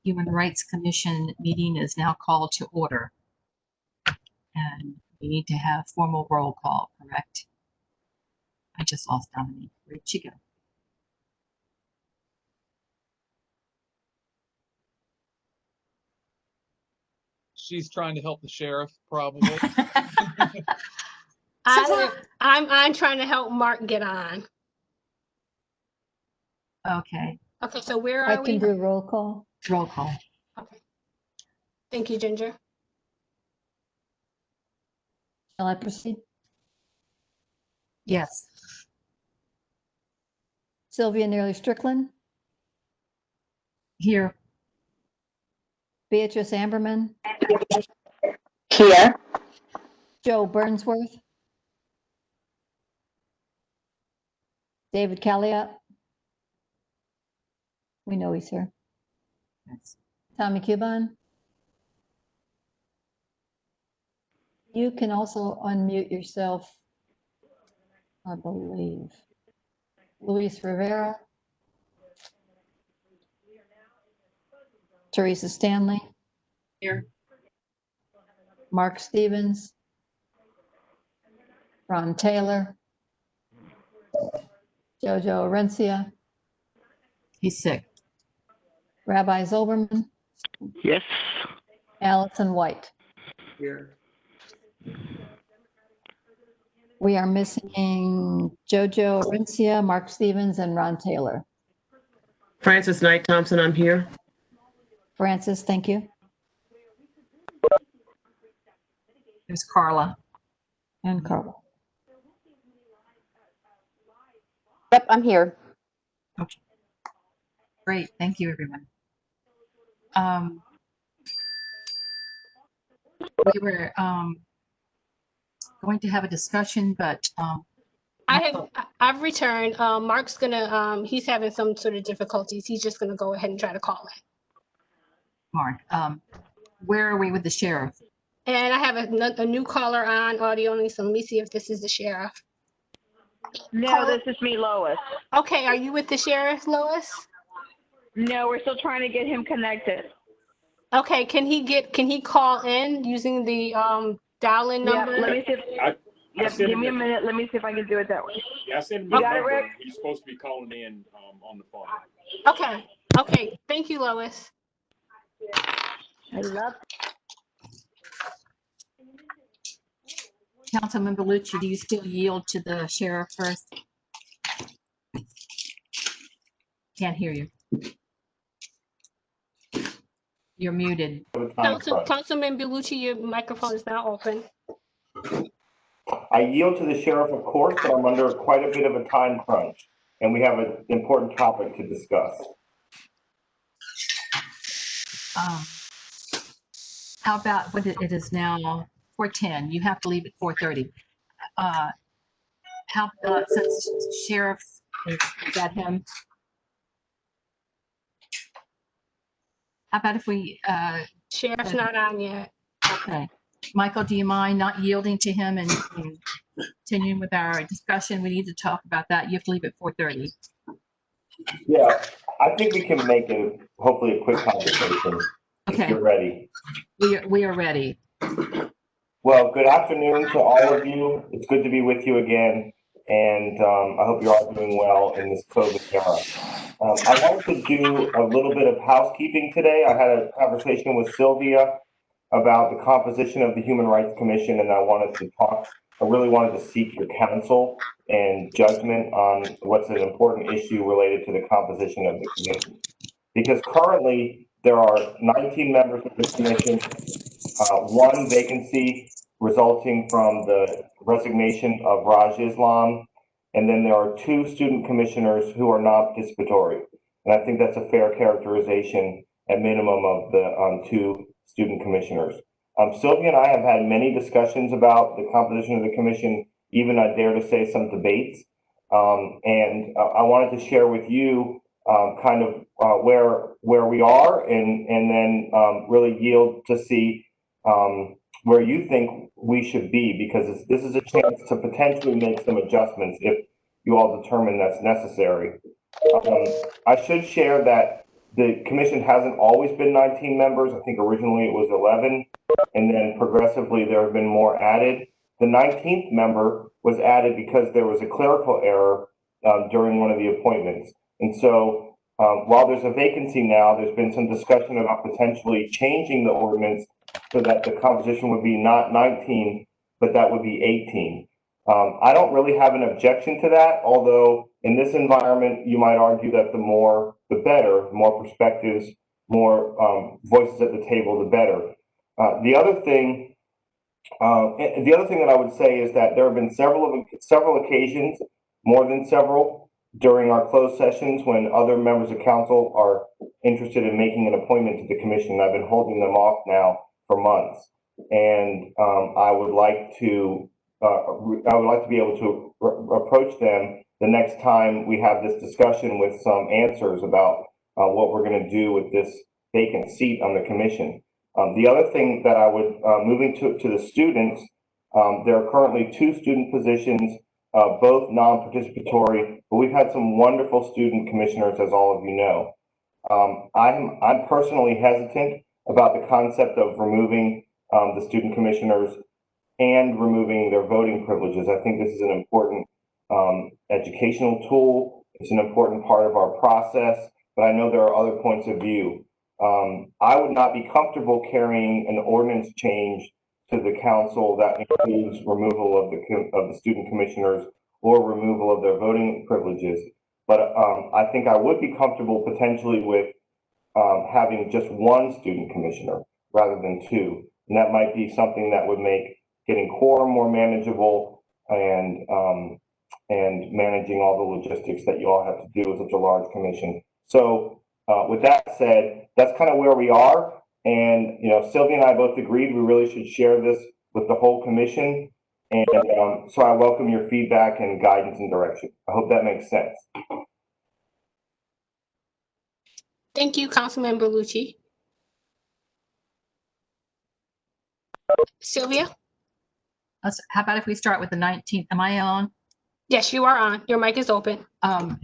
Human Rights Commission meeting is now called to order. And we need to have formal roll call, correct? I just lost Dominique. Where'd she go? She's trying to help the sheriff, probably. I'm trying to help Mark get on. Okay. Okay, so where are we? I can do roll call. Roll call. Okay. Thank you, Ginger. Shall I proceed? Yes. Sylvia Nearly Strickland, Here. Beatrice Amberman, Here. Joe Burnsworth, David Calliot. We know he's here. Yes. Tommy Cuban. You can also unmute yourself, I believe. Luis Rivera. Teresa Stanley. Here. Mark Stevens. Ron Taylor. Jojo Arencia. He's sick. Rabbi Zolberman. Yes. Allison White. Here. We are missing Jojo Arencia, Mark Stevens, and Ron Taylor. Francis Knight Thompson, I'm here. Francis, thank you. There's Carla. And Carla. Yep, I'm here. Okay. Great. Thank you, everyone. We were going to have a discussion, but I've returned. Mark's gonna he's having some sort of difficulties. He's just gonna go ahead and try to call in. Mark, where are we with the sheriff? And I have a new caller on audio only, so let me see if this is the sheriff. No, this is me, Lois. Okay, are you with the sheriff, Lois? No, we're still trying to get him connected. Okay, can he call in using the dial-in number? Yeah, let me see if, give me a minute. Let me see if I can do it that way. Yeah, I sent him You a got it, number. Rick? He's supposed to be calling in on the phone. Okay. Thank you, Lois. I love Councilman Bellucci, do you still yield to the sheriff first? Can't hear you. You're muted. Councilman Bellucci, your microphone is now open. I yield to the sheriff, of course, but I'm under quite a bit of a time crunch, and we have an important topic to discuss. How about what it is now 4:10? You have to leave at 4:30. Since sheriff is that him? How about if we Sheriff's not on yet. okay. Michael, do you mind not yielding to him and continuing with our discussion? We need to talk about that. You have to leave at 4:30. Yeah, I think we can make it hopefully a quick conversation. Okay. If you're ready. We are ready. Well, good afternoon to all of you. It's good to be with you again, and I hope you're all doing well in this COVID era. I wanted to do a little bit of housekeeping today. I had a conversation with Sylvia about the composition of the Human Rights Commission, and I really wanted to seek your counsel and judgment on what's an important issue related to the composition of the commission. Because currently there are 19 members of the commission, one vacancy resulting from the resignation of Raj Islam, and then there are 2 student commissioners who are not participatory. And I think that's a fair characterization at minimum of the 2 student commissioners. Sylvia and I have had many discussions about the composition of the commission, even I dare to say some debates. And I wanted to share with you kind of where we are and then really yield to see where you think we should be, because this is a chance to potentially make some adjustments if you all determine that's necessary. I should share that The commission hasn't always been 19 members. I think originally it was 11, and then progressively there have been more added. The 19th member was added because there was a clerical error during one of the appointments. And so while there's a vacancy now, there's been some discussion about potentially changing the ordinance so that the composition would be not 19, but that would be 18. I don't really have an objection to that, although in this environment, you might argue that the more, the better, more perspectives, more voices at the table, the better. The other thing that I would say is that there have been several occasions, more than several, during our closed sessions when other members of council are interested in making an appointment to the commission. I've been holding them off now for months, and I would like to be able to approach them the next time we have this discussion with some answers about what we're going to do with this vacant seat on the commission. The other thing that I would, moving to the students, there are currently 2 student positions, both non-participatory, but we've had some wonderful student commissioners, as all of you know. I'm personally hesitant about the concept of removing the student commissioners and removing their voting privileges. I think this is an important educational tool. It's an important part of our process, but I know there are other points of view. I would not be comfortable carrying an ordinance change to the council that includes removal of the student commissioners or removal of their voting privileges. But I think I would be comfortable potentially with having just 1 student commissioner rather than 2. And that might be something that would make getting quorum more manageable and managing all the logistics that you all have to do with such a large commission. So with that said, that's kind of where we are. And, you know, Sylvia and I both agreed we really should share this with the whole commission. And so I welcome your feedback and guidance and direction. I hope that makes sense. Thank you, Councilmember Lucci. Sylvia? How about if we start with the 19th? Am I on? Yes, you are on. Your mic is open. How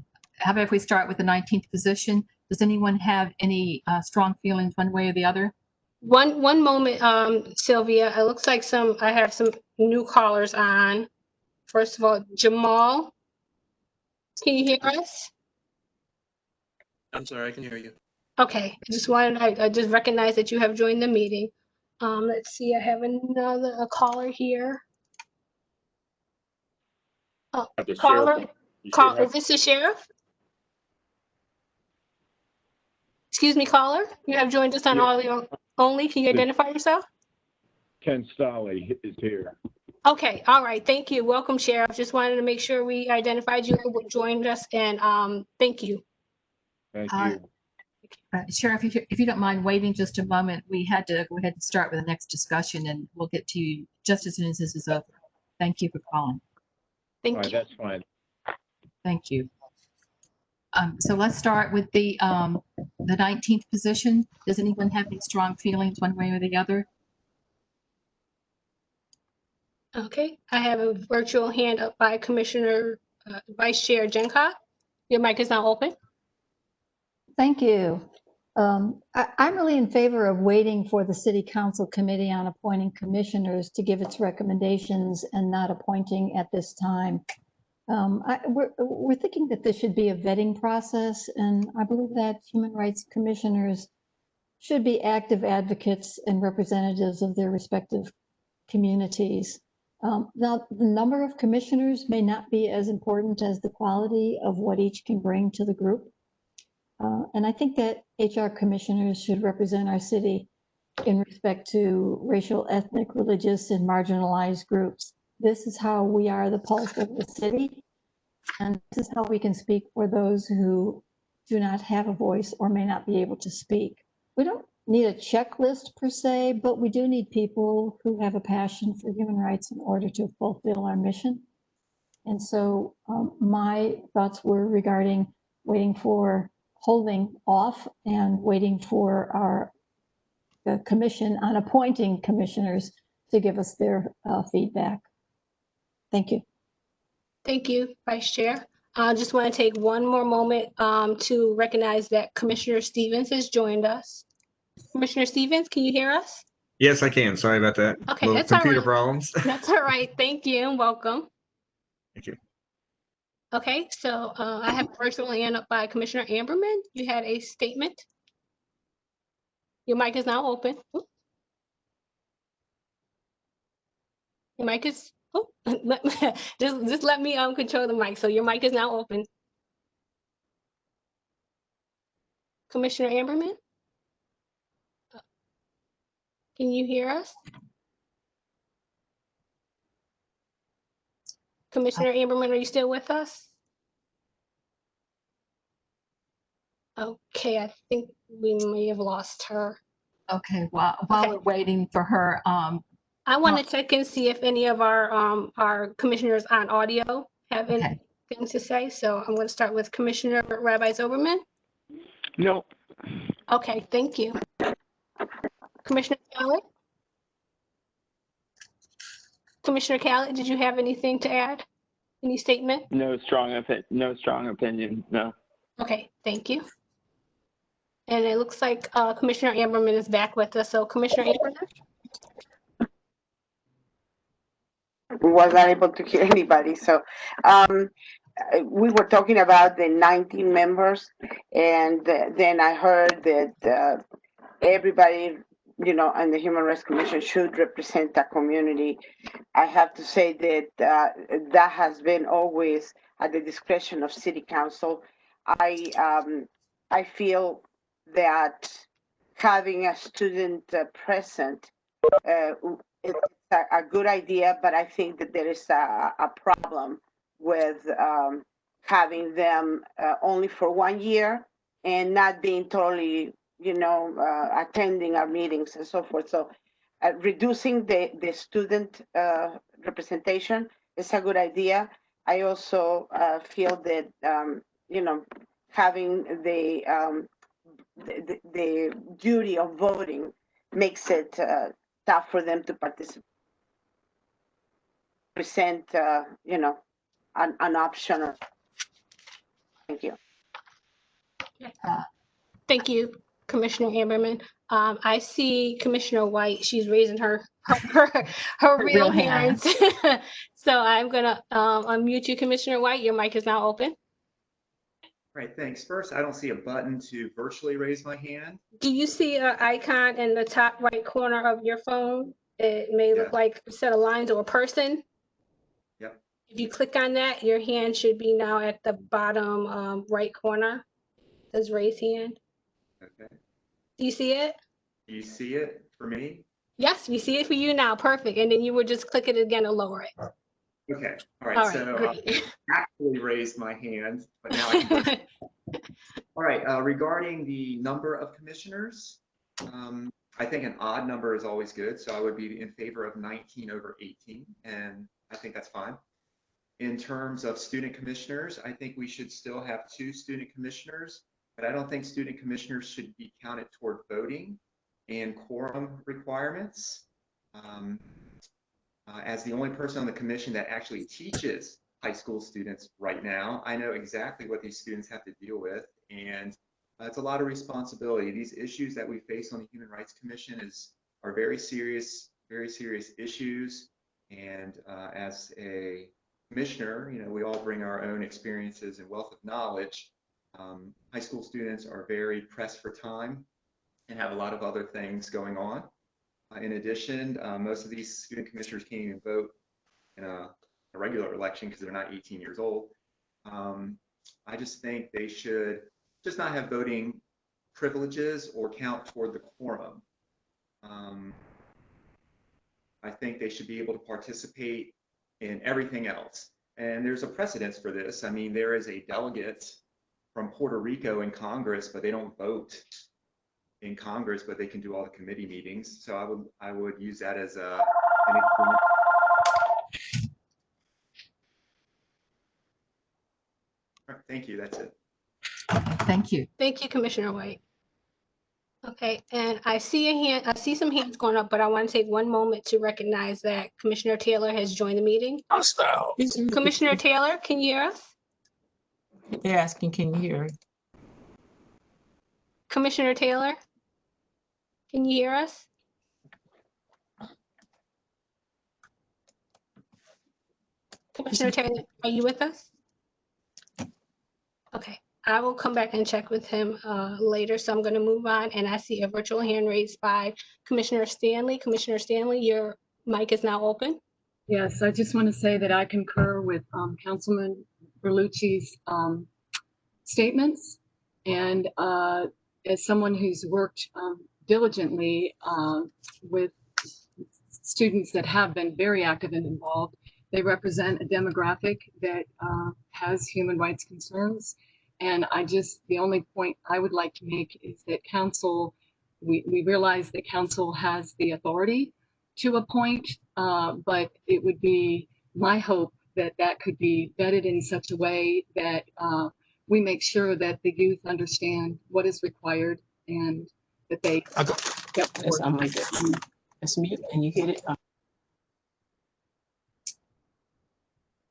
about if we start with the 19th position? Does anyone have any strong feelings one way or the other? One moment, Sylvia. It looks like I have some new callers on. First of all, Jamal, can you hear us? I'm sorry, I can hear you. Okay, I just recognize that you have joined the meeting. Let's see, I have a caller here. Oh, The caller, sheriff, you should have- is this the sheriff? Excuse me, caller, you have joined us on Yeah. audio only. Can you identify yourself? Ken Stolly is here. Okay, all right, thank you. Welcome, Sheriff. Just wanted to make sure we identified you who joined us, and thank you. Thank you. Sheriff, if you don't mind waiting just a moment, we had to go ahead and start with the next discussion, and we'll get to you just as soon as this is over. Thank you for calling. Thank All right, you. that's fine. Thank you. So let's start with the 19th position. Does anyone have any strong feelings one way or the other? Okay, I have a virtual hand up by Commissioner Vice Chair Jenkop. Your mic is now open. Thank you. I'm really in favor of waiting for the City Council Committee on Appointing Commissioners to give its recommendations and not appointing at this time. We're thinking that this should be a vetting process, and I believe that human rights commissioners should be active advocates and representatives of their respective communities. Now, the number of commissioners may not be as important as the quality of what each can bring to the group. And I think that HR commissioners should represent our city in respect to racial, ethnic, religious, and marginalized groups. This is how we are the pulse of the city. And this is how we can speak for those who do not have a voice or may not be able to speak. We don't need a checklist per se, but we do need people who have a passion for human rights in order to fulfill our mission. And so my thoughts were regarding waiting for holding off and waiting for the commission on appointing commissioners to give us their feedback. Thank you. Thank you, Vice Chair. I just want to take one more moment to recognize that Commissioner Stevens has joined us. Commissioner Stevens, can you hear us? Yes, I can. Sorry about that. Okay, Little that's all computer right. problems. That's all right. Thank you and welcome. Thank you. Okay, so I have a virtual hand up by Commissioner Amberman. You had a statement. Your mic is now open. Oop. Your mic is, oh, just let me control the mic. So your mic is now open. Commissioner Amberman? Can you hear us? Commissioner Amberman, are you still with us? Okay, I think we may have lost her. Okay, while Okay. we're waiting for her, I want to check and see if any of our commissioners on audio have okay. anything to say. So I'm going to start with Commissioner Rabbi Zoberman. No. Okay, thank you. Commissioner Khaled? Commissioner Khaled, did you have anything to add? Any statement? No strong opinion, no. Okay, thank you. And it looks like Commissioner Amberman is back with us. So Commissioner Amberman? Was not able to hear anybody. So we were talking about the 19 members, and then I heard that everybody, and the Human Rights Commission should represent that community. I have to say that that has been always at the discretion of City Council. I feel that having a student present it's a good idea, but I think that there is a problem with having them only for 1 year and not being totally, attending our meetings and so forth. So reducing the student representation is a good idea. I also feel that, having the duty of voting makes it tough for them to participate. Present, an option. Thank you. Thank you, Commissioner Amberman. I see Commissioner White. She's raising her real hand. So I'm gonna unmute you, Commissioner White. Your mic is now open. Right, thanks. First, I don't see a button to virtually raise my hand. Do you see an icon in the top right corner of your phone? It may look like a set of lines or a person. Yep. If you click on that, your hand should be now at the bottom right corner. It says raise hand. Okay. Do you see it? Do you see it for me? Yes, we see it for you now. Perfect. And then you would just click it again to lower it. Okay. All right. All right, So great. I actually raised my hand, but now I can. All right. Regarding the number of commissioners, I think an odd number is always good. So I would be in favor of 19 over 18, and I think that's fine. In terms of student commissioners, I think we should still have 2 student commissioners, but I don't think student commissioners should be counted toward voting and quorum requirements. As the only person on the commission that actually teaches high school students right now, I know exactly what these students have to deal with, and it's a lot of responsibility. These issues that we face on the Human Rights Commission are very serious issues, and as a commissioner, we all bring our own experiences and wealth of knowledge. High school students are very pressed for time and have a lot of other things going on. In addition, most of these student commissioners can't even vote in a regular election because they're not 18 years old. I just think they should just not have voting privileges or count toward the quorum. I think they should be able to participate in everything else. And there's a precedence for this. I mean, there is a delegate from Puerto Rico in Congress, but they don't vote in Congress, but they can do all the committee meetings. So I would use that as an example. All right, thank you. That's it. Thank you. Thank you, Commissioner White. Okay, and I see a hand. I see some hands going up, but I want to take one moment to recognize that Commissioner Taylor has joined the meeting. Commissioner Taylor, can you hear us? They're asking, can you hear? Commissioner Taylor, can you hear us? Commissioner Taylor, are you with us? Okay, I will come back and check with him later. So I'm going to move on, and I see a virtual hand raised by Commissioner Stanley. Commissioner Stanley, your mic is now open. Yes, I just want to say that I concur with Councilman Berlucci's statements. And as someone who's worked diligently with students that have been very active and involved, they represent a demographic that has human rights concerns. And the only point I would like to make is that council, we realize that council has the authority to appoint, but it would be my hope that that could be vetted in such a way that we make sure that the youth understand what is required and that they get forward. That's mute and you hit it.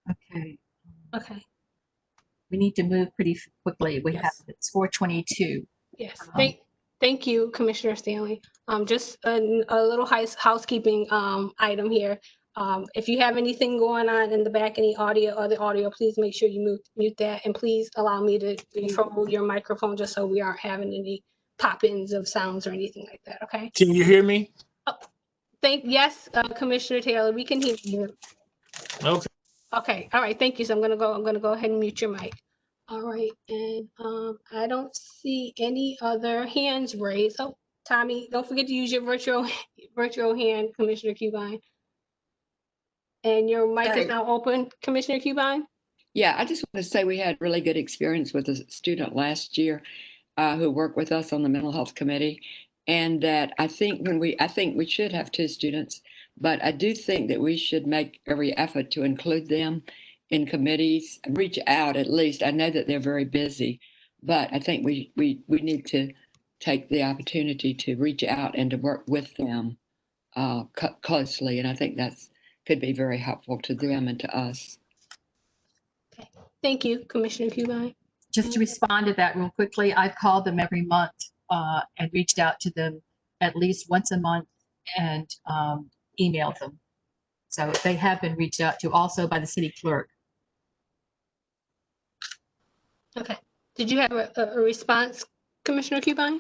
Okay, Okay, we need to move pretty quickly. We have, it's 4:22. yes, thank you, Commissioner Stanley. Just a little housekeeping item here. If you have anything going on in the back, any audio or the audio, please make sure you mute that, and please allow me to control your microphone just so we aren't having any pop-ins of sounds or anything like that. Okay. Can you hear me? Yes, Commissioner Taylor, we can hear you. Okay. Okay. All right. Thank you. So I'm gonna go ahead and mute your mic. All right. And I don't see any other hands raised. Oh, Tommy, don't forget to use your virtual hand, Commissioner Cubine. And your mic is now open, Commissioner Cubine. Yeah, I just want to say we had really good experience with a student last year who worked with us on the mental health committee. And that I think we should have 2 students, but I do think that we should make every effort to include them in committees, reach out at least. I know that they're very busy, but I think we need to take the opportunity to reach out and to work with them closely. And I think that's could be very helpful to them and to us. Okay. Thank you, Commissioner Cubine. Just to respond to that real quickly, I've called them every month and reached out to them at least once a month and emailed them. So they have been reached out to also by the city clerk. Okay. Did you have a response, Commissioner Cubine?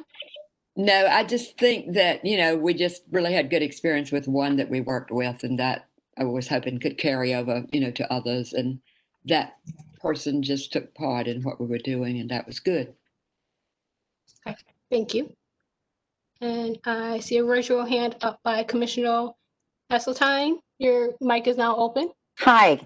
No, I just think that, we just really had good experience with one that we worked with, and that I was hoping could carry over, to others. And that person just took part in what we were doing, and that was good. Okay. Thank you. And I see a virtual hand up by Commissioner Heseltine. Your mic is now open. Hi.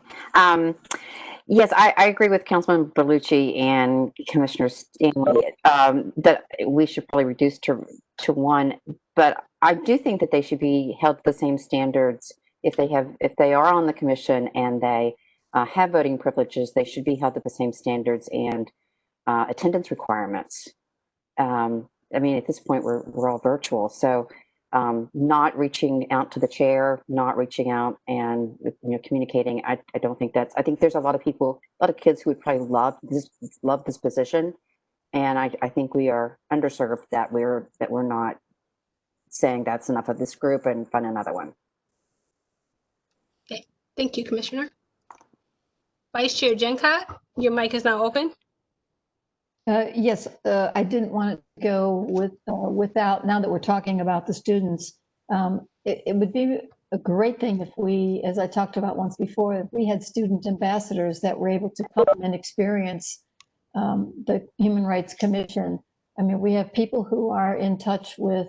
Yes, I agree with Councilman Berlucci and Commissioner Stanley that we should probably reduce to 1. But I do think that they should be held to the same standards if they are on the commission and they have voting privileges. They should be held to the same standards and attendance requirements. I mean, at this point, we're all virtual, so not reaching out to the chair, not reaching out and communicating. I don't think I think there's a lot of kids who would probably love this position, and I think we are underserved that we're not saying that's enough of this group and find another one. Okay, thank you, Commissioner. Vice Chair Gencott, your mic is now open. Yes, I didn't want to go without, now that we're talking about the students, it would be a great thing if we, as I talked about once before, if we had student ambassadors that were able to come and experience the Human Rights Commission. I mean, we have people who are in touch with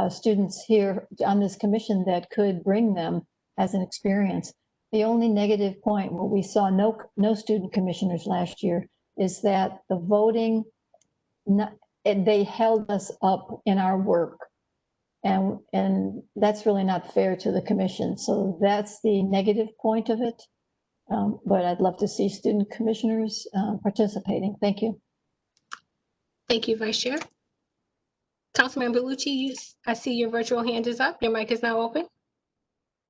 students here on this commission that could bring them as an experience. The only negative point where we saw no student commissioners last year is that the voting, they held us up in our work. And that's really not fair to the commission. So that's the negative point of it. But I'd love to see student commissioners participating. Thank you. Thank you, Vice Chair. Councilman Berlucci, I see your virtual hand is up. Your mic is now open.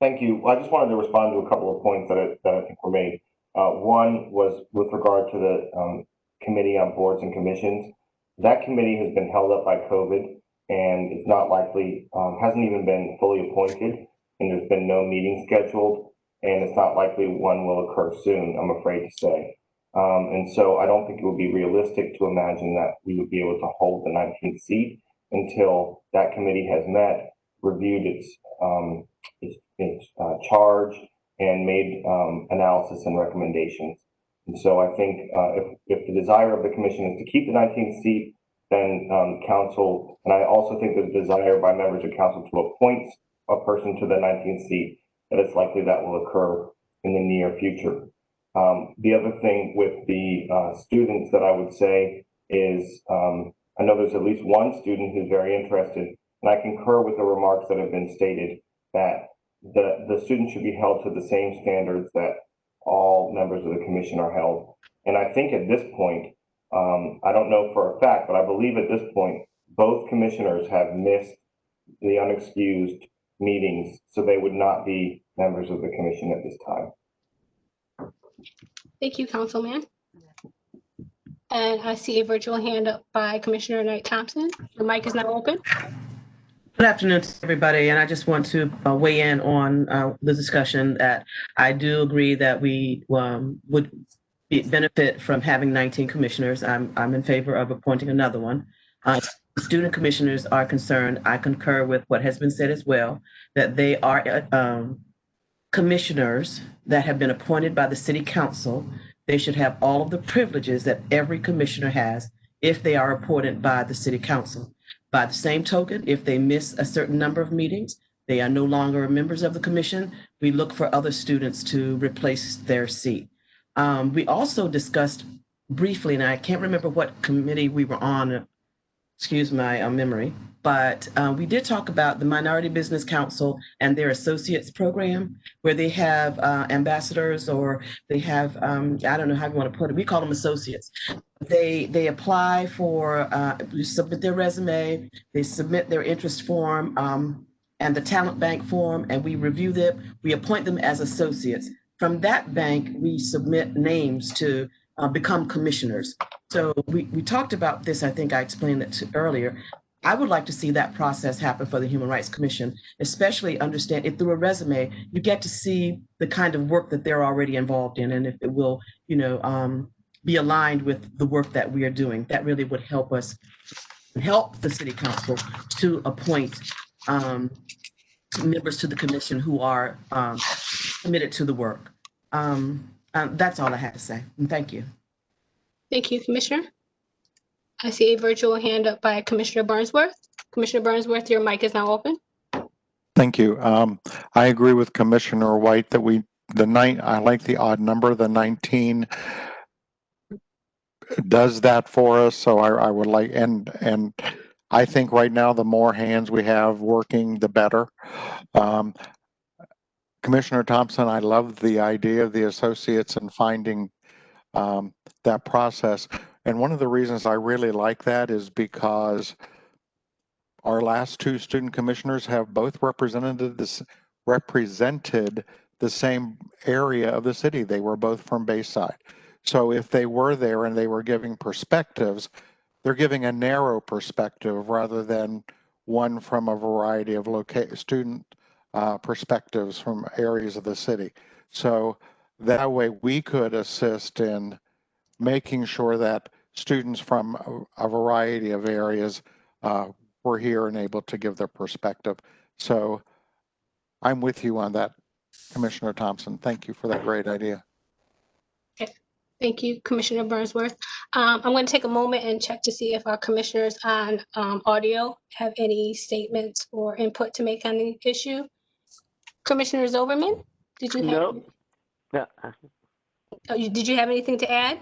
Thank you. I just wanted to respond to a couple of points that I think were made. One was with regard to the Committee on Boards and Commissions. That committee has been held up by COVID and is not likely, hasn't even been fully appointed, and there's been no meeting scheduled, and it's not likely one will occur soon, I'm afraid to say. And so I don't think it would be realistic to imagine that we would be able to hold the 19th seat until that committee has met, reviewed its charge, and made analysis and recommendations. And so I think if the desire of the commission is to keep the 19th seat, then council, and I also think there's a desire by members of council to appoint a person to the 19th seat, that it's likely that will occur in the near future. The other thing with the students that I would say is, I know there's at least one student who's very interested, and I concur with the remarks that have been stated that the students should be held to the same standards that all members of the commission are held. And I think at this point, I don't know for a fact, but I believe at this point, both commissioners have missed the unexcused meetings, so they would not be members of the commission at this time. Thank you, Councilman. And I see a virtual hand up by Commissioner Knight Thompson. The mic is now open. Good afternoon to everybody, and I just want to weigh in on the discussion that I do agree that we would benefit from having 19 commissioners. I'm in favor of appointing another one. Student commissioners are concerned. I concur with what has been said as well, that they are commissioners that have been appointed by the city council. They should have all of the privileges that every commissioner has if they are appointed by the city council. By the same token, if they miss a certain number of meetings, they are no longer members of the commission. We look for other students to replace their seat. We also discussed briefly, and I can't remember what committee we were on, excuse my memory, but we did talk about the Minority Business Council and their associates program, where they have ambassadors, or they have, I don't know how you want to put it, we call them associates. They apply for, submit their resume, they submit their interest form and the talent bank form, and we review them, we appoint them as associates. From that bank, we submit names to become commissioners. So we talked about this, I think I explained it earlier. I would like to see that process happen for the Human Rights Commission, especially understand it through a resume. You get to see the kind of work that they're already involved in, and if it will, be aligned with the work that we are doing. That really would help us, help the city council to appoint members to the commission who are committed to the work. That's all I had to say. And thank you. Thank you, Commissioner. I see a virtual hand up by Commissioner Burnsworth. Commissioner Burnsworth, your mic is now open. Thank you. I agree with Commissioner White that I like the odd number, the 19 does that for us. So I would like, and I think right now, the more hands we have working, the better. Commissioner Thompson, I love the idea of the associates and finding that process. And one of the reasons I really like that is because our last two student commissioners have both represented the same area of the city. They were both from Bayside. So if they were there and they were giving perspectives, they're giving a narrow perspective rather than one from a variety of student perspectives from areas of the city. So that way we could assist in making sure that students from a variety of areas were here and able to give their perspective. So I'm with you on that, Commissioner Thompson. Thank you for that great idea. Okay. Thank you, Commissioner Burnsworth. I'm going to take a moment and check to see if our commissioners on audio have any statements or input to make on the issue. Commissioner Zoberman, did you have? No. Did you have anything to add?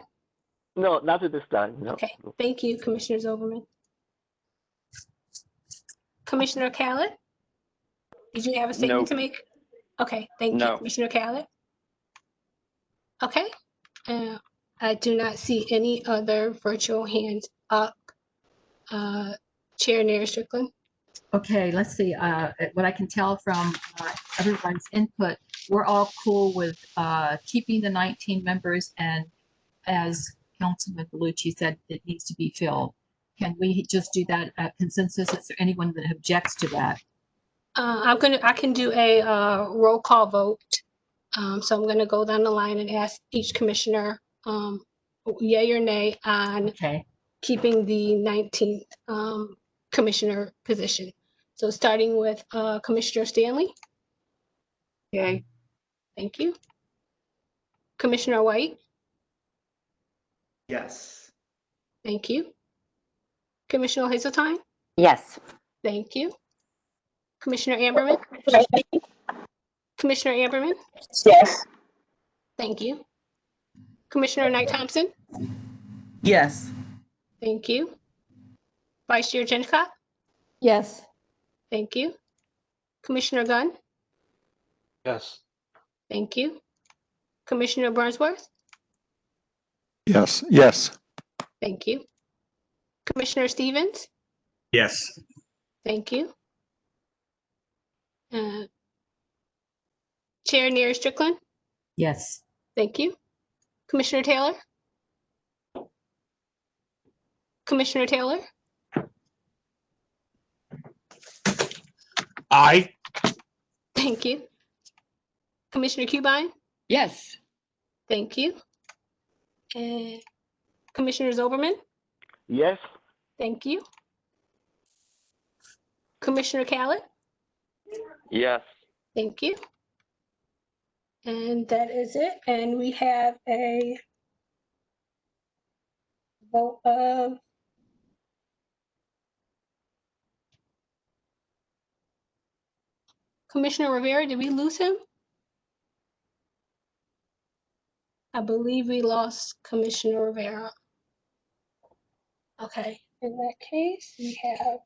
No, not at this time. No. Okay. Thank you, Commissioner Zoberman. Commissioner Khaled, did you have a statement to make? Okay, thank you, Commissioner Khaled. Okay, I do not see any other virtual hands up. Chair Nair Strickland. Okay, let's see. What I can tell from everyone's input, we're all cool with keeping the 19 members, and as Councilman Bellucci said it needs to be filled. Can we just do that at consensus? Is there anyone that objects to that? I can do a roll call vote. So I'm gonna go down the line and ask each commissioner, yay or nay on keeping the 19th commissioner position. So starting with Commissioner Stanley. Yay. Thank you. Commissioner White. Yes. Thank you. Commissioner Hazeltine. Yes. Thank you. Commissioner Amberman. Commissioner Amberman. Yes. Thank you. Commissioner Knight Thompson. Yes. Thank you. Vice Chair Jencott. Yes. Thank you. Commissioner Gunn. Yes. Thank you. Commissioner Burnsworth. Yes. Yes. Thank you. Commissioner Stevens. Yes. Thank you. Chair Neer Strickland. Yes. Thank you. Commissioner Taylor. Commissioner Taylor. Aye. Thank you. Commissioner Cubine. Yes. Thank you. And Commissioner Zoberman. Yes. Thank you. Commissioner Khaled. Yes. Thank you. And that is it. And we have a vote of Commissioner Rivera. Did we lose him? I believe we lost Commissioner Rivera. Okay, in that case, we have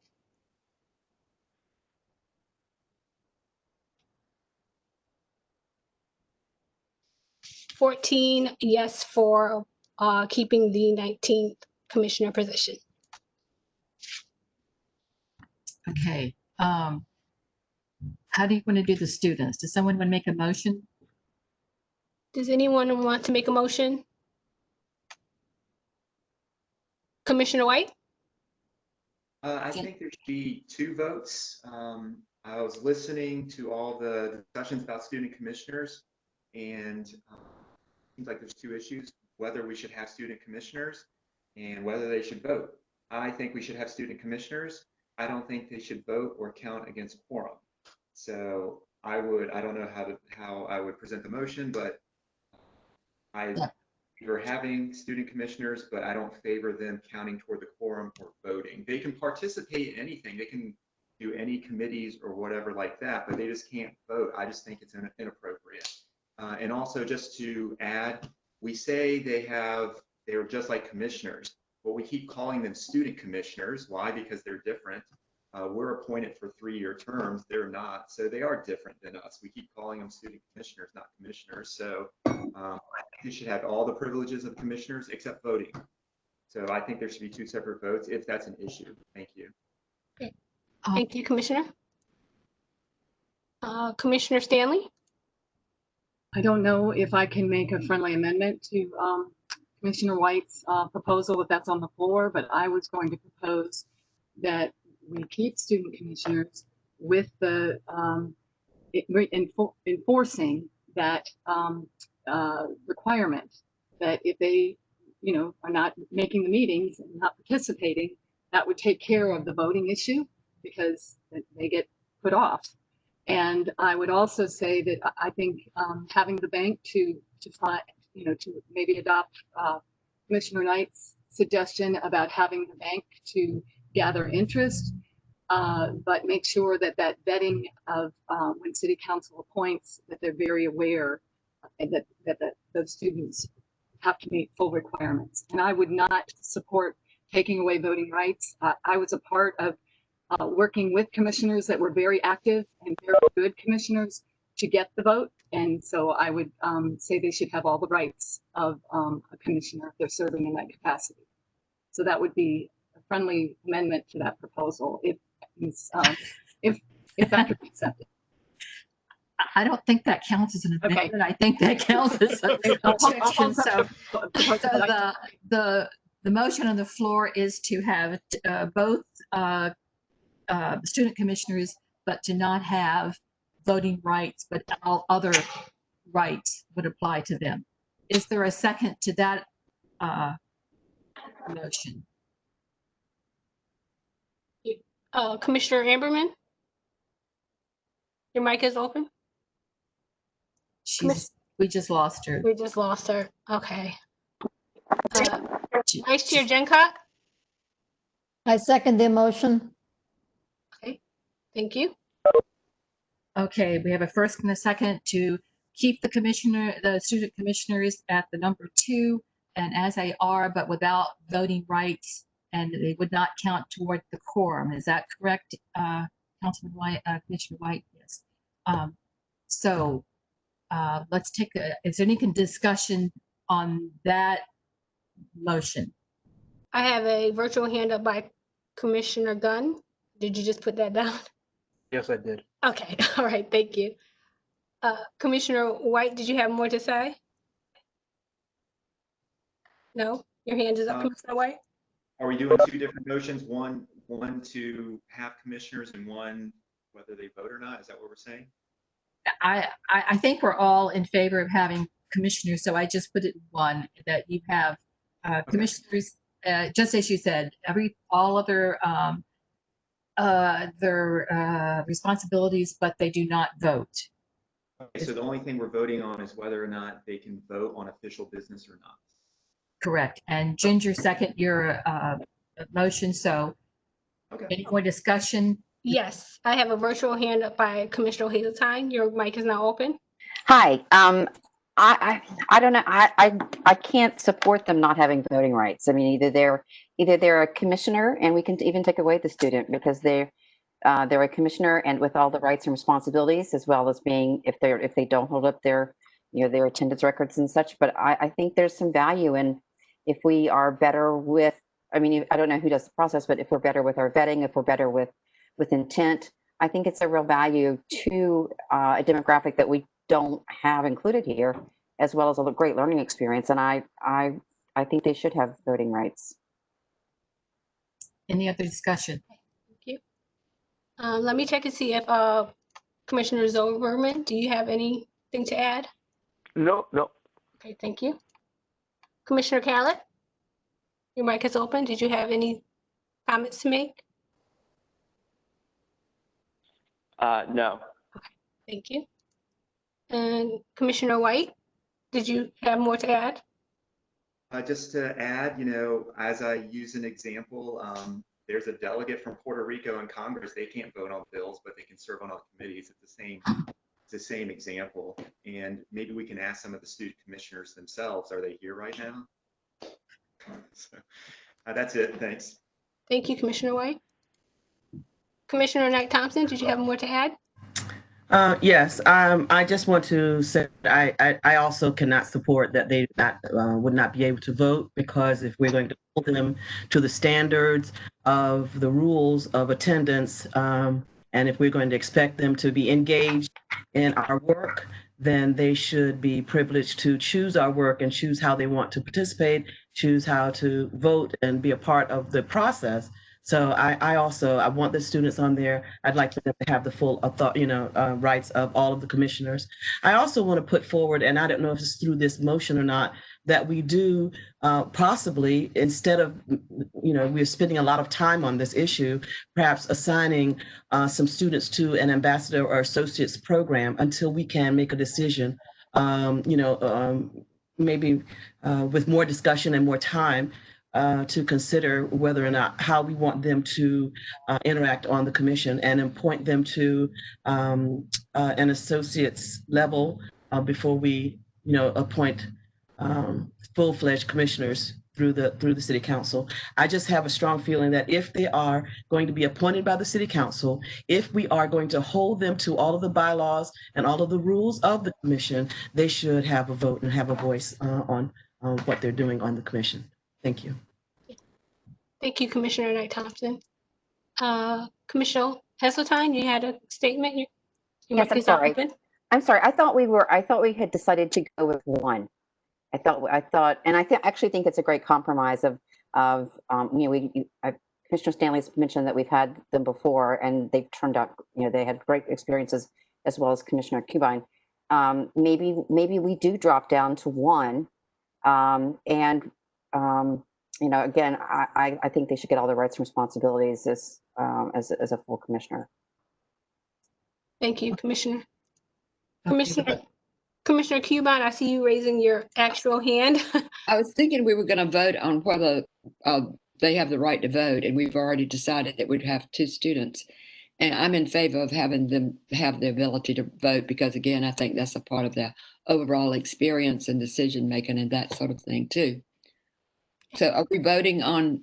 $14 yes for keeping the 19th commissioner position. Okay. How do you want to do the students? Does someone want to make a motion? Does anyone want to make a motion? Commissioner White? I think there should be 2 votes. I was listening to all the discussions about student commissioners, and it seems like there's 2 issues: whether we should have student commissioners and whether they should vote. I think we should have student commissioners. I don't think they should vote or count against quorum. So I don't know how I would present the motion, but I favor having student commissioners, but I don't favor them counting toward the quorum or voting. They can participate in anything. They can do any committees or whatever like that, but they just can't vote. I just think it's inappropriate. And also, just to add, we say they're just like commissioners, but we keep calling them student commissioners. Why? Because they're different. We're appointed for 3-year terms. They're not. So they are different than us. We keep calling them student commissioners, not commissioners. So I think they should have all the privileges of commissioners except voting. So I think there should be 2 separate votes if that's an issue. Thank you. Okay. Thank you, Commissioner. Commissioner Stanley? I don't know if I can make a friendly amendment to Commissioner White's proposal if that's on the floor, but I was going to propose that we keep student commissioners with the enforcing that requirement that if they, are not making the meetings and not participating, that would take care of the voting issue because they get put off. And I would also say that I think having the bank to maybe adopt Commissioner Knight's suggestion about having the bank to gather interest, but make sure that vetting of when City Council appoints, that they're very aware that those students have to meet full requirements. And I would not support taking away voting rights. I was a part of working with commissioners that were very active and very good commissioners to get the vote. And so I would say they should have all the rights of a commissioner if they're serving in that capacity. So that would be a friendly amendment to that proposal if that could be accepted. I don't think that counts as an amendment. I think that counts as an objection. So the motion on the floor is to have both student commissioners, but to not have voting rights, but all other rights would apply to them. Is there a second to that motion? Commissioner Amberman? Your mic is open? We just lost her. We just lost her. Okay. Vice Chair Jencott? I second the motion. Okay, thank you. Okay, we have a first and a second to keep the student commissioners at the number 2 and as they are, but without voting rights, and they would not count toward the quorum. Is that correct, Councilman White, Commissioner White? Yes. So let's take is there any discussion on that motion? I have a virtual hand up by Commissioner Gunn. Did you just put that down? Yes, I did. Okay, all right, thank you. Commissioner White, did you have more to say? No, your hand is up, Commissioner White. Are we doing 2 different motions? One to have commissioners and one whether they vote or not? Is that what we're saying? I think we're all in favor of having commissioners, so I just put it in one, that you have commissioners, just as you said, all of their responsibilities, but they do not vote. Okay, so the only thing we're voting on is whether or not they can vote on official business or not. Correct. And Ginger, second your motion. So any more discussion? Yes, I have a virtual hand up by Commissioner Hazeltine. Your mic is now open. Hi. I don't know. I can't support them not having voting rights. I mean, either they're a commissioner, and we can even take away the student because they're a commissioner and with all the rights and responsibilities, as well as being if they don't hold up their their attendance records and such. But I think there's some value in if we are better with. I mean, I don't know who does the process, but if we're better with our vetting, if we're better with intent, I think it's a real value to a demographic that we don't have included here, as well as a great learning experience. And I think they should have voting rights. Any other discussion? Thank you. Let me check and see if Commissioner Zoberman, do you have anything to add? No. Okay, thank you. Commissioner Callett, your mic is open. Did you have any comments to make? No. Okay, thank you. And Commissioner White, did you have more to add? Just to add, as I use an example, there's a delegate from Puerto Rico in Congress. They can't vote on bills, but they can serve on all committees. It's the same example. And maybe we can ask some of the student commissioners themselves. Are they here right now? So, that's it. Thanks. Thank you, Commissioner White. Commissioner Knight Thompson, did you have more to add? Yes, I just want to say I also cannot support that they would not be able to vote, because if we're going to hold them to the standards of the rules of attendance, and if we're going to expect them to be engaged in our work, then they should be privileged to choose our work and choose how they want to participate, choose how to vote and be a part of the process. So I want the students on there. I'd like them to have the full rights of all of the commissioners. I also want to put forward, and I don't know if it's through this motion or not, that we do possibly, instead of, we're spending a lot of time on this issue, perhaps assigning some students to an ambassador or associates program until we can make a decision, maybe with more discussion and more time, to consider whether or not how we want them to interact on the commission, and appoint them to an associate's level before we, appoint full-fledged commissioners through the city council. I just have a strong feeling that if they are going to be appointed by the city council, if we are going to hold them to all of the bylaws and all of the rules of the commission, they should have a vote and have a voice on what they're doing on the commission. Thank you. Thank you, Commissioner Knight Thompson. Commissioner Heseltine, you had a statement. Yes, I'm sorry. I'm sorry. I thought we had decided to go with one. I thought, and I actually think it's a great compromise of, Commissioner Stanley's mentioned that we've had them before and they've turned out, they had great experiences, as well as Commissioner Kubine. Maybe we do drop down to one, again, I think they should get all the rights and responsibilities as a full commissioner. Thank you, Commissioner. Commissioner Kubine, I see you raising your actual hand. I was thinking we were going to vote on whether they have the right to vote, and we've already decided that we'd have 2 students. And I'm in favor of having them have the ability to vote because, again, I think that's a part of their overall experience and decision making and that sort of thing too. So are we voting on?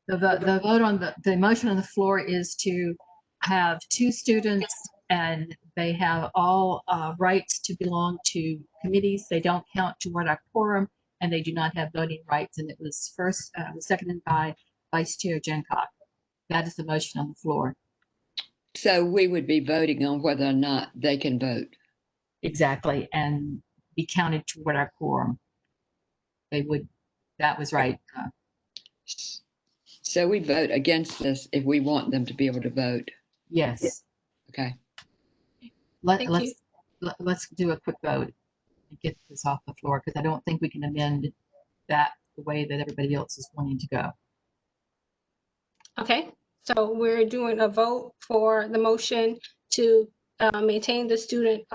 The vote on the motion on the floor is to have 2 students, and they have all rights to belong to committees. They don't count toward our quorum, and they do not have voting rights. And it was seconded by Vice Chair Jencock. That is the motion on the floor. So we would be voting on whether or not they can vote. Exactly, and be counted toward our quorum. They would. That was right. So we vote against this if we want them to be able to vote. Yes. Okay. Let's do a quick vote and get this off the floor, because I don't think we can amend that the way that everybody else is wanting to go. Okay, so we're doing a vote for the motion to maintain the student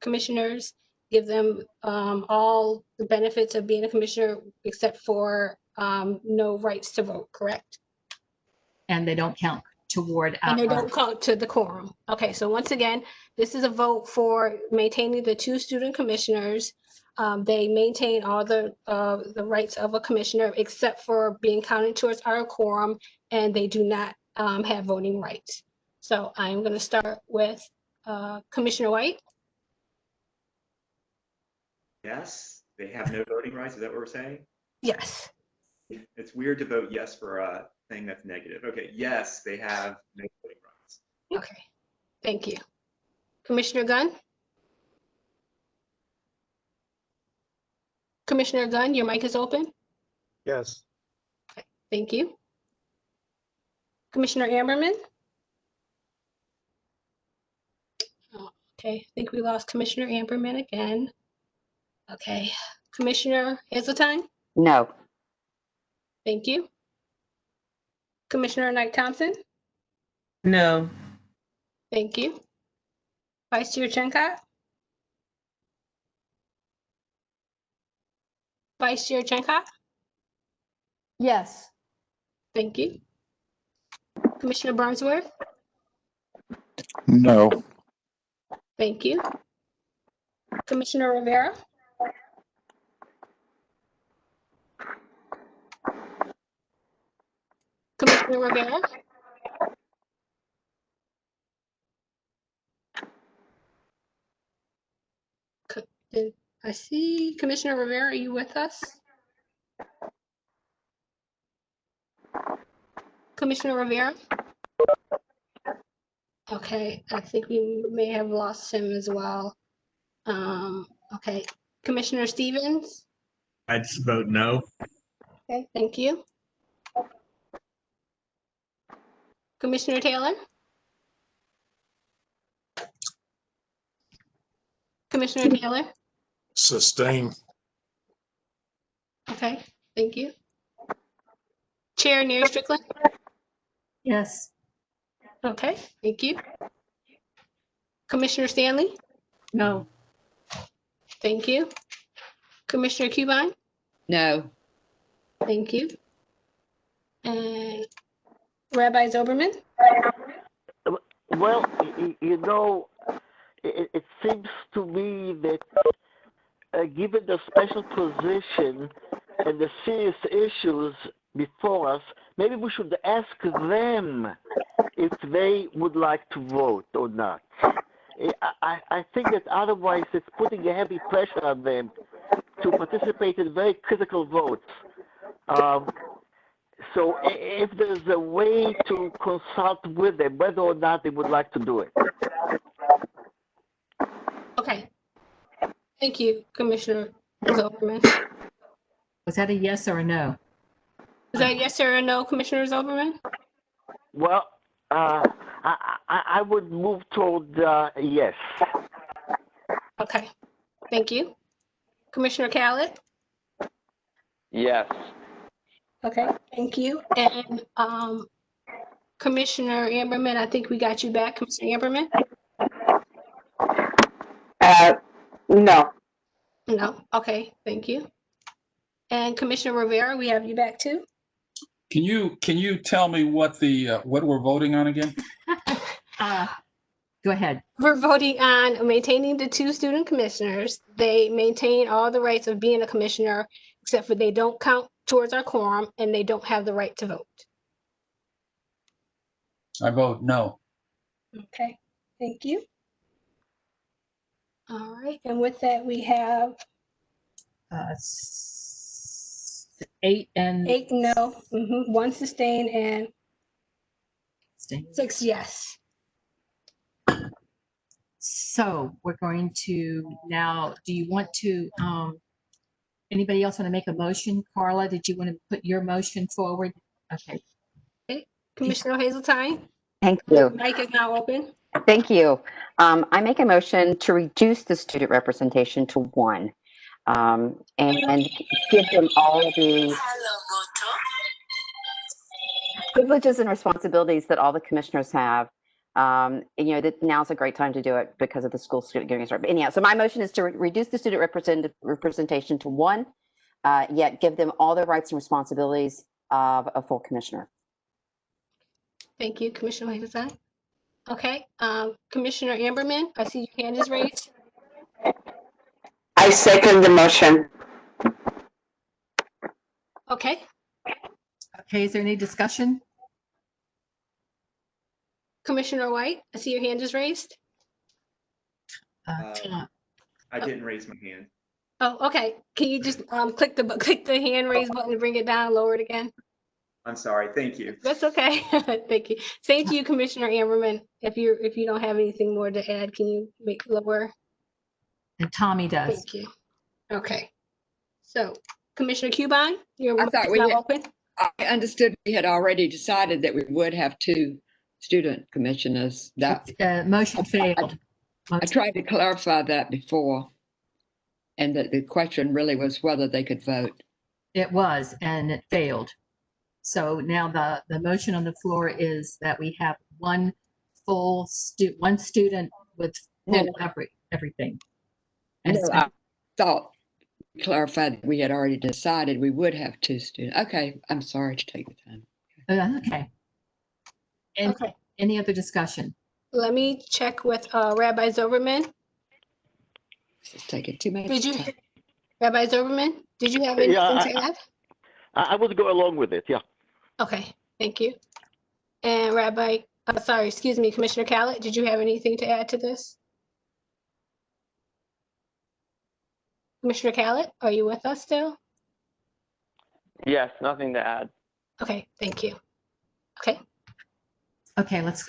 commissioners, give them all the benefits of being a commissioner except for no rights to vote, correct? And they don't count toward and they don't count to the quorum. Okay, so once again, this is a vote for maintaining the 2 student commissioners. They maintain all the rights of a commissioner except for being counted towards our quorum, and they do not have voting rights. So I'm going to start with Commissioner White. Yes, they have no voting rights. Is that what we're saying? Yes. It's weird to vote yes for a thing that's negative. Okay, yes, they have no voting rights. Okay, thank you. Commissioner Gunn? Commissioner Gunn, your mic is open. Yes. Okay, thank you. Commissioner Ammerman? Okay, I think we lost Commissioner Amberman again. Okay, Commissioner Hazeltine? No. Thank you. Commissioner Knight Thompson? No. Thank you. Vice Chair Chencott? Vice Chair Chencott? Yes. Thank you. Commissioner Barnsworth? No. Thank you. Commissioner Rivera? Commissioner Rivera? I see Commissioner Rivera, are you with us? Commissioner Rivera? Okay, I think we may have lost him as well. Okay, Commissioner Stevens? I'd vote no. Okay, thank you. Commissioner Taylor? Commissioner Taylor? Sustain. Okay, thank you. Chair Neer Strickland? Yes. Okay, thank you. Commissioner Stanley? No. Thank you. Commissioner Kubine? No. Thank you. And Rabbi Zoberman? Well, it seems to me that given the special position and the serious issues before us, maybe we should ask them if they would like to vote or not. I think that otherwise it's putting a heavy pressure on them to participate in very critical votes. So if there's a way to consult with them, whether or not they would like to do it. Okay. Thank you, Commissioner Overman. Was that a yes or a no? Is that a yes or a no, Commissioner Overman? Well, I would move toward yes. Okay, thank you. Commissioner Khaled? Yes. Okay, thank you. And Commissioner Amberman, I think we got you back, Commissioner Amberman? No. No, okay, thank you. And Commissioner Rivera, we have you back too? Can you tell me what what we're voting on again? Go ahead. We're voting on maintaining the 2 student commissioners. They maintain all the rights of being a commissioner, except for they don't count towards our quorum and they don't have the right to vote. I vote no. Okay, thank you. All right, and with that, we have 8 and 8 no, 1 sustain, and Abstain. 6 yes. So we're going to now, do you want to, anybody else want to make a motion? Carla, did you want to put your motion forward? Okay. Okay, Commissioner Hazeltine, Thank your you. mic is now open. Thank you. I make a motion to reduce the student representation to 1 and give them all the privileges and responsibilities that all the commissioners have. That now's a great time to do it because of the school student getting started. But anyhow, so my motion is to reduce the student representation to 1, yet give them all the rights and responsibilities of a full commissioner. Thank you, Commissioner Hazeltine. Okay, Commissioner Amberman, I see your hand is raised. I second the motion. Okay, Okay, is there any discussion? Commissioner White, I see your hand is raised. Tom. I didn't raise my hand. Oh, okay. Can you just click the hand raise button and bring it down, lower it again? I'm sorry. Thank you. That's okay. Thank you. Same to you, Commissioner Amberman. If you don't have anything more to add, can you make lower? And Tommy does. Thank you. Okay. So, Commissioner Cubine, your I mic thought is we now had- open. I understood we had already decided that we would have 2 student commissioners. That Motion failed. I tried to clarify that before, and that the question really was whether they could vote. It was, and it failed. So now the motion on the floor is that we have one student with No, full everything. And No, I thought clarified that we had already decided we would have 2 students. Okay, I'm sorry to take the time. Okay. And Okay. any other discussion? Let me check with Rabbi Zoberman. It's taking too much Did you, time. Rabbi Zoberman, did you have anything to add? I would go along with it, yeah. Okay, thank you. And Commissioner Khaled, did you have anything to add to this? Commissioner Khaled, are you with us still? Yes, nothing to add. Okay, thank you. Okay, Okay, let's,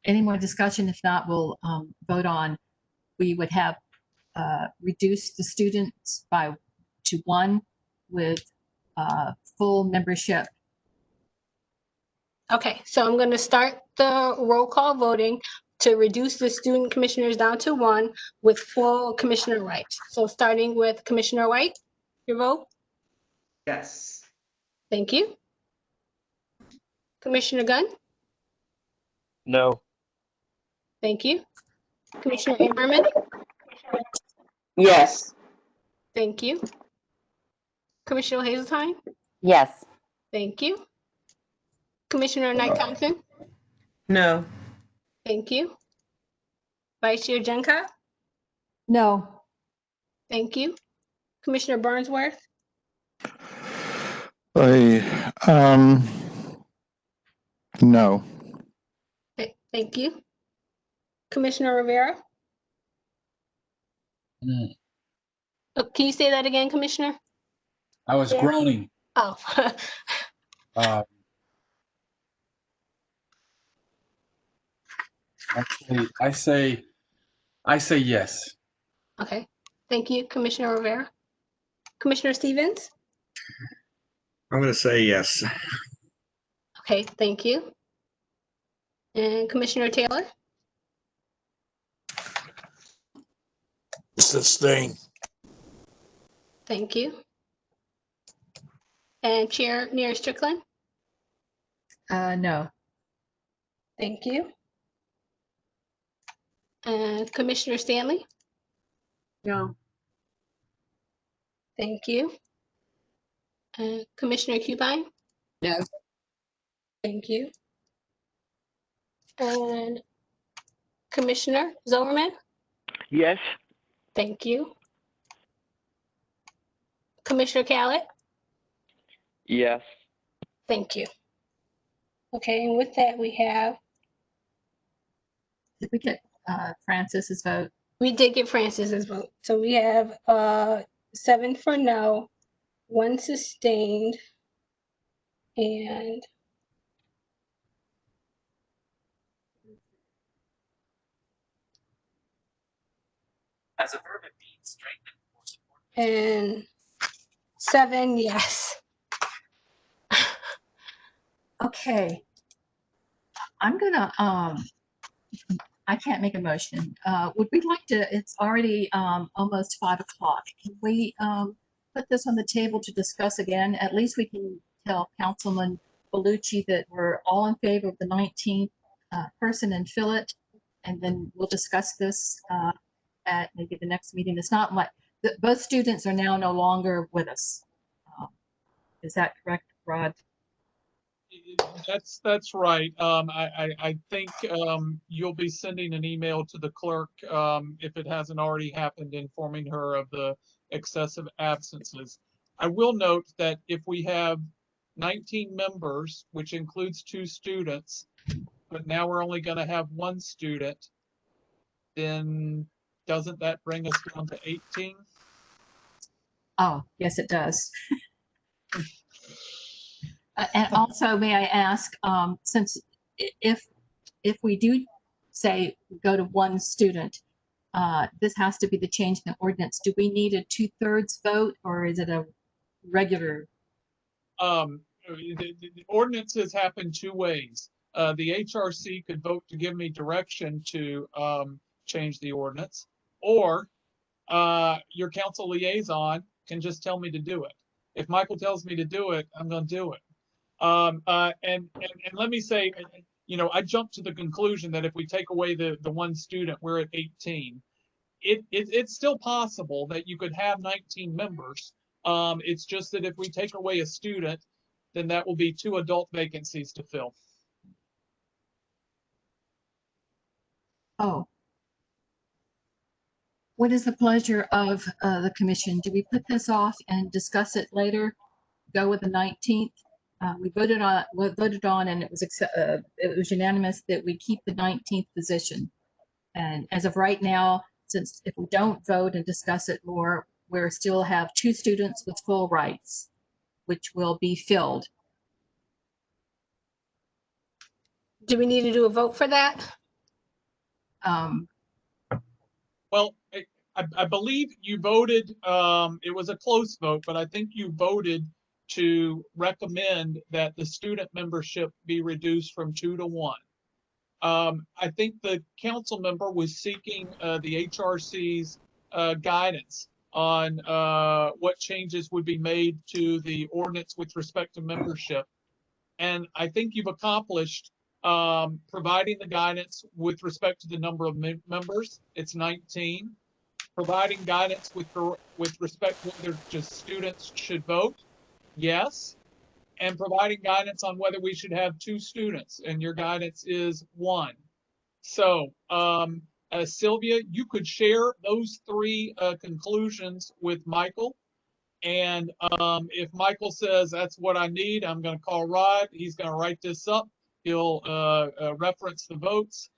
any more discussion? If not, we'll vote on, we would have reduced the students to 1 with full membership. okay, so I'm going to start the roll call voting to reduce the student commissioners down to 1 with full commissioner rights. So starting with Commissioner White, your vote? Yes. Thank you. Commissioner Gunn? No. Thank you. Commissioner Amberman? Yes. Thank you. Commissioner Hazeltine? Yes. Thank you. Commissioner Knight Thompson? No. Thank you. Vice Chair Junka? No. Thank you. Commissioner Burnsworth? No. Okay, thank you. Commissioner Rivera? Oh, can you say that again, Commissioner? I was Yeah. groaning. Oh, I say yes. okay. Thank you, Commissioner Rivera. Commissioner Stevens? I'm going to say yes. Okay, thank you. And Commissioner Taylor? Sustain. Thank you. And Chair Neer Strickland? No. Thank you. And Commissioner Stanley? No. Thank you. And Commissioner Cubine? No. Thank you. And Commissioner Zollerman? Yes. Thank you. Commissioner Callett? Yes. Thank you. Okay, and with that, we have, Did we get Francis's vote? we did get Francis's vote. So we have 7 for no, 1 sustained, and As a verb, it means strengthen or support. and 7 yes. Okay. I'm gonna, I can't make a motion. Would we like to, it's already almost 5 o'clock. Can we put this on the table to discuss again? At least we can tell Councilman Bellucci that we're all in favor of the 19th person and fill it. And then we'll discuss this at maybe the next meeting. It's not like, both students are now no longer with us. Is that correct, Rod? That's right. I think you'll be sending an email to the clerk if it hasn't already happened, informing her of the excessive absences. I will note that if we have 19 members, which includes 2 students, but now we're only going to have 1 student, then doesn't that bring us down to 18? Oh, yes, it does. And also, may I ask, since if we do say go to 1 student, this has to be the change in the ordinance. Do we need a 2/3 vote, or is it a regular? The ordinances happen 2 ways. The HRC could vote to give me direction to change the ordinance, or your council liaison can just tell me to do it. If Michael tells me to do it, I'm going to do it. And let me say, you know, I jumped to the conclusion that if we take away the 1 student, we're at 18. It's still possible that you could have 19 members. It's just that if we take away a student, then that will be 2 adult vacancies to fill. Oh. What is the pleasure of the commission? Do we put this off and discuss it later? Go with the 19th? We voted on, and it was unanimous that we keep the 19th position. And as of right now, since if we don't vote and discuss it more, we still have 2 students with full rights, which will be filled. Do we need to do a vote for that? Well, I believe you voted, it was a close vote, but I think you voted to recommend that the student membership be reduced from 2 to 1. I think the council member was seeking the HRC's guidance on what changes would be made to the ordinance with respect to membership. And I think you've accomplished providing the guidance with respect to the number of members. It's 19. Providing guidance with respect to whether just students should vote. Yes. And providing guidance on whether we should have 2 students, and your guidance is 1. So, Sylvia, you could share those 3 conclusions with Michael. And if Michael says that's what I need, I'm going to call Rod. He's going to write this up. He'll reference the votes,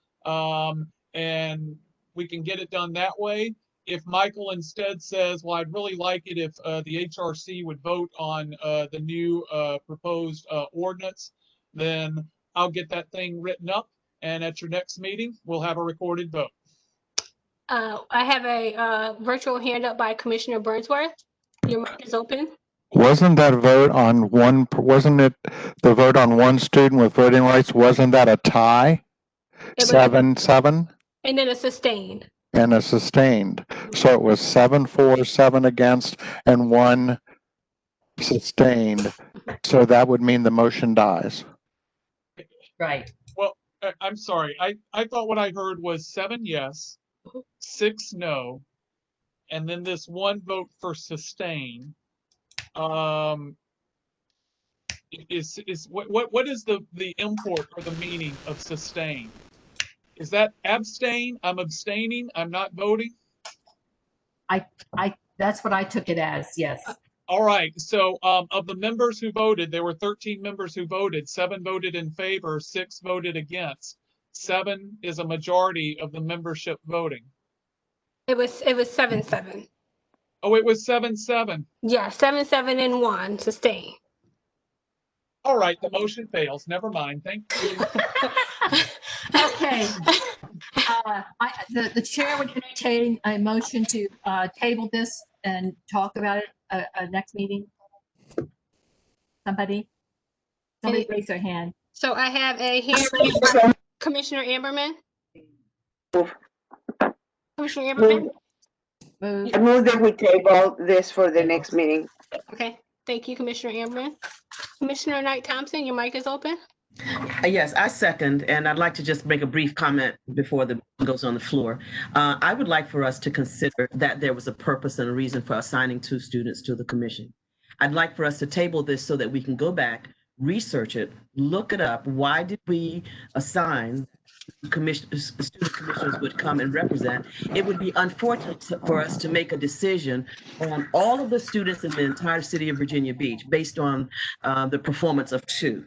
and we can get it done that way. If Michael instead says, well, I'd really like it if the HRC would vote on the new proposed ordinance, then I'll get that thing written up. And at your next meeting, we'll have a recorded vote. I have a virtual hand up by Commissioner Burnsworth. Your mic is open. Wasn't that vote on one, wasn't it the vote on one student with voting rights? Wasn't that a tie? It was, 7-7 and then a sustained. and a sustained. So it was 7-4, 7 against, and 1 sustained. So that would mean the motion dies. Right. Well, I'm sorry. I thought what I heard was 7 yes, 6 no, and then this 1 vote for sustain. Is what is the import or the meaning of sustain? Is that abstain? I'm abstaining. I'm not voting. That's what I took it as. Yes. All right. So of the members who voted, there were 13 members who voted. 7 voted in favor. 6 voted against. 7 is a majority of the membership voting. It was 7-7. Oh, it was 7-7. Yeah, 7-7 and 1 sustain. All right, the motion fails. Never mind. Thank you. Okay. The chair would entertain a motion to table this and talk about it next meeting. Somebody raise their hand. So I have a hand. Commissioner Amberman. Commissioner Amberman. I move that we table this for the next meeting. Okay, thank you, Commissioner Amberman. Commissioner Knight Thompson, your mic is open. Yes, I second, and I'd like to just make a brief comment before the goes on the floor. I would like for us to consider that there was a purpose and a reason for assigning 2 students to the commission. I'd like for us to table this so that we can go back, research it, look it up. Why did we assign student commissioners would come and represent? It would be unfortunate for us to make a decision on all of the students in the entire city of Virginia Beach based on the performance of 2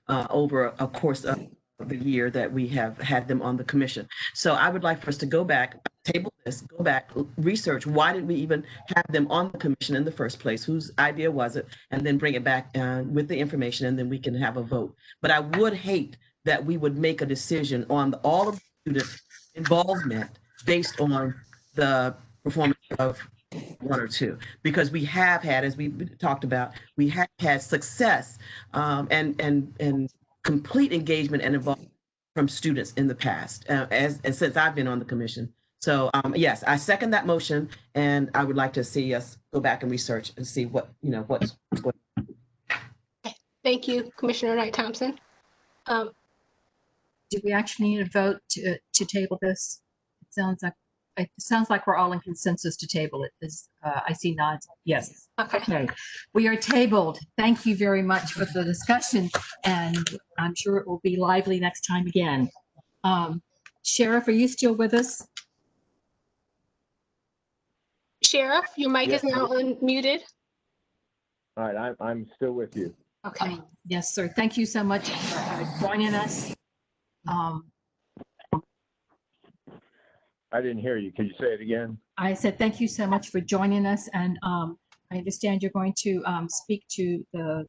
over a course of the year that we have had them on the commission. So I would like for us to go back, table this, go back, research why did we even have them on the commission in the first place? Whose idea was it? And then bring it back with the information, and then we can have a vote. But I would hate that we would make a decision on all of the student involvement based on the performance of 1 or 2, because we have had, as we talked about, we have had success and complete engagement and involvement from students in the past, and since I've been on the commission. So yes, I second that motion, and I would like to see us go back and research and see what, what's going on. Thank you, Commissioner Knight Thompson. Do we actually need a vote to table this? It sounds like we're all in consensus to table it. I see nods. Yes. Okay. We are tabled. Thank you very much for the discussion, and I'm sure it will be lively next time again. Sheriff, are you still with us? Sheriff, your mic is now unmuted. All right, I'm still with you. Okay. Yes, sir. Thank you so much for joining us. I didn't hear you. Could you say it again? I said thank you so much for joining us, and I understand you're going to speak to the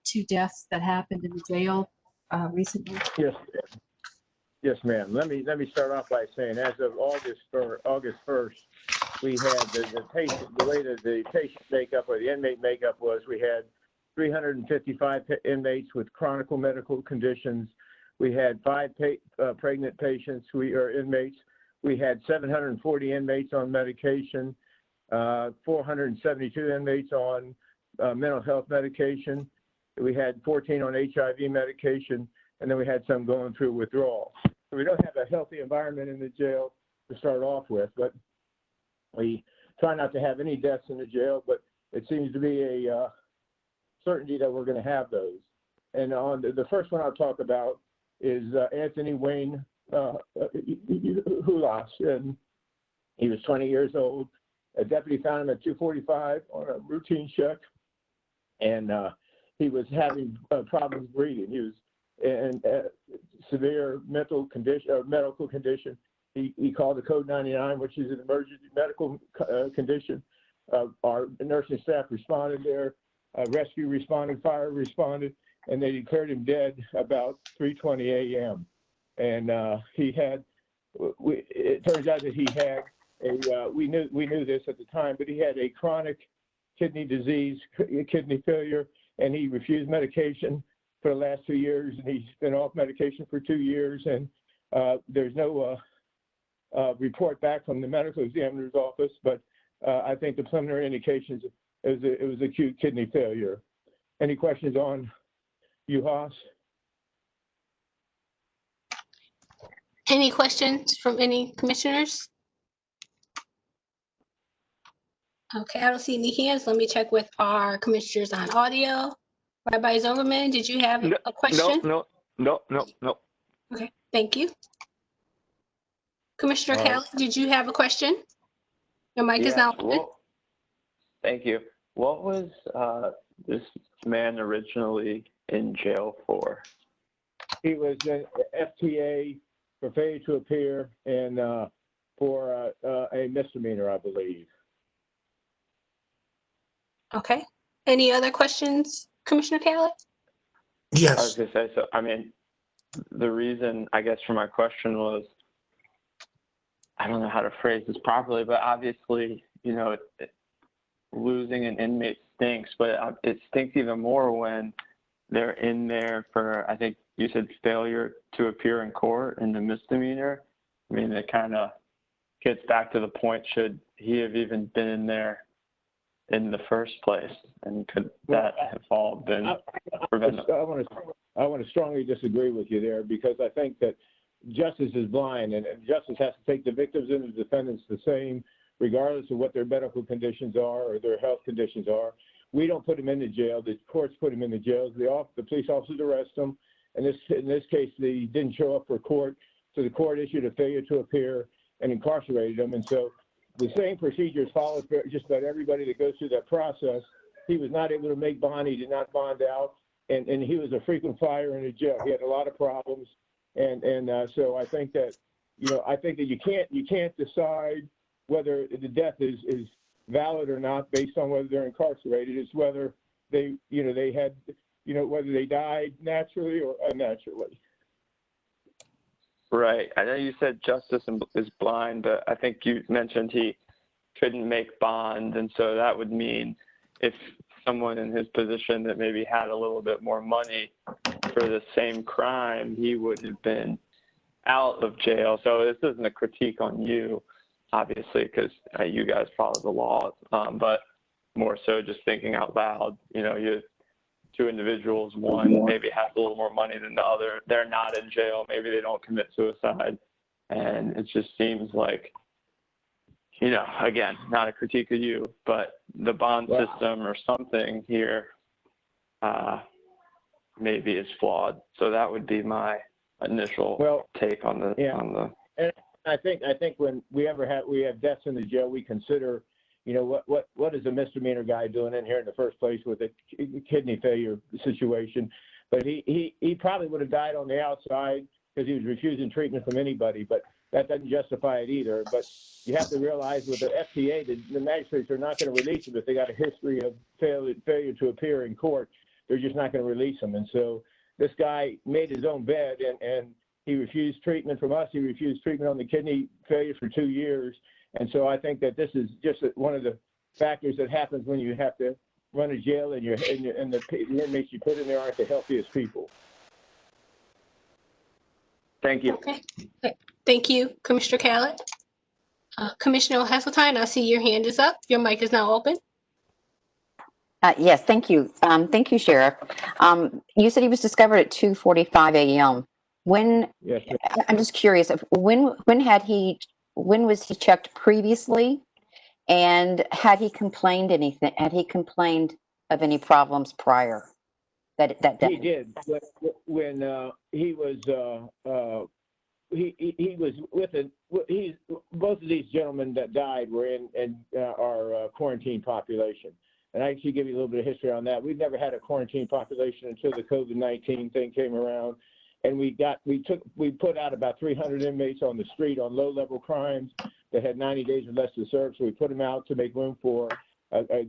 2 deaths that happened in the jail recently. Yes, ma'am. Let me start off by saying, as of August 1st, we had the way that the patient makeup or the inmate makeup was, we had 355 inmates with chronic medical conditions. We had 5 pregnant patients inmates. We had 740 inmates on medication, 472 inmates on mental health medication. We had 14 on HIV medication, and then we had some going through withdrawal. So we don't have a healthy environment in the jail to start off with, but we try not to have any deaths in the jail, but it seems to be a certainty that we're going to have those. And on the first one I'll talk about is Anthony Wayne Hulas, and he was 20 years old. A deputy found him at 2:45 on a routine check, and he was having problems breathing. He was in severe mental condition or medical condition. He called the code 99, which is an emergency medical condition. Our nursing staff responded there, rescue responded, fire responded, and they declared him dead about 3:20 a.m. And it turns out that he had we knew this at the time, but he had a chronic kidney disease, kidney failure, and he refused medication for the last 2 years, and he's been off medication for 2 years, and there's no report back from the medical examiner's office, but I think the preliminary indications it was acute kidney failure. Any questions on UHAS? Any questions from any commissioners? Okay, I don't see any hands. Let me check with our commissioners on audio. Rabbi Zimmerman, did you have a question? No. Okay, thank you. Commissioner All right. Kelly, did you have a question? Your mic is now open. Thank you. What was this man originally in jail for? He was an FTA for failure to appear and for a misdemeanor, I believe. Okay. Any other questions, Commissioner Kelly? I was gonna say, so I mean, the reason I guess for my question was, I don't know how to phrase this properly, but obviously, you know, losing an inmate stinks, but it stinks even more when they're in there for, I think you said failure to appear in court and the misdemeanor. I mean, it kind of gets back to the point, should he have even been in there in the first place? And could that have all been prevented? I want to strongly disagree with you there, because I think that justice is blind, and justice has to take the victims and the defendants the same, regardless of what their medical conditions are or their health conditions are. We don't put them into jail. The courts put them into jail. The police officers arrest them. And in this case, they didn't show up for court, so the court issued a failure to appear and incarcerated them. And so the same procedure is followed for just about everybody that goes through that process. He was not able to make bond. He did not bond out, and he was a frequent flyer in the jail. He had a lot of problems, and so I think that, you know, I think that you can't decide whether the death is valid or not based on whether they're incarcerated. It's whether they had, whether they died naturally or unnaturally. Right. I know you said justice is blind, but I think you mentioned he couldn't make bond. And so that would mean if someone in his position that maybe had a little bit more money for the same crime, he would have been out of jail. So this isn't a critique on you, obviously, because you guys follow the laws, but more so just thinking out loud. You know, you have two individuals, one maybe has a little more money than the other. They're not in jail. Maybe they don't commit suicide. And it just seems like, you know, again, not a critique of you, but the bond system or something here maybe is flawed. So that would be my initial take on the. And I think when we have deaths in the jail, we consider, you know, what is a misdemeanor guy doing in here in the first place with a kidney failure situation? But he probably would have died on the outside because he was refusing treatment from anybody. But that doesn't justify it either. But you have to realize with the FTA, the magistrates are not going to release him if they got a history of failure to appear in court. They're just not going to release him. And so this guy made his own bed, and he refused treatment from us. He refused treatment on the kidney failure for 2 years. And so I think that this is just one of the factors that happens when you have to run a jail and the inmates you put in there aren't the healthiest people. Thank you. Okay. Thank you, Commissioner Khaled. Commissioner Heseltine, I see your hand is up. Your mic is now open. Yes, thank you. Thank you, Sheriff. You said he was discovered at 2:45 a.m. Yes, I'm just curious, when was he checked previously, and had he complained anything? Had he complained of any problems prior? That he did when he was he was with both of these gentlemen that died were in our quarantine population. And I actually give you a little bit of history on that. We've never had a quarantine population until the COVID-19 thing came around. And we put out about 300 inmates on the street on low-level crimes that had 90 days or less to serve. So we put them out to make room for a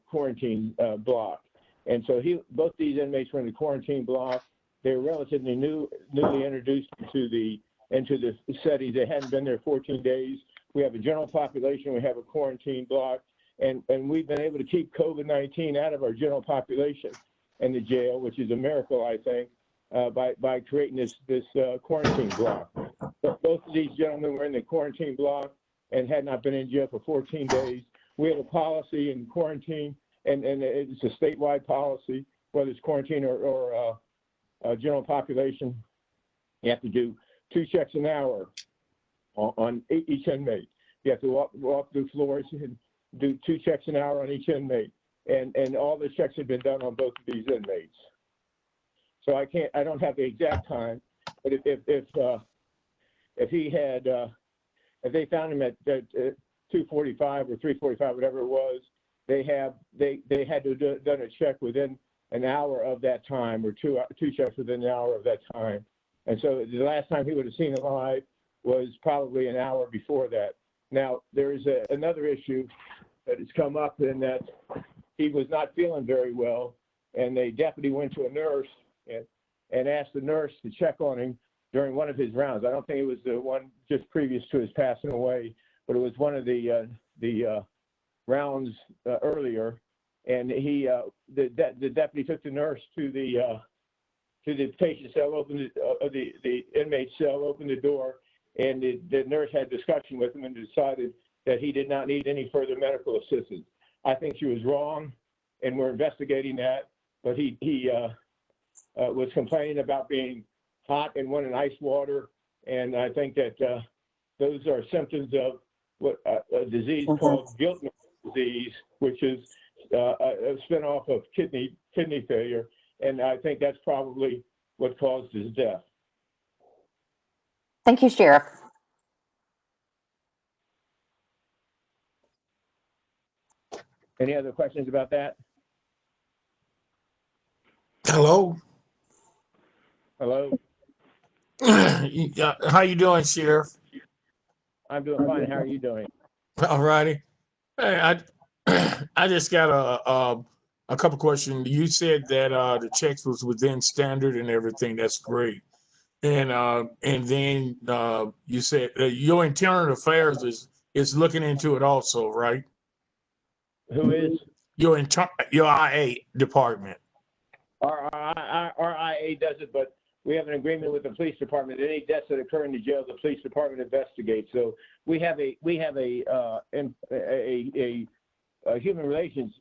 quarantine block. And so both these inmates were in the quarantine block. They were relatively newly introduced into the settings. They hadn't been there 14 days. We have a general population. We have a quarantine block. and we've been able to keep COVID-19 out of our general population in the jail, which is a miracle, I think, by creating this quarantine block. But both of these gentlemen were in the quarantine block and had not been in jail for 14 days. We have a policy in quarantine, and it's a statewide policy, whether it's quarantine or general population. You have to do 2 checks an hour on each inmate. You have to walk through floors and do 2 checks an hour on each inmate. And all the checks have been done on both of these inmates. So I don't have the exact time, but if he had, if they found him at 2:45 or 3:45, whatever it was, they had to have done a check within an hour of that time, or two checks within an hour of that time. And so the last time he would have seen him alive was probably an hour before that. Now, there is another issue that has come up in that he was not feeling very well, and the deputy went to a nurse and asked the nurse to check on him during one of his rounds. I don't think it was the one just previous to his passing away, but it was one of the rounds earlier. And the deputy took the nurse to the patient cell, opened the inmate cell, opened the door, and the nurse had a discussion with him and decided that he did not need any further medical assistance. I think she was wrong, and we're investigating that. But he was complaining about being hot and wanting ice water, and I think that those are symptoms of what a disease called guilt disease, which is a spinoff of kidney failure, and I think that's probably what caused his death. Thank you, Sheriff. Any other questions about that? Hello. Hello. How you doing, Sheriff? I'm doing fine. How are you doing? All righty. Hey, I just got a couple questions. You said that the checks was within standard and everything. That's great. And then you said your internal affairs is looking into it also, right? Who is? Your IA department. Our IA does it, but we have an agreement with the police department. Any deaths that occur in the jail, the police department investigates. So we have a human relations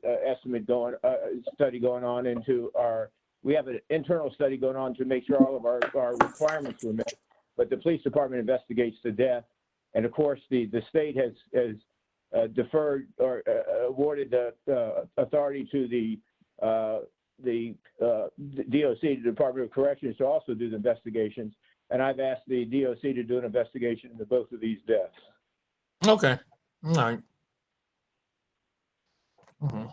study going on into our. We have an internal study going on to make sure all of our requirements were met. But the police department investigates the death, and of course the state has deferred or awarded the authority to the DOC, the Department of Corrections, to also do the investigations. And I've asked the DOC to do an investigation into both of these deaths. Okay. All right. Mm-hmm.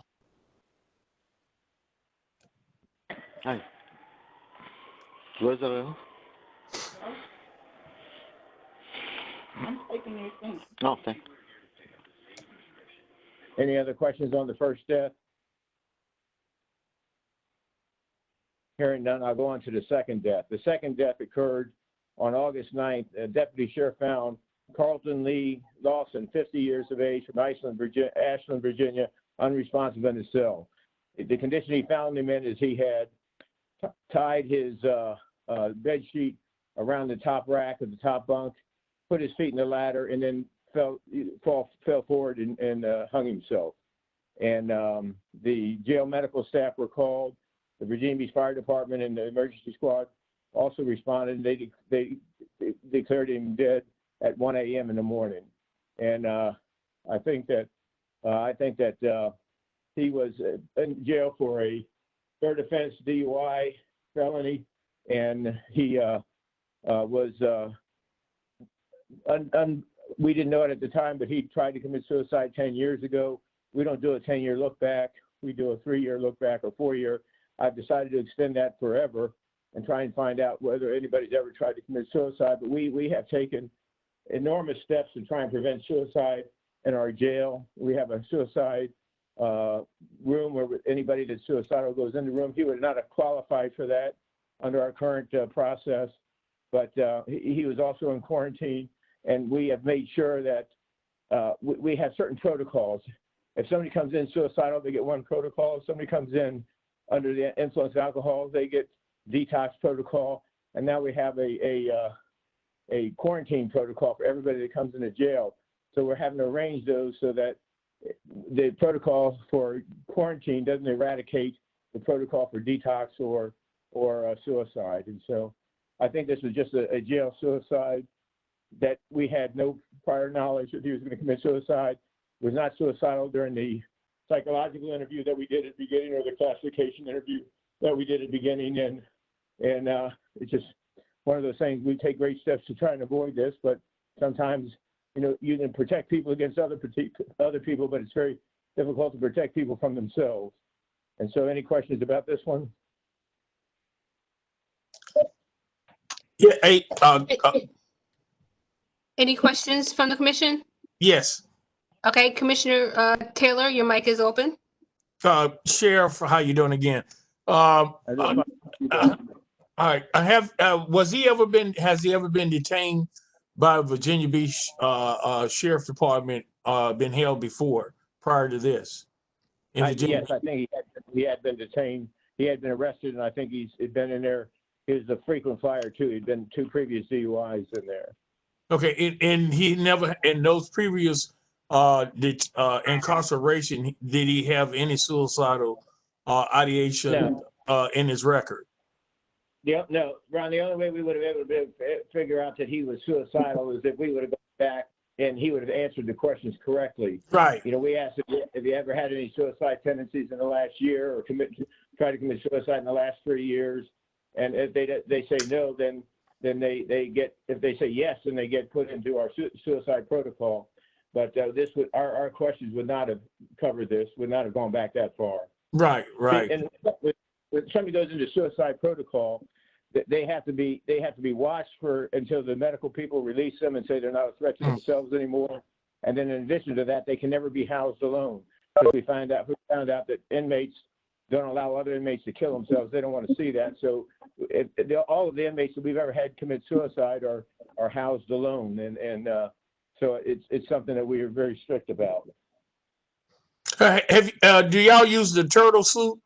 Hi. Where's the I'm taking your thing. Oh, thank you. Any other questions on the first death? Hearing none, I'll go on to the second death. The second death occurred on August 9th. A deputy sheriff found Carlton Lee Lawson, 50 years of age, from Ashland, Virginia, unresponsive in his cell. The condition he found him in is he had tied his bed sheet around the top rack of the top bunk, put his feet in the ladder, and then fell forward and hung himself. And the jail medical staff were called. The Virginia Beach Fire Department and the emergency squad also responded. And they declared him dead at 1 a.m. in the morning. And I think that he was in jail for a third offense DUI felony, and he was we didn't know it at the time, but he tried to commit suicide 10 years ago. We don't do a 10-year look back. We do a 3-year look back or 4-year. I've decided to extend that forever and try and find out whether anybody's ever tried to commit suicide. But we have taken enormous steps to try and prevent suicide in our jail. We have a suicide room where anybody that's suicidal goes in the room. He would not have qualified for that under our current process, but he was also in quarantine, and we have made sure that we have certain protocols. if somebody comes in suicidal, they get one protocol. If somebody comes in under the influence of alcohol, they get detox protocol. And now we have a quarantine protocol for everybody that comes into jail. So we're having to arrange those so that the protocol for quarantine doesn't eradicate the protocol for detox or suicide. And so I think this was just a jail suicide that we had no prior knowledge that he was going to commit suicide, was not suicidal during the psychological interview that we did at the beginning or the classification interview that we did at the beginning. And it's just one of those things. We take great steps to try and avoid this, but sometimes, you know, you can protect people against other people, but it's very difficult to protect people from themselves. And so any questions about this one? Yeah, Any questions from the commission? yes. Okay, Commissioner Taylor, your mic is open. Sheriff, how you doing again? All right, has he ever been detained by Virginia Beach Sheriff Department, been held before prior to this? Yes, I think he had been detained. He had been arrested, and I think he's been in there. He was a frequent flyer too. He'd been 2 previous DUIs in there. Okay, and he never, in those previous incarceration, did he have any suicidal ideation in his record? Yeah, no, Ron, the only way we would have been able to figure out that he was suicidal is if we would have gone back and he would have answered the questions correctly. Right. You know, we asked if he ever had any suicide tendencies in the last year or tried to commit suicide in the last 3 years. And if they say no, then they get, if they say yes, then they get put into our suicide protocol. But our questions would not have covered this, would not have gone back that far. Right, right. And when somebody goes into suicide protocol, they have to be watched until the medical people release them and say they're not a threat to themselves anymore. And then in addition to that, they can never be housed alone. Because we found out that inmates don't allow other inmates to kill themselves. They don't want to see that. So all of the inmates that we've ever had commit suicide are housed alone. And so it's something that we are very strict about. Do y'all use the turtle suit?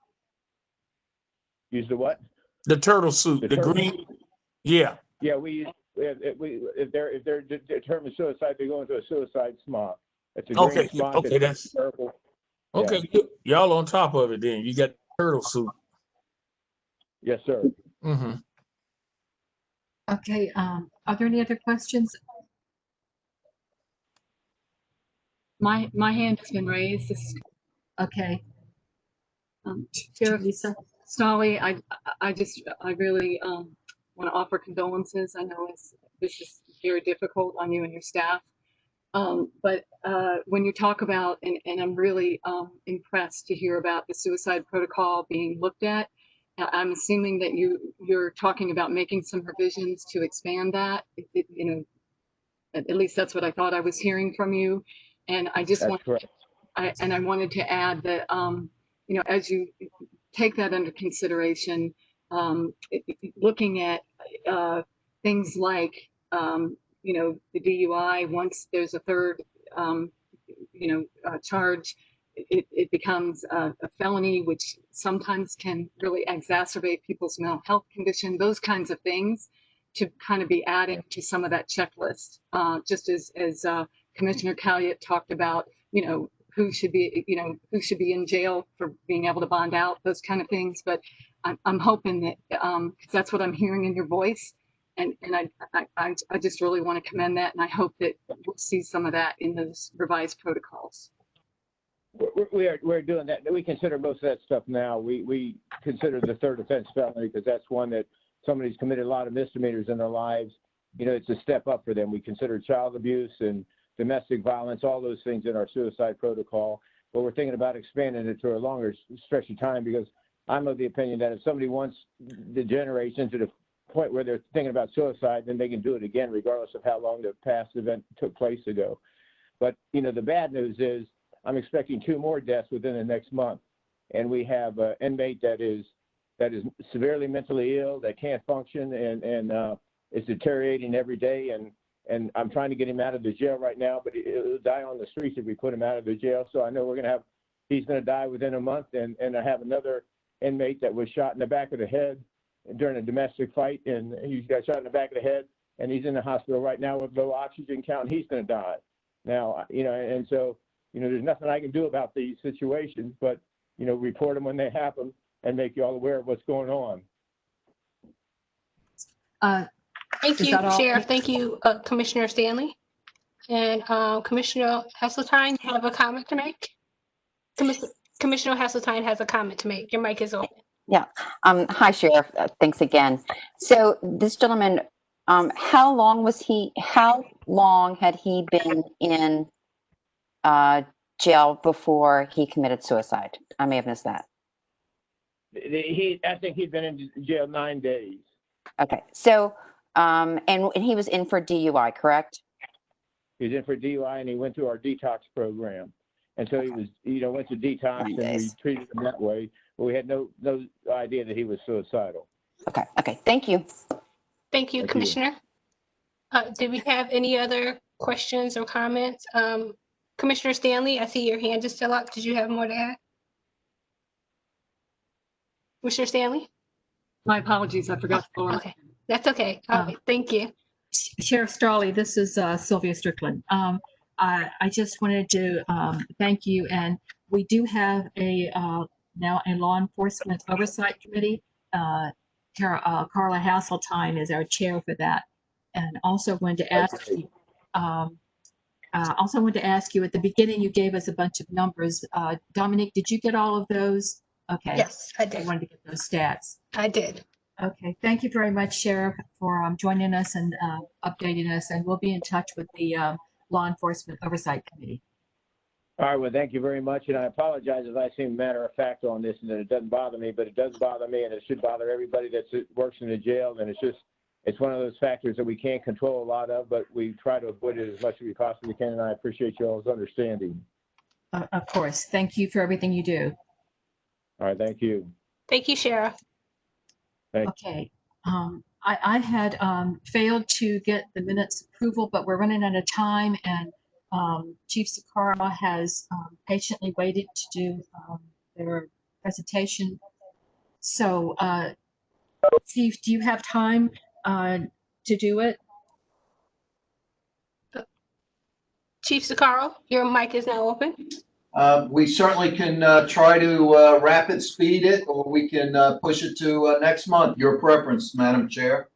Use the what? The turtle suit, the green. Suit. Yeah. Yeah, if they're determined suicide, they go into a suicide smock. It's a green smock. Okay, that's purple. Okay, y'all on top of it then. You got the turtle suit. Yes, sir. Mm-hmm. Okay, are there any other questions? My hand has been raised. Okay. Sheriff Stolle, I really want to offer condolences. I know this is very difficult on you and your staff. But when you talk about, and I'm really impressed to hear about the suicide protocol being looked at, I'm assuming that you're talking about making some revisions to expand that. You know, at least that's what I thought I was hearing from you. And I just I wanted to add that, you know, as you take that under consideration, looking at things like, you know, the DUI, once there's a third, you know, charge, it becomes a felony, which sometimes can really exacerbate people's mental health condition, those kinds of things to kind of be added to some of that checklist, just as Commissioner Calliot talked about, you know, who should be in jail for being able to bond out, those kind of things. But I'm hoping that, because that's what I'm hearing in your voice, and I just really want to commend that, and I hope that we'll see some of that in those revised protocols. We're doing that. We consider most of that stuff now. We consider the third offense felony because that's one that somebody's committed a lot of misdemeanors in their lives. You know, it's a step up for them. We consider child abuse and domestic violence, all those things in our suicide protocol. But we're thinking about expanding it to a longer stretch of time because I'm of the opinion that if somebody once degenerates into the point where they're thinking about suicide, then they can do it again, regardless of how long the past event took place ago. But, you know, the bad news is I'm expecting 2 more deaths within the next month. And we have an inmate that is severely mentally ill, that can't function and is deteriorating every day. And and I'm trying to get him out of the jail right now, but he'll die on the streets if we put him out of the jail. So I know he's going to die within a month. And I have another inmate that was shot in the back of the head during a domestic fight, and he got shot in the back of the head, and he's in the hospital right now with low oxygen count, and he's going to die. Now, and so, there's nothing I can do about these situations, but, report them when they happen and make you all aware of what's going on. Thank you, Sheriff. Thank you, Commissioner Stanley. And Commissioner Hasseltine, you have a comment to make? Commissioner Hasseltine has a comment to make. Your mic is open. Yeah. Hi, Sheriff. Thanks again. So this gentleman, how long had he been in jail before he committed suicide? I may have missed that. I think he'd been in jail 9 days. Okay. So, and he was in for DUI, correct? He was in for DUI, and he went through our detox program. And so he was, went to detox, and we treated him that way. But we had no idea that he was suicidal. Okay. Okay. Thank you. Thank you, Commissioner. Do we have any other questions or comments? Commissioner Stanley, I see your hand is still up. Did you have more to add? Commissioner Stanley? My apologies, I forgot to lower. Okay, that's okay. All right, thank you. Sheriff Starley, this is Sylvia Strickland. I just wanted to thank you, and we do have now a law enforcement oversight committee. Carla Hasseltine is our chair for that, and also wanted to ask you. Also wanted to ask you, at the beginning you gave us a bunch of numbers. Dominique, did you get all of those? Okay. Yes, I did. I wanted to get those stats. I did. Okay, thank you very much, Sheriff, for joining us and updating us, and we'll be in touch with the Law Enforcement Oversight Committee. All right, well, thank you very much, and I apologize if I seem matter of fact on this and that it doesn't bother me, but it does bother me, and it should bother everybody that works in the jail, and it's one of those factors that we can't control a lot of, but we try to avoid it as much as we possibly can, and I appreciate you all's understanding. Of course, thank you for everything you do. All right, thank you. Thank you, Sheriff. Okay, I had failed to get the minutes approval, but we're running out of time, and Chief Sakara has patiently waited to do their presentation. So, Chief, do you have time to do it? Chief Sakara, your mic is now open. We certainly can try to rapid speed it, or we can push it to next month. Your preference, Madam Chair.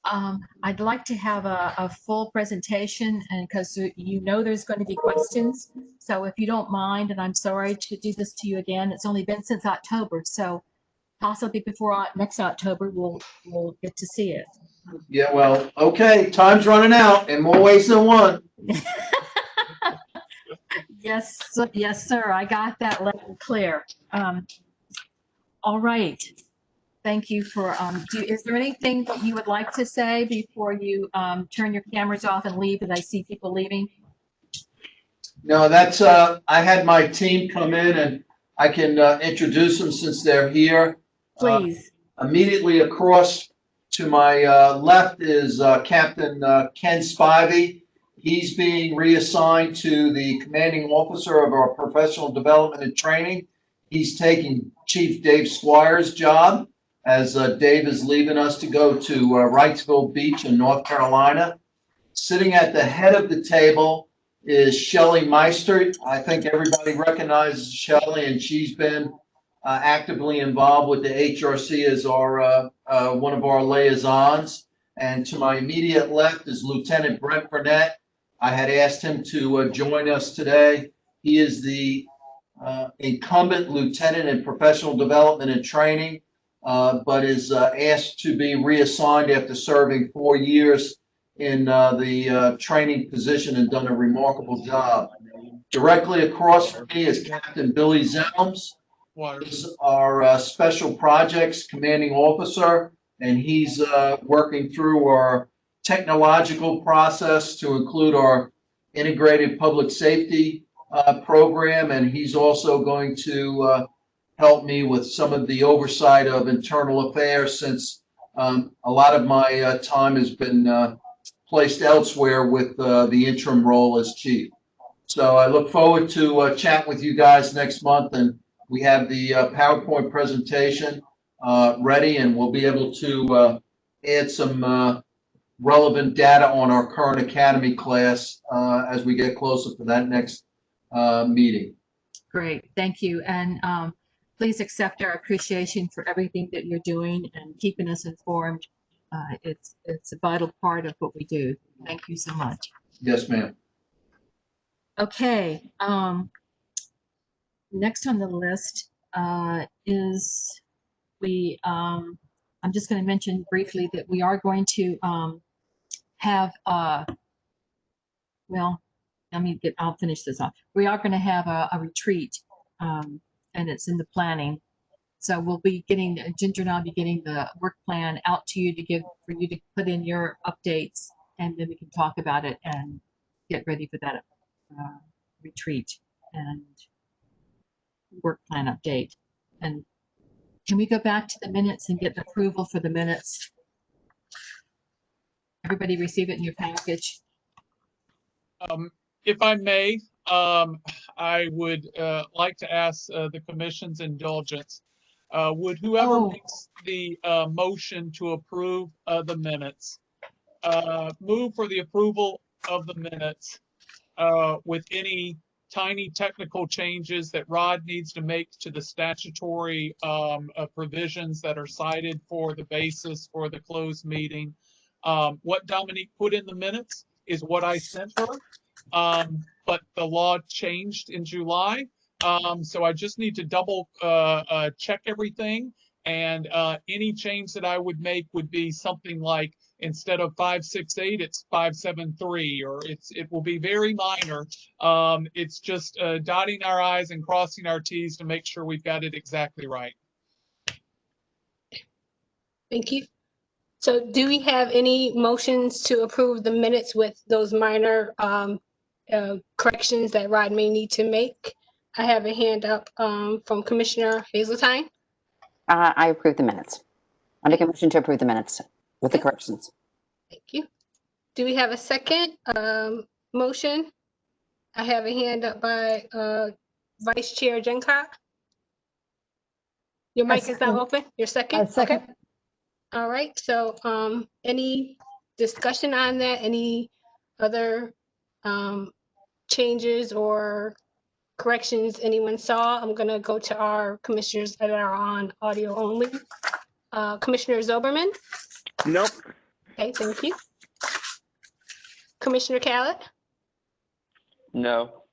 I'd like to have a full presentation, and because there's going to be questions. So if you don't mind, and I'm sorry to do this to you again, it's only been since October, so possibly before next October we'll get to see it. Yeah, well, okay, time's running out in more ways than one. Yes, sir. I got that loud and clear. All right. Thank you for. Is there anything that you would like to say before you turn your cameras off and leave? As I see people leaving. No, that's. I had my team come in, and I can introduce them since they're here. Please. Immediately across to my left is Captain Ken Spivey. He's being reassigned to the commanding officer of our professional development and training. He's taking Chief Dave Squire's job, as Dave is leaving us to go to Wrightsville Beach in North Carolina. Sitting at the head of the table is Shelley Meister. I think everybody recognizes Shelley, and she's been actively involved with the HRC as our one of our liaisons. And to my immediate left is Lieutenant Brent Burnett. I had asked him to join us today. He is the incumbent lieutenant in professional development and training, but is asked to be reassigned after serving 4 years in the training position and done a remarkable job. Directly across from me is Captain Billy Zelms. He's our special projects commanding officer, and he's working through our technological process to include our integrated public safety program, and he's also going to help me with some of the oversight of internal affairs, since a lot of my time has been placed elsewhere with the interim role as chief. So I look forward to chatting with you guys next month, and we have the PowerPoint presentation ready, and we'll be able to add some relevant data on our current academy class as we get closer to that next meeting. Great, thank you. And please accept our appreciation for everything that you're doing and keeping us informed. It's a vital part of what we do. Thank you so much. Yes, ma'am. Okay, next on the list is I'm just going to mention briefly that we are going to have, well, I'll finish this off. We are going to have a retreat, and it's in the planning. So we'll be getting, Ginger and I'll be getting the work plan out to you for you to put in your updates, and then we can talk about it and get ready for that retreat and work plan update. And can we go back to the minutes and get approval for the minutes? Everybody receive it in your package? If I may, I would like to ask the commission's indulgence. Would whoever makes the motion to approve the minutes move for the approval of the minutes with any tiny technical changes that Rod needs to make to the statutory provisions that are cited for the basis for the closed meeting? What Dominique put in the minutes is what I sent her, but the law changed in July. So I just need to double check everything, and any change that I would make would be something like, instead of 568, it's 573, or it will be very minor. It's just dotting our I's and crossing our T's to make sure we've got it exactly right. Thank you. So do we have any motions to approve the minutes with those minor corrections that Rod may need to make? I have a hand up from Commissioner Hazeltine. I approve the minutes. I make a motion to approve the minutes with the corrections. Thank you. Do we have a second motion? I have a hand up by Vice Chair Jenkott. Your mic is now open. Your second? Second. Okay. All right. So any discussion on that? Any other changes or corrections anyone saw? I'm going to go to our commissioners that are on audio only. Commissioner Zoberman? Nope. Okay, thank you. Commissioner Khaled? No.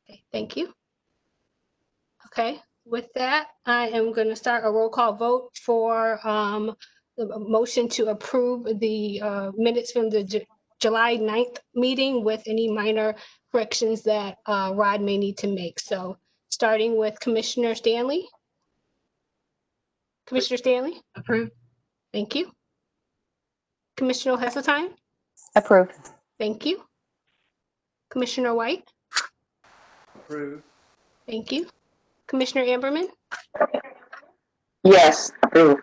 Okay, thank you. Okay, with that, I am going to start a roll call vote for the motion to approve the minutes from the July 9th meeting with any minor corrections that Rod may need to make. So starting with Commissioner Stanley. Commissioner Stanley? Approved. Thank you. Commissioner Heseltine? Approve. Thank you. Commissioner White? Approved. Thank you. Commissioner Amberman? Yes, approved.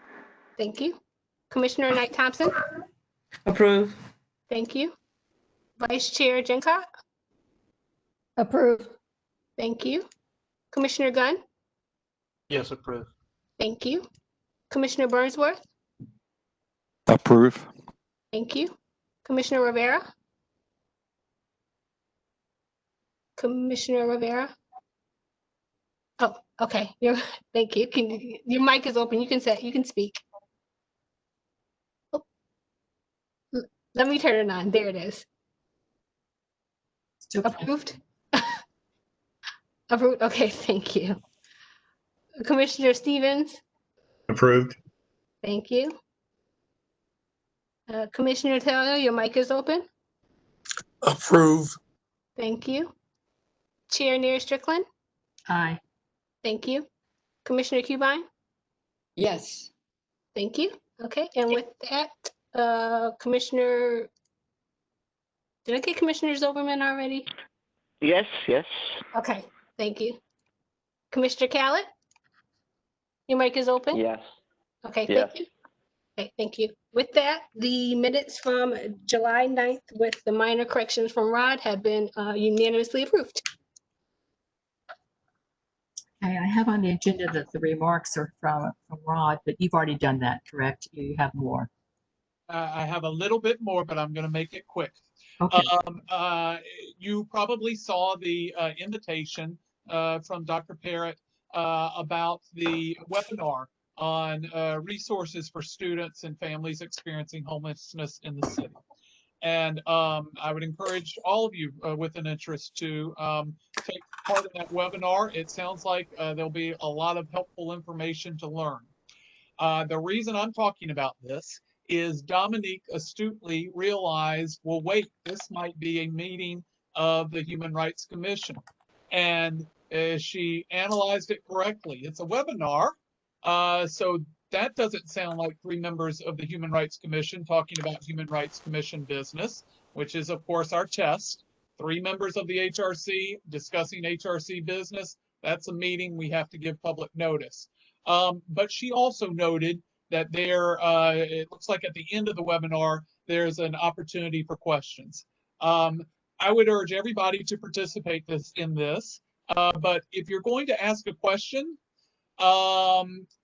Thank you. Commissioner Knight Thompson? Approve. Thank you. Vice Chair Jenkott? Approved. Thank you. Commissioner Gunn? Yes, approved. Thank you. Commissioner Burnsworth? Approve. Thank you. Commissioner Rivera? Commissioner Rivera? Oh, okay. Thank you. Your mic is open. You can speak. Oh, let me turn it on. There it is. Approved? Approved. Okay, thank you. Commissioner Stevens? Approved. Thank you. Commissioner Taylor, your mic is open. Approve. Thank you. Chair Neer Strickland? Aye. Thank you. Commissioner Cubine? Yes. Thank you. Okay, and with that, Commissioner, did I get Commissioner Zoberman already? Yes, yes. Okay, thank you. Commissioner Khaled? Your mic is open? Yes. Okay, Yes. thank you. Okay, thank you. With that, the minutes from July 9th with the minor corrections from Rod have been unanimously approved. Okay, I have on the agenda that the remarks are from Rod, but you've already done that, correct? You have more. I have a little bit more, but I'm going to make it quick. Okay. You probably saw the invitation from Dr. Parrott about the webinar on resources for students and families experiencing homelessness in the city. And I would encourage all of you with an interest to take part in that webinar. It sounds like there'll be a lot of helpful information to learn. The reason I'm talking about this is Dominique astutely realized, well, wait, this might be a meeting of the Human Rights Commission. And she analyzed it correctly. It's a webinar. So that doesn't sound like 3 members of the Human Rights Commission talking about Human Rights Commission business, which is, of course, our test. 3 members of the HRC discussing HRC business. That's a meeting we have to give public notice. But she also noted that there, it looks like at the end of the webinar, there's an opportunity for questions. I would urge everybody to participate in this, but if you're going to ask a question,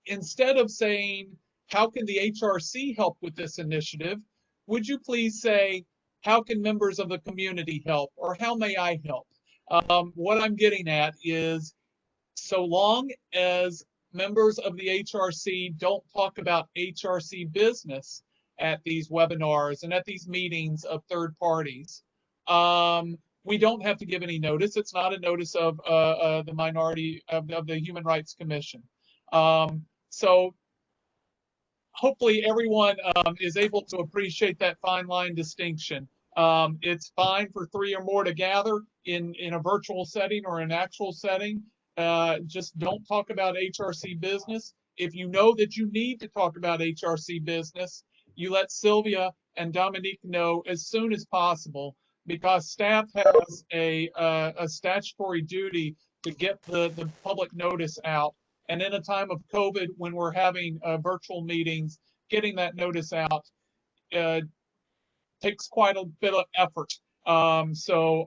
instead of saying, how can the HRC help with this initiative, would you please say, how can members of the community help, or how may I help? What I'm getting at is, so long as members of the HRC don't talk about HRC business at these webinars and at these meetings of third parties, we don't have to give any notice. It's not a notice of the minority of the Human Rights Commission. So hopefully everyone is able to appreciate that fine line distinction. It's fine for 3 or more to gather in a virtual setting or an actual setting. Just don't talk about HRC business. If you know that you need to talk about HRC business, you let Sylvia and Dominique know as soon as possible, because staff has a statutory duty to get the public notice out. And in a time of COVID, when we're having virtual meetings, getting that notice out takes quite a bit of effort. So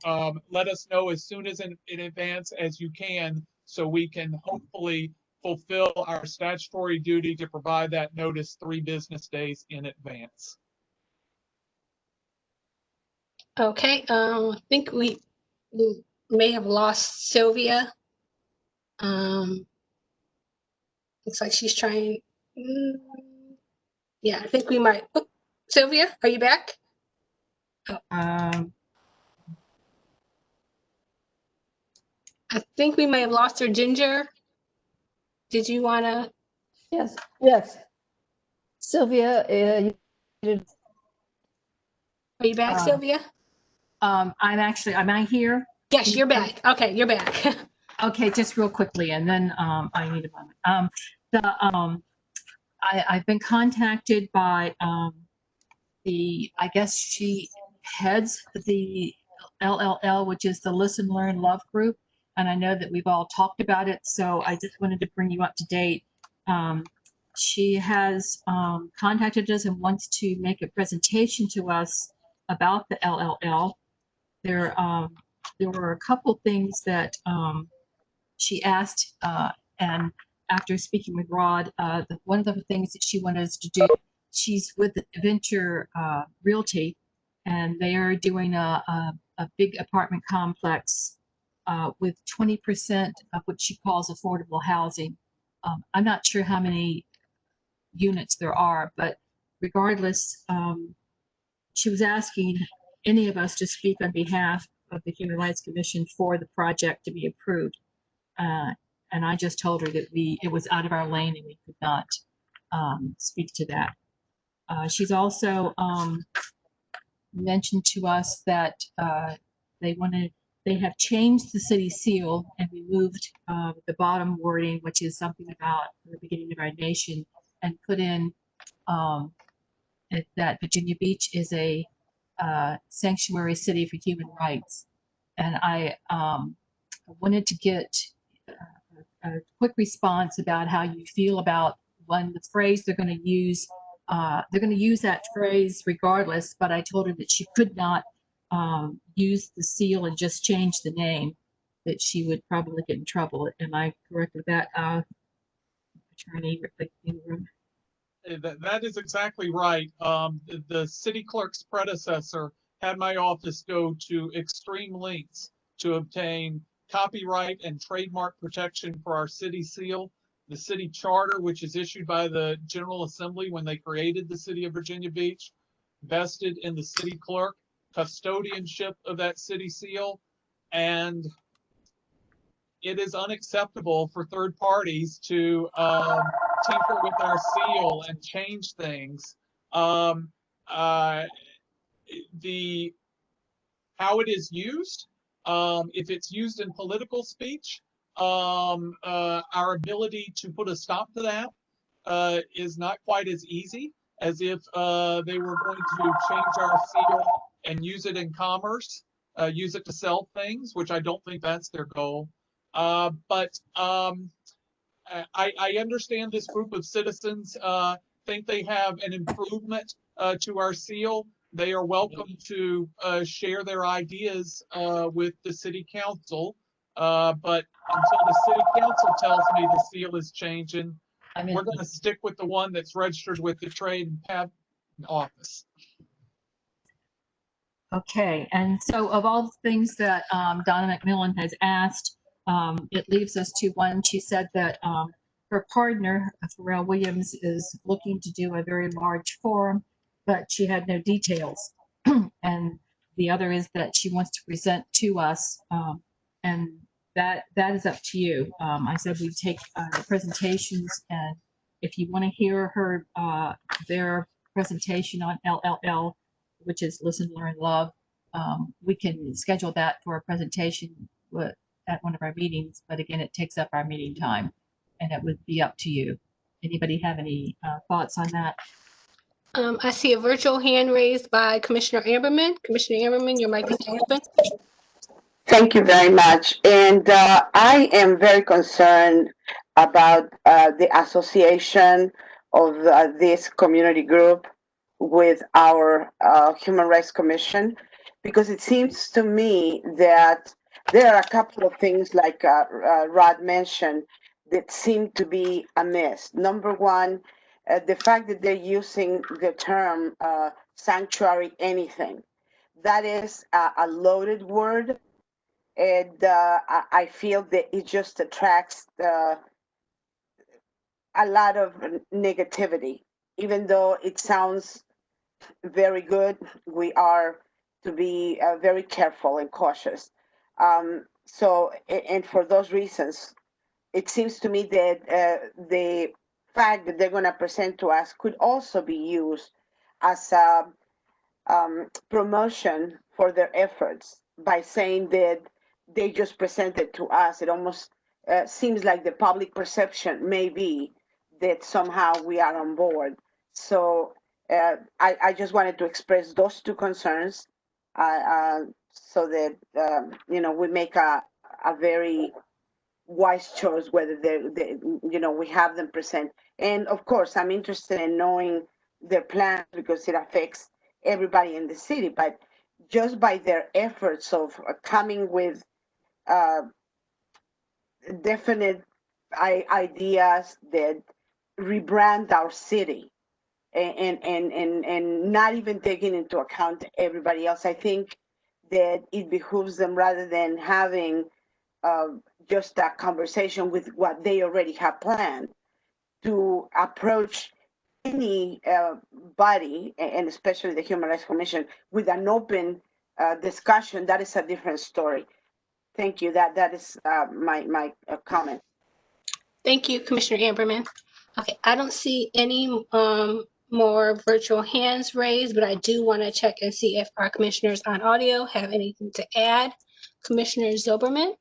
let us know as soon as in advance as you can, so we can hopefully fulfill our statutory duty to provide that notice 3 business days in advance. Okay, I think we may have lost Sylvia. Looks like she's trying. Yeah, I think we might. Oh, Sylvia, are you back? Oh, I think we may have lost her. Ginger, did you want to? Yes, yes. Sylvia, Are you back, Sylvia? I'm actually, am I here? Yes, you're back. Okay, you're back. Okay, just real quickly, and then I need a moment. I've been contacted by I guess she heads the LLL, which is the Listen, Learn, Love group, and I know that we've all talked about it, so I just wanted to bring you up to date. She has contacted us and wants to make a presentation to us about the LLL. There were a couple things that she asked, and after speaking with Rod, one of the things that she wanted us to do, she's with Venture Realty, and they are doing a big apartment complex with 20% of what she calls affordable housing. I'm not sure how many units there are, but regardless, she was asking any of us to speak on behalf of the Human Rights Commission for the project to be approved. And I just told her that it was out of our lane and we could not speak to that. She's also mentioned to us that they have changed the city seal and removed the bottom wording, which is something about the beginning of our nation, and put in that Virginia Beach is a sanctuary city for human rights. And I wanted to get a quick response about how you feel about the phrase they're going to use they're going to use that phrase regardless, but I told her that she could not use the seal and just change the name, that she would probably get in trouble. Am I correct with that, Attorney Ingram? That is exactly right. The city clerk's predecessor had my office go to extreme lengths to obtain copyright and trademark protection for our city seal, the city charter, which is issued by the General Assembly when they created the city of Virginia Beach, vested in the city clerk, custodianship of that city seal, and it is unacceptable for third parties to tinker with our seal and change things. How it is used, if it's used in political speech, our ability to put a stop to that is not quite as easy as if they were going to change our seal and use it in commerce, use it to sell things, which I don't think that's their goal. But I understand this group of citizens think they have an improvement to our seal. They are welcome to share their ideas with the city council. But until the city council tells me the seal is changing, we're going to stick with the one that's registered with the Trade and Patent Office. Okay, and so of all the things that Donna McMillan has asked, it leaves us to one. She said that her partner, Pharrell Williams, is looking to do a very large forum, but she had no details. And the other is that she wants to present to us, and that is up to you. I said we take the presentations, and if you want to hear her their presentation on LLL, which is Listen, Learn, Love, we can schedule that for a presentation at one of our meetings, but again, it takes up our meeting time, and it would be up to you. Anybody have any thoughts on that? I see a virtual hand raised by Commissioner Amberman. Commissioner Amberman, your mic is open. Thank you very much. And I am very concerned about the association of this community group with our Human Rights Commission, because it seems to me that there are a couple of things, like Rod mentioned, that seem to be amiss. Number one, the fact that they're using the term sanctuary anything. That is a loaded word, and I feel that it just attracts a lot of negativity. Even though it sounds very good, we are to be very careful and cautious. And for those reasons, it seems to me that the fact that they're going to present to us could also be used as a promotion for their efforts by saying that they just presented to us. It almost seems like the public perception may be that somehow we are on board. So I just wanted to express those two concerns so that, we make a very wise choice whether we have them present. And of course, I'm interested in knowing their plans because it affects everybody in the city, but just by their efforts of coming with definite ideas that rebrand our city and not even taking into account everybody else, I think that it behooves them, rather than having just a conversation with what they already have planned, to approach any body, and especially the Human Rights Commission, with an open discussion. That is a different story. Thank you. That is my comment. Thank you, Commissioner Amberman. Okay, I don't see any more virtual hands raised, but I do want to check and see if our commissioners on audio have anything to add. Commissioner Zoberman?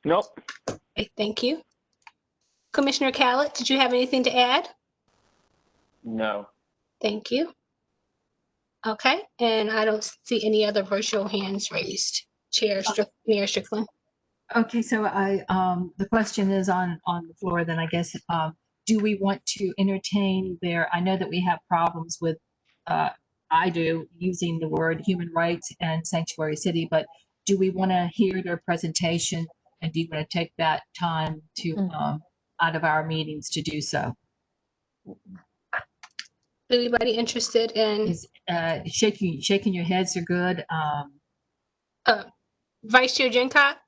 Nope. Okay, thank you. Commissioner Callett, did you have anything to add? No. Thank you. Okay, and I don't see any other virtual hands raised. Mayor Strickland. Okay, so the question is on the floor, then I guess do we want to entertain their, I know that we have problems with, I do, using the word human rights and sanctuary city, but do we want to hear their presentation, and do you want to take that time to, out of our meetings to do so? Anybody interested in? Is shaking your heads are good. Vice Chair Gincott,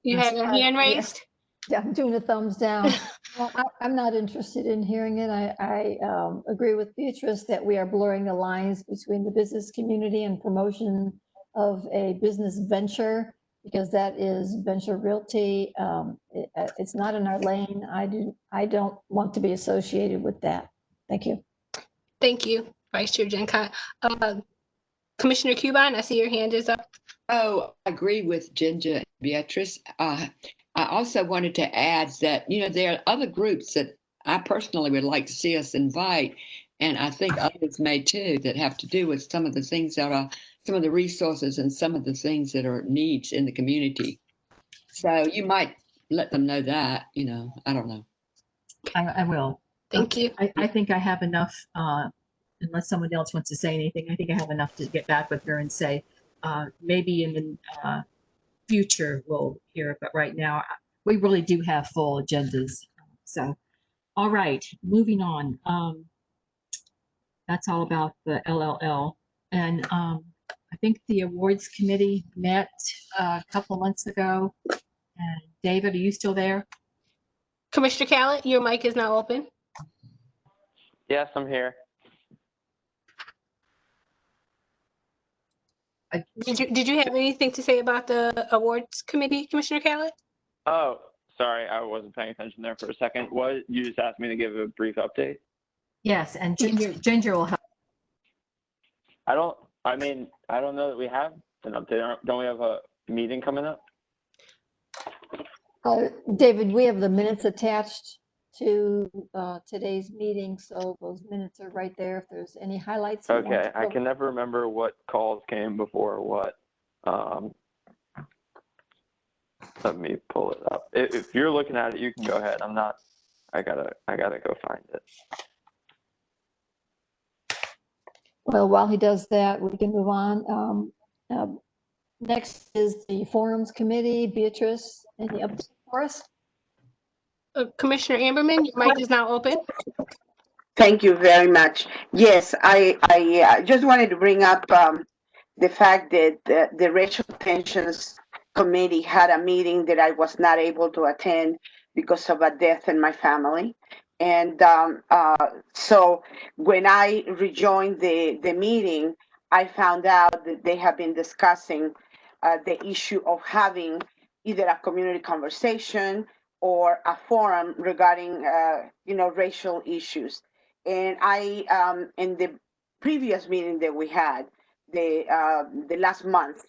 you have your hand raised? Yeah, I'm doing a thumbs down. I'm not interested in hearing it. I agree with Beatrice that we are blurring the lines between the business community and promotion of a business venture, because that is venture realty. It's not in our lane. I don't want to be associated with that. Thank you. Thank you, Vice Chair Gincott. Commissioner Cuban, I see your hand is up. Oh, I agree with Ginger and Beatrice. I also wanted to add that, you know, there are other groups that I personally would like to see us invite, and I think others may too, that have to do with some of the things that are, some of the resources and some of the things that are needs in the community. So you might let them know that, you know, I don't know. I will. Thank you. I think I have enough, unless someone else wants to say anything, I think I have enough to get back with her and say, maybe in the future we'll hear, but right now we really do have full agendas. So, all right, moving on. That's all about the LLL. And I think the awards committee met a couple of months ago. And David, are you still there? Commissioner Callett, your mic is now open. Yes, I'm here. Did you have anything to say about the awards committee, Commissioner Callett? Oh, sorry, I wasn't paying attention there for a second. What, you just asked me to give a brief update? Yes, and Ginger will help. I don't know that we have an update. Don't we have a meeting coming up? David, we have the minutes attached to today's meeting, so those minutes are right there if there's any highlights. Okay, I can never remember what calls came before what. Let me pull it up. If you're looking at it, you can go ahead. I'm not. I gotta go find it. Well, while he does that, we can move on. Next is the Forums Committee. Beatrice, any updates for us? Commissioner Amberman, your mic is now open. Thank you very much. Yes, I just wanted to bring up the fact that the Racial Tensions Committee had a meeting that I was not able to attend because of a death in my family. And so when I rejoined the meeting, I found out that they have been discussing the issue of having either a community conversation or a forum regarding, racial issues. And I, in the previous meeting that we had, the last month,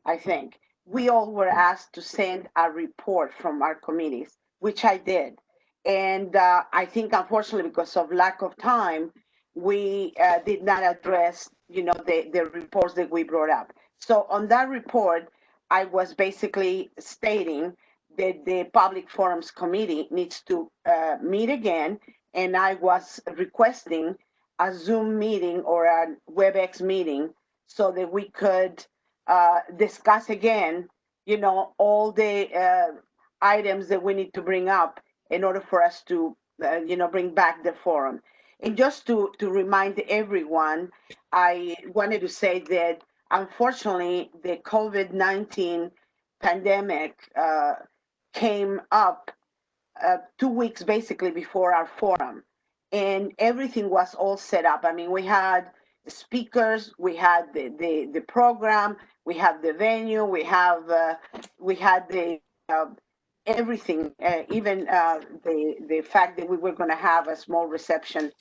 I think, we all were asked to send a report from our committees, which I did. And I think, unfortunately, because of lack of time, we did not address, the reports that we brought up. So on that report, I was basically stating that the Public Forums Committee needs to meet again, and I was requesting a Zoom meeting or a WebEx meeting so that we could discuss again, all the items that we need to bring up in order for us to, bring back the forum. And just to remind everyone, I wanted to say that unfortunately, the COVID-19 pandemic came up 2 weeks basically before our forum, and everything was all set up. I mean, we had speakers, we had the program, we had the venue, we had the everything, even the fact that we were going to have a small reception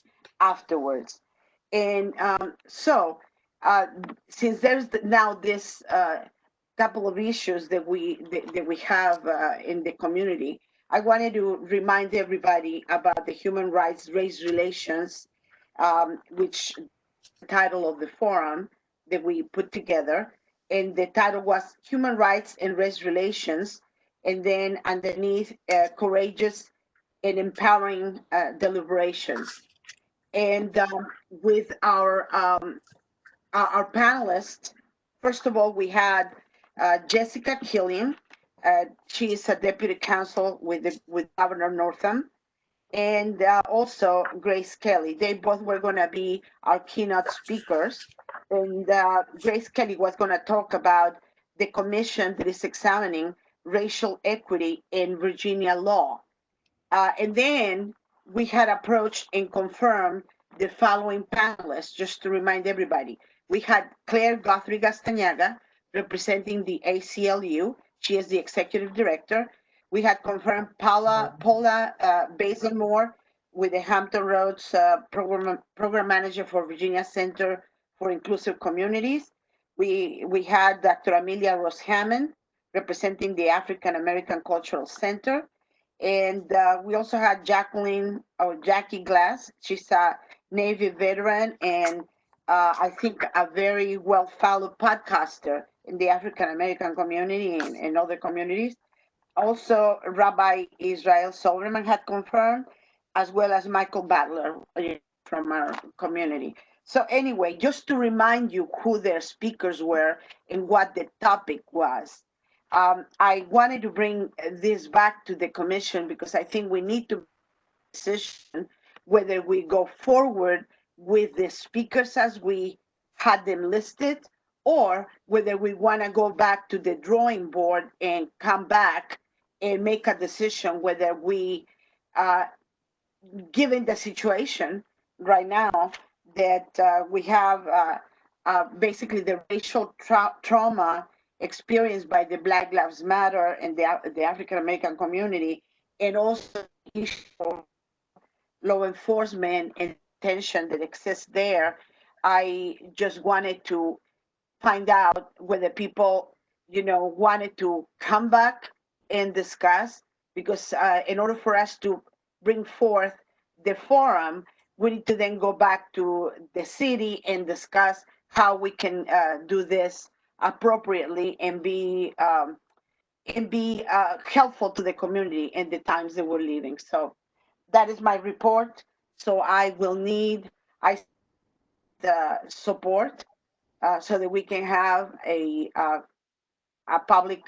afterwards. And so since there's now this couple of issues that we have in the community, I wanted to remind everybody about the human rights, race relations, which the title of the forum that we put together. And the title was Human Rights and Race Relations. And then underneath, courageous and empowering deliberations. And with our panelists, first of all, we had Jessica Killian. She is a deputy counsel with Governor Northam, and also Grace Kelly. They both were going to be our keynote speakers. And Grace Kelly was going to talk about the commission that is examining racial equity in Virginia law. And then we had approached and confirmed the following panelists, just to remind everybody. We had Claire Guthrie Gastañaga representing the ACLU. She is the executive director. We had confirmed Paula Bazemore with the Hampton Roads program manager for Virginia Center for Inclusive Communities. We had Dr. Amelia Rose Hammond representing the African American Cultural Center. And we also had Jackie Glass. She's a Navy veteran and I think a very well-followed podcaster in the African American community and other communities. Also, Rabbi Israel Silverman had confirmed, as well as Michael Butler from our community. So anyway, just to remind you who their speakers were and what the topic was. I wanted to bring this back to the commission because I think we need to make a decision whether we go forward with the speakers as we had them listed, or whether we want to go back to the drawing board and come back and make a decision whether we, given the situation right now, that we have basically the racial trauma experienced by the Black Lives Matter and the African American community, and also the issue of law enforcement and tension that exists there. I just wanted to find out whether people, wanted to come back and discuss, because in order for us to bring forth the forum, we need to then go back to the city and discuss how we can do this appropriately and be helpful to the community in the times that we're living. So that is my report. So I will need the support so that we can have a public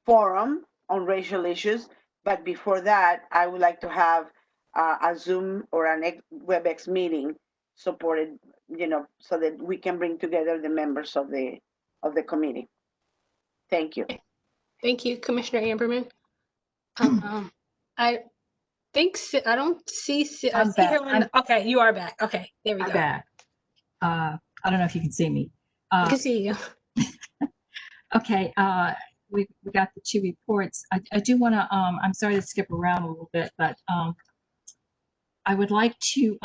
forum on racial issues. But before that, I would like to have a Zoom or a WebEx meeting supported, so that we can bring together the members of the committee. Thank you. Thank you, Commissioner Amberman. I think I don't see. I see her on. Okay, you are back. Okay, there we go. I'm back. I don't know if you can see me. I can see you. Okay, we got the two reports. I do want to, I'm sorry to skip around a little bit, but I would like to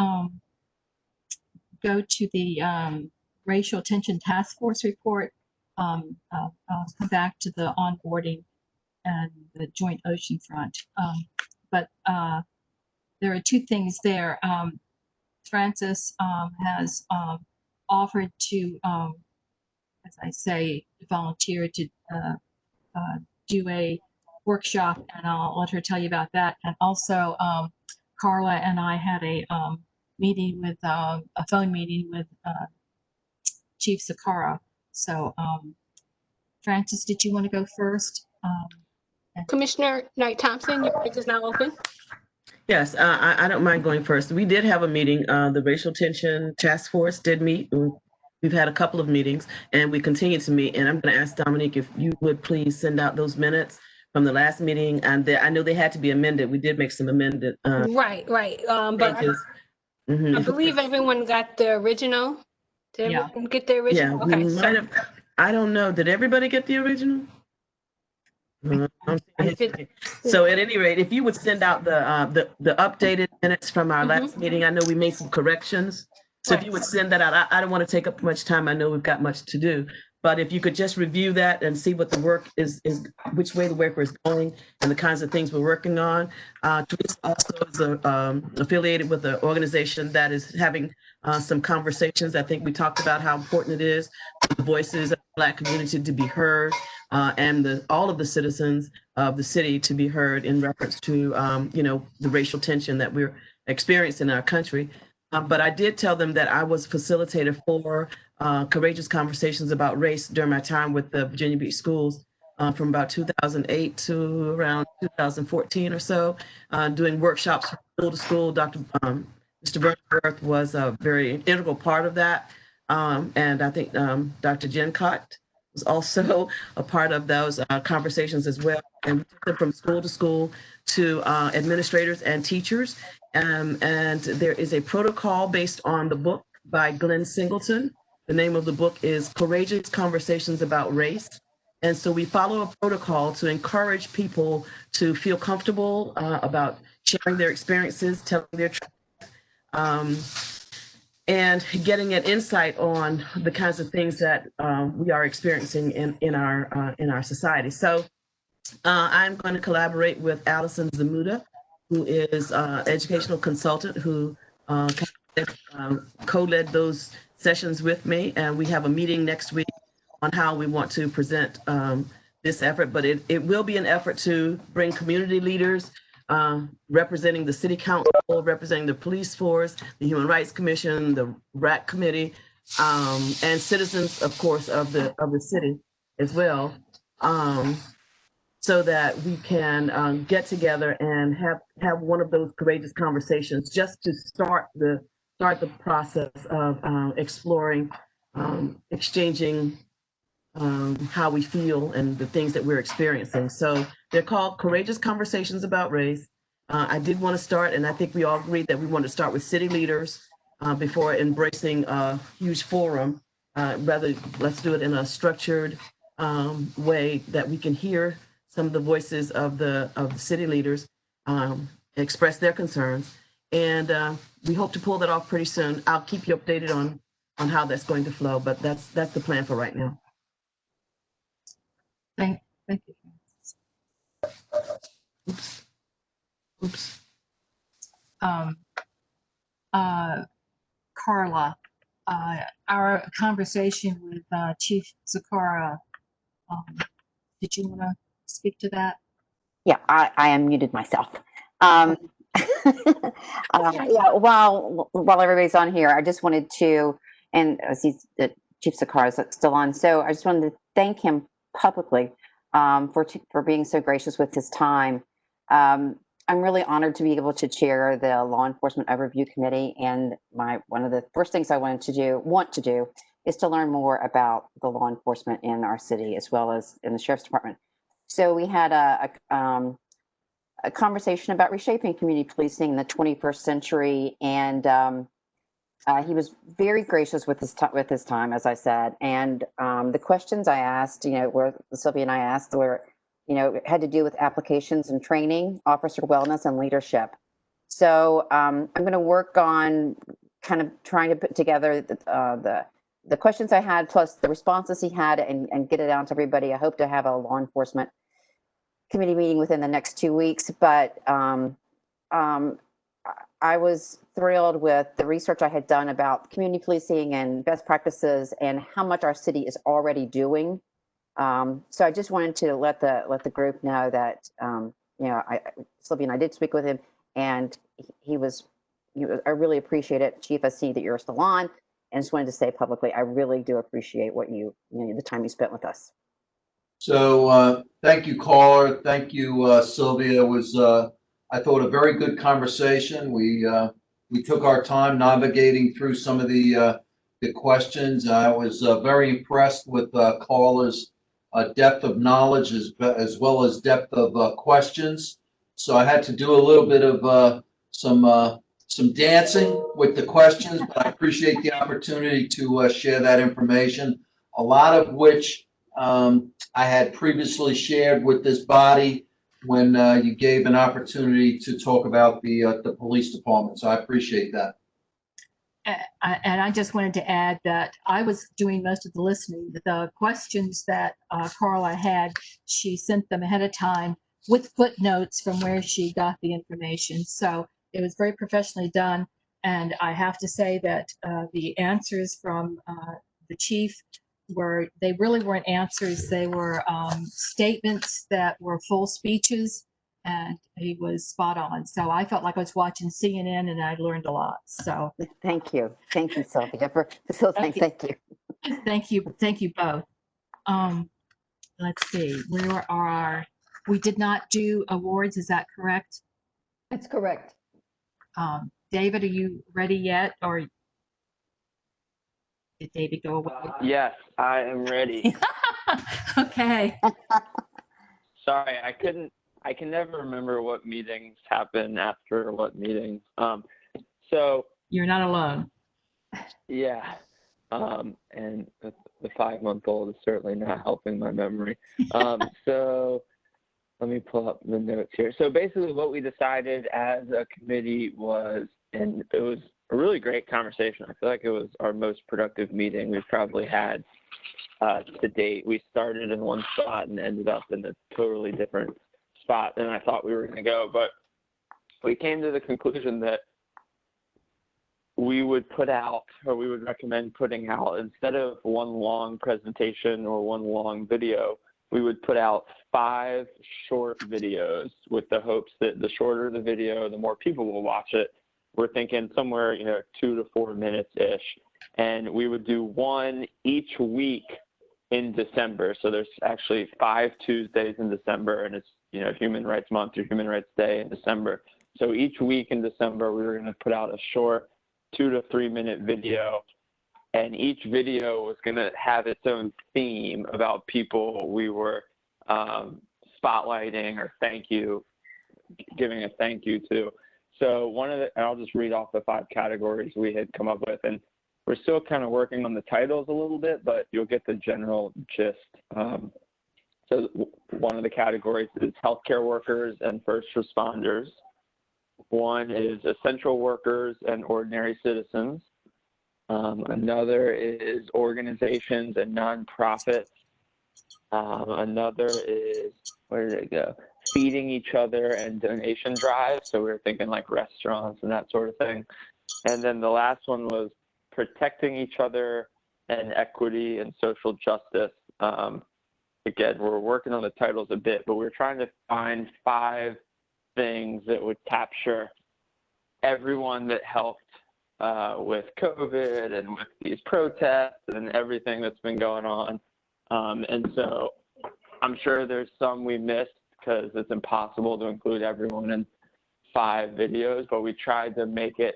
go to the Racial Tension Task Force report, come back to the onboarding and the Joint Ocean Front. But there are two things there. Francis has offered to, as I say, volunteer to do a workshop, and I'll let her tell you about that. And also, Carla and I had a meeting with a phone meeting with Chief Sakara. So, Francis, did you want to go first? Commissioner Knight Thompson, your mic is now open. Yes, I don't mind going first. We did have a meeting. The Racial Tension Task Force did meet. We've had a couple of meetings, and we continue to meet. And I'm going to ask Dominique if you would please send out those minutes from the last meeting. And I know they had to be amended. We did make some amended. Right. But I believe everyone got the original. Did everyone get the original? Yeah, Okay. might have. I don't know. Did everybody get the original? So at any rate, if you would send out the updated minutes from our last meeting, I know we made some corrections. So if you would send that out, I don't want to take up much time. I know we've got much to do, But if you could just review that and see what the work is which way the work is going and the kinds of things we're working on. Teresa also is affiliated with an organization that is having some conversations. I think we talked about how important it is for the voices of the Black community to be heard and all of the citizens of the city to be heard in reference to, the racial tension that we're experiencing in our country. But I did tell them that I was facilitator for courageous conversations about race during my time with the Virginia Beach schools from about 2008 to around 2014 or so, doing workshops from school to school. Mr. Burnett was a very integral part of that. And I think Dr. Gencott was also a part of those conversations as well. And we took them from school to school to administrators and teachers. And there is a protocol based on the book by Glenn Singleton. The name of the book is Courageous Conversations About Race. And so we follow a protocol to encourage people to feel comfortable about sharing their experiences, telling their truth, and getting an insight on the kinds of things that we are experiencing in our society. So I'm going to collaborate with Allison Zamuda, who is an educational consultant who co-led those sessions with me. And we have a meeting next week on how we want to present this effort. But it will be an effort to bring community leaders representing the city council, representing the police force, the Human Rights Commission, the RAC committee, and citizens, of course, of the city as well. So that we can get together and have one of those courageous conversations just to start the process of exploring, exchanging how we feel and the things that we're experiencing. So they're called Courageous Conversations About Race. I did want to start, and I think we all agreed that we want to start with city leaders before embracing a huge forum. Rather, let's do it in a structured way that we can hear some of the voices of the city leaders express their concerns. And we hope to pull that off pretty soon. I'll keep you updated on how that's going to flow, but that's the plan for right now. Thank you. Oops. Carla, our conversation with Chief Zakara, did you want to speak to that? Yeah, I unmuted myself. Yeah, while everybody's on here, I just wanted to, and the Chief Zakara is still on, so I just wanted to thank him publicly for being so gracious with his time. I'm really honored to be able to chair the Law Enforcement Overview Committee, and one of the first things I want to do is to learn more about the law enforcement in our city as well as in the Sheriff's Department. So we had a conversation about reshaping community policing in the 21st century, and he was very gracious with his time, as I said. And the questions I asked, where Sylvia and I asked, were, had to do with applications and training, officer wellness, and leadership. So I'm going to work on kind of trying to put together the questions I had plus the responses he had and get it out to everybody. I hope to have a law enforcement committee meeting within the next 2 weeks, but I was thrilled with the research I had done about community policing and best practices and how much our city is already doing. So I just wanted to let the group know that Sylvia and I did speak with him, and he was. I really appreciate it, Chief. I see that you're still on, and just wanted to say publicly, I really do appreciate what the time you spent with us. So thank you, caller. Thank you, Sylvia. It was, I thought, a very good conversation. We took our time navigating through some of the questions. I was very impressed with Carla's depth of knowledge as well as depth of questions. So I had to do a little bit of some dancing with the questions, but I appreciate the opportunity to share that information, a lot of which I had previously shared with this body when you gave an opportunity to talk about the police department. So I appreciate that. And I just wanted to add that I was doing most of the listening. The questions that Carla had, she sent them ahead of time with footnotes from where she got the information. So it was very professionally done. And I have to say that the answers from the chief they really weren't answers. They were statements that were full speeches, and he was spot on. So I felt like I was watching CNN, and I learned a lot. So Thank you, Sylvia, for facilitating. Thank you. Thank you both. Let's see, we did not do awards, is that correct? That's correct. David, are you ready yet, or did David go away? Yes, I am ready. Okay. Sorry, I can never remember what meetings happen after what meetings. So you're not alone. Yeah. And the 5-month-old is certainly not helping my memory. So let me pull up the notes here. So basically what we decided as a committee was, and it was a really great conversation. I feel like it was our most productive meeting we've probably had to date. We started in one spot and ended up in a totally different spot than I thought we were going to go. But we came to the conclusion that we would put out, or we would recommend putting out, instead of one long presentation or one long video, we would put out 5 short videos with the hopes that the shorter the video, the more people will watch it. We're thinking somewhere, 2 to 4 minutes-ish. And we would do one each week in December. So there's actually 5 Tuesdays in December, and it's, Human Rights Month or Human Rights Day in December. So each week in December, we were going to put out a short 2 to 3 minute video, and each video was going to have its own theme about people we were spotlighting or giving a thank you to. So and I'll just read off the 5 categories we had come up with, and we're still kind of working on the titles a little bit, but you'll get the general gist. So one of the categories is healthcare workers and first responders. One is essential workers and ordinary citizens. Another is organizations and nonprofits. Another is, where did it go? Feeding each other and donation drives. So we were thinking like restaurants and that sort of thing. And then the last one was protecting each other and equity and social justice. Again, we're working on the titles a bit, but we're trying to find 5 things that would capture everyone that helped with COVID and with these protests and everything that's been going on. And so I'm sure there's some we missed because it's impossible to include everyone in 5 videos, but we tried to make it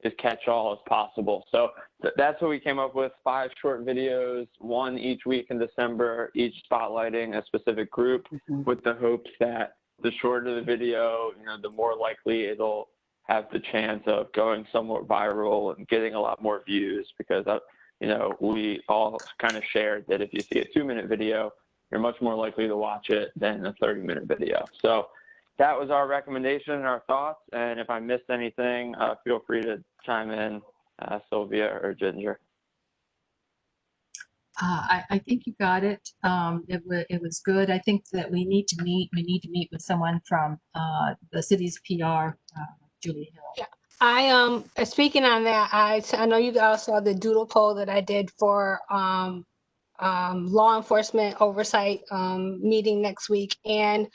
as catch-all as possible. So that's what we came up with, 5 short videos, one each week in December, each spotlighting a specific group, with the hopes that the shorter the video, the more likely it'll have the chance of going somewhat viral and getting a lot more views, because, we all kind of shared that if you see a 2-minute video, you're much more likely to watch it than a 30-minute video. So that was our recommendation and our thoughts. And if I missed anything, feel free to chime in, Sylvia or Ginger. I think you got it. It was good. I think that we need to meet with someone from the city's PR, Julie Hill. Yeah. Speaking on that, I know you guys saw the doodle poll that I did for law enforcement oversight meeting next week, and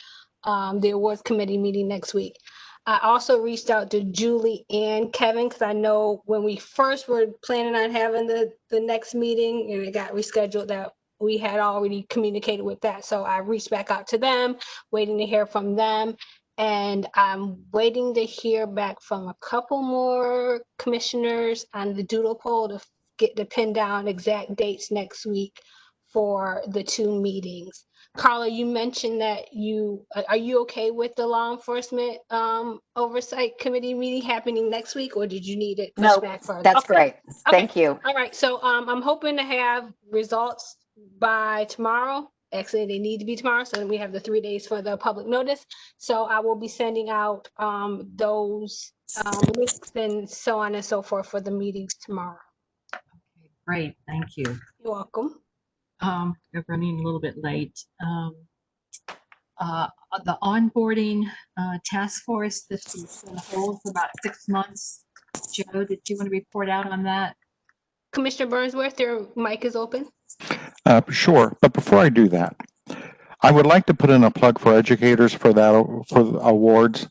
the awards committee meeting next week. I also reached out to Julie and Kevin, because I know when we first were planning on having the next meeting and it got rescheduled, that we had already communicated with that. So I reached back out to them, waiting to hear from them. And I'm waiting to hear back from a couple more commissioners on the doodle poll to get to pin down exact dates next week for the 2 meetings. Carla, you mentioned that are you okay with the law enforcement oversight committee meeting happening next week, or did you need it pushed back further? That's great. Thank you. All right, so I'm hoping to have results by tomorrow. Actually, they need to be tomorrow, so then we have the 3 days for the public notice. So I will be sending out those links and so on and so forth for the meetings tomorrow. Great, thank you. You're welcome. We're running a little bit late. The onboarding task force, this is on hold for about 6 months. Joe, did you want to report out on that? Commissioner Burnsworth, your mic is open. Sure, but before I do that, I would like to put in a plug for educators for the awards.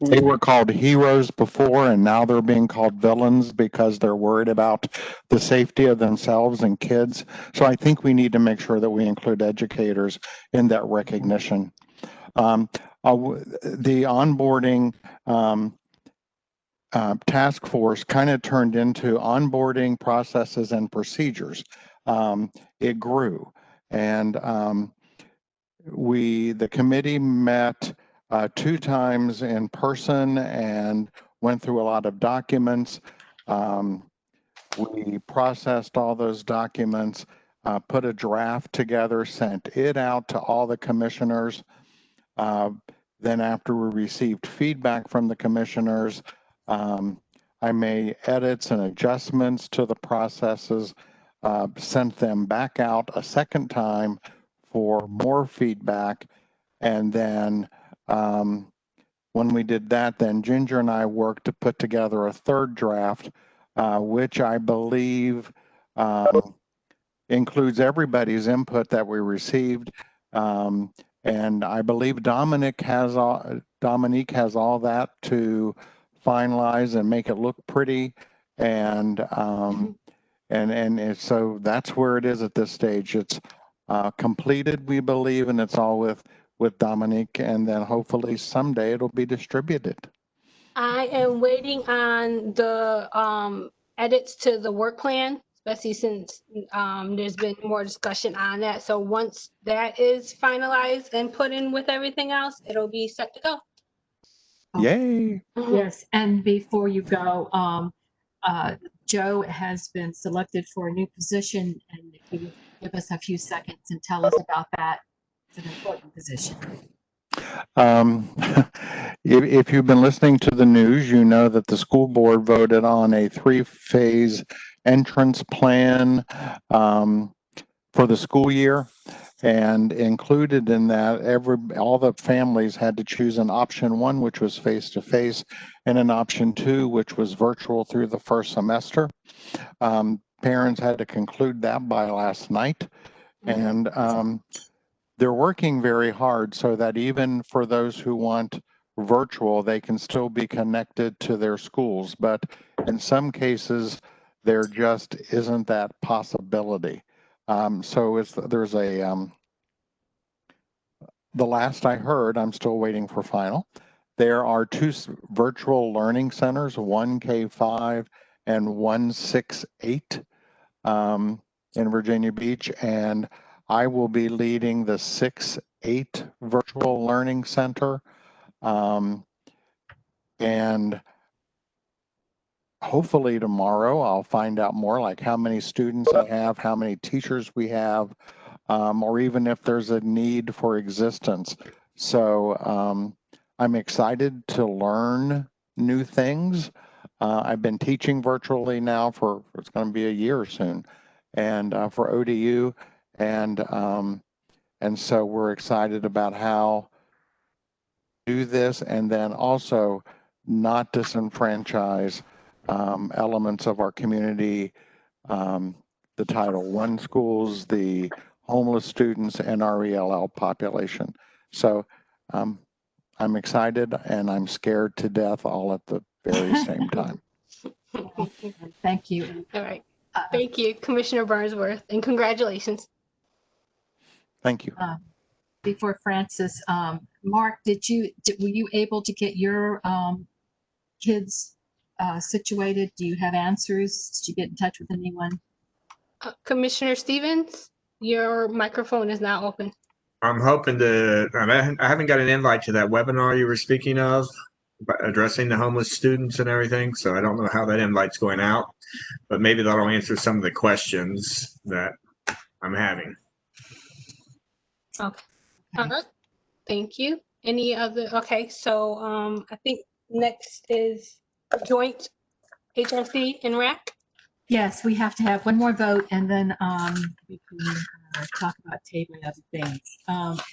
They were called heroes before, and now they're being called villains because they're worried about the safety of themselves and kids. So I think we need to make sure that we include educators in that recognition. The onboarding task force kind of turned into onboarding processes and procedures. It grew, and the committee met 2 times in person and went through a lot of documents. We processed all those documents, put a draft together, sent it out to all the commissioners. Then after we received feedback from the commissioners, I made edits and adjustments to the processes, sent them back out a second time for more feedback. And then when we did that, then Ginger and I worked to put together a third draft, which I believe includes everybody's input that we received. And I believe Dominique has all that to finalize and make it look pretty. And so that's where it is at this stage. It's completed, we believe, and it's all with Dominique, and then hopefully someday it'll be distributed. I am waiting on the edits to the work plan, especially since there's been more discussion on that. So once that is finalized and put in with everything else, it'll be set to go. Yay. Yes, and before you go, Joe has been selected for a new position, and if you would give us a few seconds and tell us about that. It's an important position. If you've been listening to the news, you know that the school board voted on a 3-phase entrance plan for the school year. And included in that, all the families had to choose an option 1, which was face-to-face, and an option 2, which was virtual through the first semester. Parents had to conclude that by last night. And they're working very hard so that even for those who want virtual, they can still be connected to their schools. But in some cases, there just isn't that possibility. So there's the last I heard, I'm still waiting for final. There are 2 virtual learning centers, one K5 and one 6-8 in Virginia Beach, and I will be leading the 6-8 virtual learning center. And hopefully tomorrow I'll find out more, like how many students I have, how many teachers we have, or even if there's a need for existence. So I'm excited to learn new things. I've been teaching virtually now it's going to be a year soon, and for ODU, and so we're excited about how to do this, and then also not disenfranchise elements of our community, the Title I schools, the homeless students, and our ELL population. So I'm excited and I'm scared to death all at the very same time. Thank you. All right. Thank you, Commissioner Burnsworth, and congratulations. Thank you. Before Francis, Mark, were you able to get your kids situated? Do you have answers? Did you get in touch with anyone? Commissioner Stevens, your microphone is now open. I'm hoping I haven't got an invite to that webinar you were speaking of, addressing the homeless students and everything. So I don't know how that invite's going out, but maybe that'll answer some of the questions that I'm having. Okay. All right. Thank you. Any other? Okay. So I think next is joint HRC and RAC? Yes, we have to have one more vote and then we can talk about tabling other things.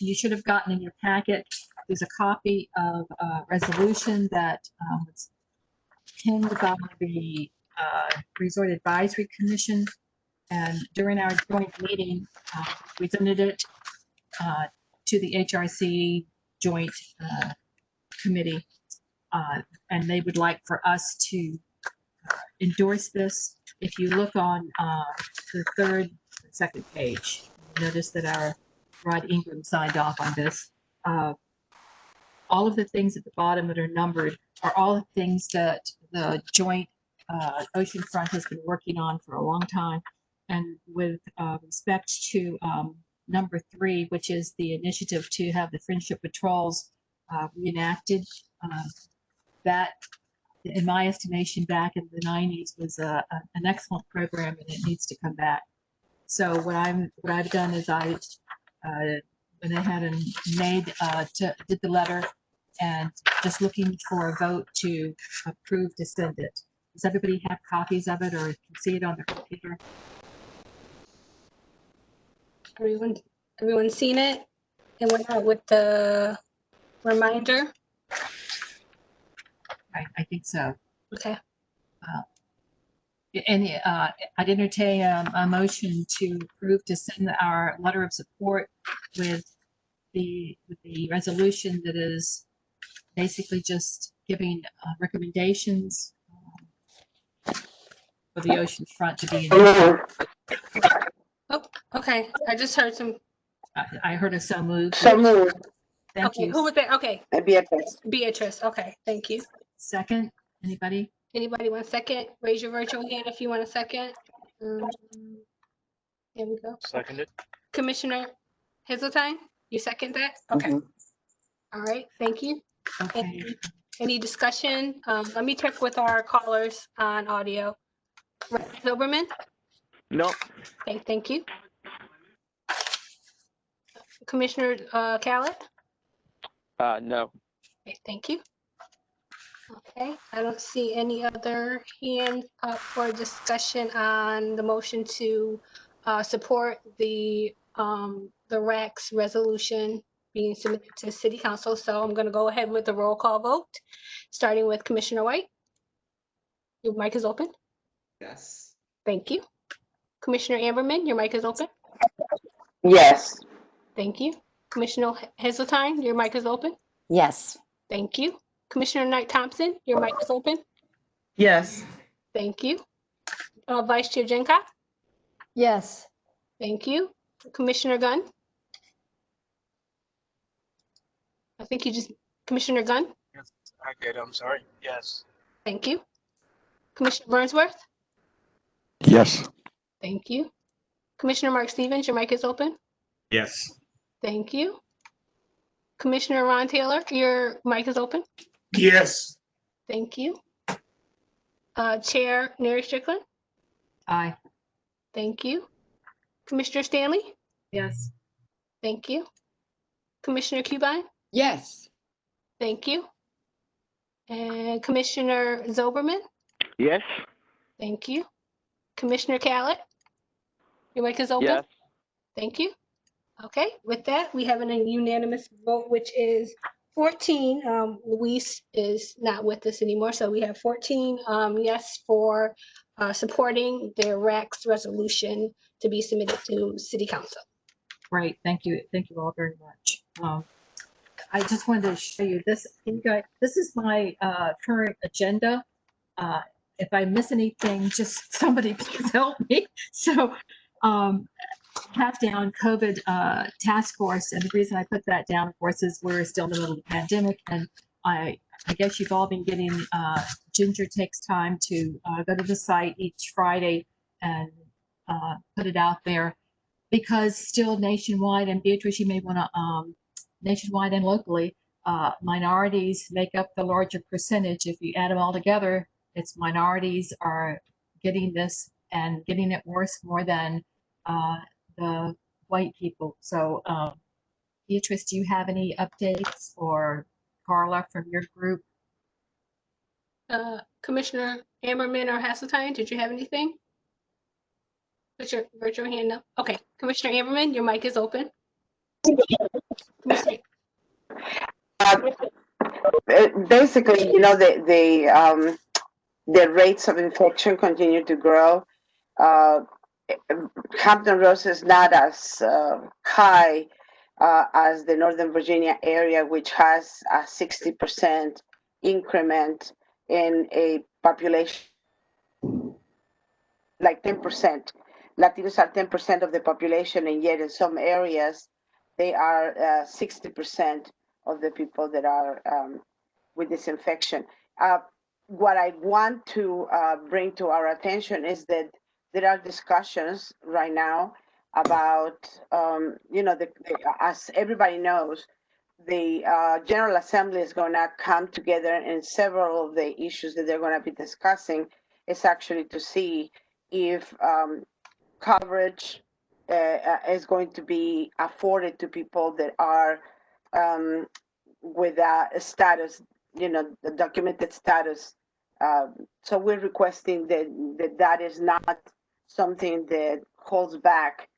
You should have gotten in your packet, there's a copy of a resolution that was pinned by the Resort Advisory Commission. And during our joint meeting, we presented it to the HRC joint committee. And they would like for us to endorse this. If you look on the second page, you notice that our Rod Ingram signed off on this. All of the things at the bottom that are numbered are all the things that the joint oceanfront has been working on for a long time. And with respect to number 3, which is the initiative to have the friendship patrols reenacted, that, in my estimation, back in the 90s was an excellent program, and it needs to come back. So what I've done is I went ahead and did the letter, and just looking for a vote to approve to send it. Does everybody have copies of it or can see it on their computer? Everyone seen it and went out with the reminder? I think so. Okay. I'd entertain a motion to approve to send our letter of support with the resolution that is basically just giving recommendations for the ocean front to be in. Oh, okay. I just heard some. I heard a so moved. So moved. Thank Okay, you. who was that? Okay. Beatrice. Beatrice. Okay, thank you. Second, anybody? Anybody want a second? Raise your virtual hand if you want a second. Here we go. Seconded. Commissioner Hazeltine, you second that? Okay. All right, thank you. Okay. Any discussion? Let me check with our callers on audio. Silberman? No. Okay, thank you. Commissioner Khaled? No. Okay, thank you. Okay, I don't see any other hands up for discussion on the motion to support the RAC's resolution being submitted to City Council. So I'm going to go ahead with the roll call vote, starting with Commissioner White. Your mic is open. Yes. Thank you. Commissioner Amberman, your mic is open. Yes. Thank you. Commissioner Hazeltine, your mic is open. Yes. Thank you. Commissioner Knight Thompson, your mic is open. Yes. Thank you. Vice Chair Jenka. Yes. Thank you. Commissioner Gunn. I think you just, Commissioner Gunn. Yes, I did. I'm sorry. Yes. Thank you. Commissioner Burnsworth. Yes. Thank you. Commissioner Mark Stevens, your mic is open. Yes. Thank you. Commissioner Ron Taylor, your mic is open. Yes. Thank you. Chair Mary Strickland. Aye. Thank you. Commissioner Stanley. Yes. Thank you. Commissioner Cubine. Yes. Thank you. And Commissioner Zoberman. Yes. Thank you. Commissioner Khaled. Your mic is open. Yes. Thank you. Okay, with that, we have a unanimous vote, which is 14. Luis is not with us anymore, so we have 14 yes for supporting the RAC's resolution to be submitted to City Council. Great. Thank you. Thank you all very much. I just wanted to show you this. You guys, this is my current agenda. If I miss anything, just somebody please help me. So have down COVID task force, and the reason I put that down, of course, is we're still in the middle of the pandemic, and I guess you've all been getting Ginger takes time to go to the site each Friday and put it out there, because still nationwide, and Beatrice, you may want to nationwide and locally, minorities make up the larger percentage. If you add them all together, it's minorities are getting this and getting it worse more than the white people. So Beatrice, do you have any updates, or Carla from your group? Commissioner Ammerman or Hasseltine, did you have anything? Put your virtual hand up. Okay, Commissioner Ammerman, your mic is open. Commissioner, Basically, the rates of infection continue to grow. Hampton Roads is not as high as the Northern Virginia area, which has a 60% increment in a population, like 10%. Latinos are 10% of the population, and yet in some areas, they are 60% of the people that are with this infection. What I want to bring to our attention is that there are discussions right now about, as everybody knows, the General Assembly is going to come together, and several of the issues that they're going to be discussing is actually to see if coverage is going to be afforded to people that are with a status, the documented status. So we're requesting that is not something that holds back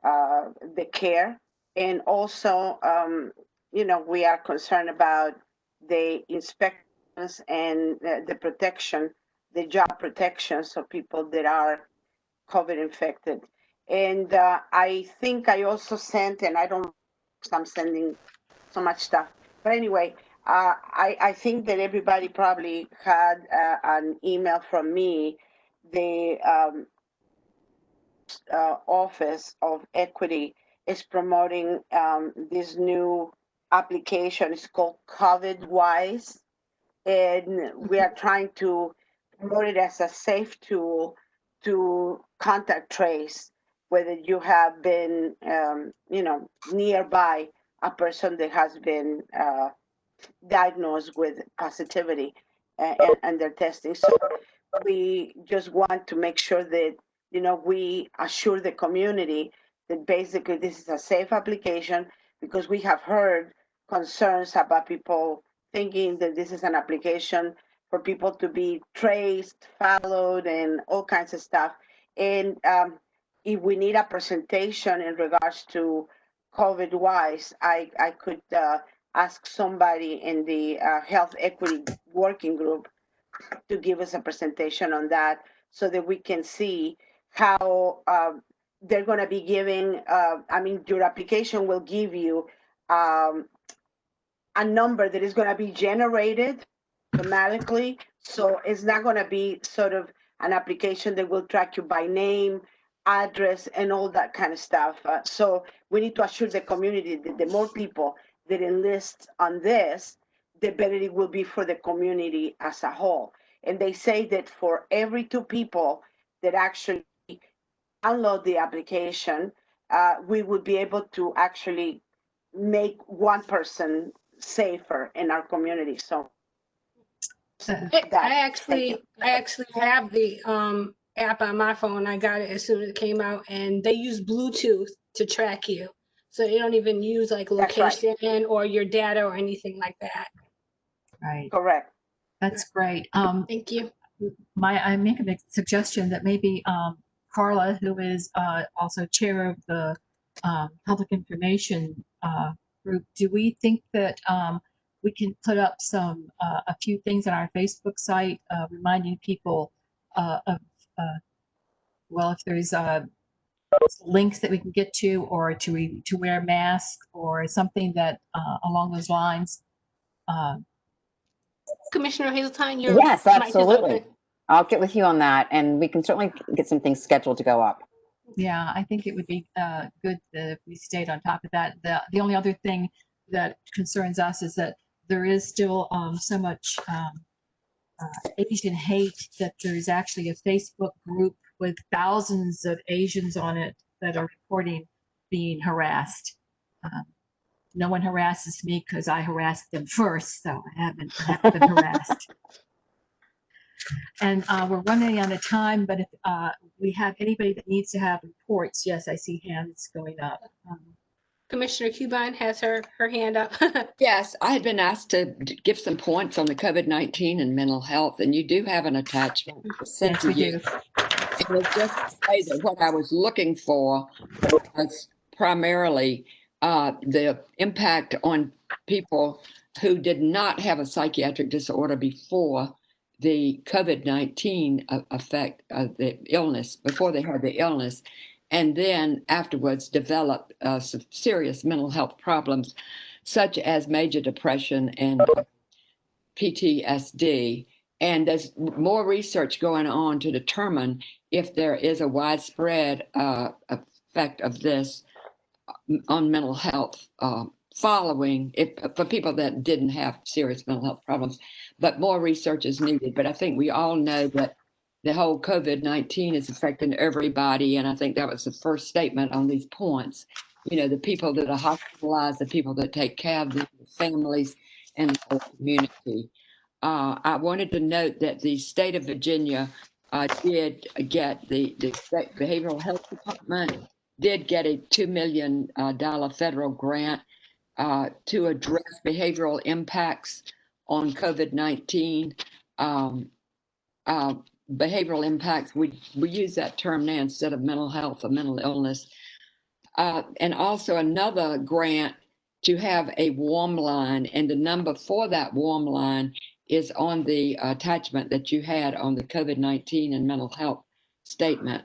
the care. And also, we are concerned about the inspections and the protection, the job protections of people that are COVID infected. And I think I also sent, and I'm sending so much stuff. But anyway, I think that everybody probably had an email from me. The Office of Equity is promoting this new application. It's called COVID Wise. And we are trying to promote it as a safe tool to contact trace whether you have been, nearby a person that has been diagnosed with positivity and their testing. So we just want to make sure that, we assure the community that basically this is a safe application, because we have heard concerns about people thinking that this is an application for people to be traced, followed, and all kinds of stuff. And if we need a presentation in regards to COVID wise, I could ask somebody in the health equity working group to give us a presentation on that, so that we can see how they're going to be giving, your application will give you a number that is going to be generated automatically. So it's not going to be sort of an application that will track you by name, address, and all that kind of stuff. So we need to assure the community that the more people that enlist on this, the better it will be for the community as a whole. And they say that for every 2 people that actually download the application, we would be able to actually make 1 person safer in our community. So I actually have the app on my phone. I got it as soon as it came out, and they use Bluetooth to track you. So they don't even use like location or your data or anything like that. Right. Correct. That's great. Thank you. I make a suggestion that maybe Carla, who is also chair of the public information group, do we think that we can put up a few things on our Facebook site reminding people of, if there's links that we can get to, or to wear masks or something that along those lines. Commissioner Hazeltine, your Yes, mic is absolutely. open. I'll get with you on that, and we can certainly get some things scheduled to go up. Yeah, I think it would be good if we stayed on top of that. The only other thing that concerns us is that there is still so much Asian hate that there's actually a Facebook group with thousands of Asians on it that are reporting being harassed. No one harasses me because I harassed them first, so I haven't been harassed. And we're running out of time, but if we have anybody that needs to have reports, yes, I see hands going up. Commissioner Cubine has her hand up. Yes, I had been asked to give some points on the COVID-19 and mental health, and you do have an attachment sent Yes, to we you. do. And it's just to say that what I was looking for was primarily the impact on people who did not have a psychiatric disorder before the COVID-19 effect of the illness, before they had the illness, and then afterwards developed some serious mental health problems, such as major depression and PTSD. And there's more research going on to determine if there is a widespread effect of this on mental health following it for people that didn't have serious mental health problems. But more research is needed. But I think we all know that the whole COVID-19 is affecting everybody. And I think that was the first statement on these points. You know, the people that are hospitalized, the people that take care of the families and the whole community. I wanted to note that the state of Virginia did get the State Behavioral Health Department did get a $2 million federal grant to address behavioral impacts on COVID-19. Behavioral impacts, we use that term now instead of mental health or mental illness. And also another grant to have a warm line, and the number for that warm line is on the attachment that you had on the COVID-19 and mental health statement.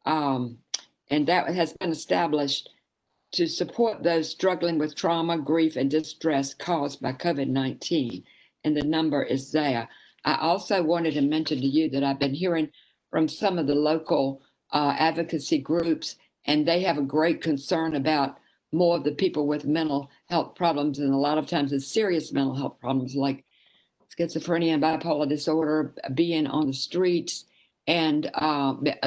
And that has been established to support those struggling with trauma, grief, and distress caused by COVID-19. And the number is there. I also wanted to mention to you that I've been hearing from some of the local advocacy groups, and they have a great concern about more of the people with mental health problems, and a lot of times it's serious mental health problems like schizophrenia and bipolar disorder being on the streets. And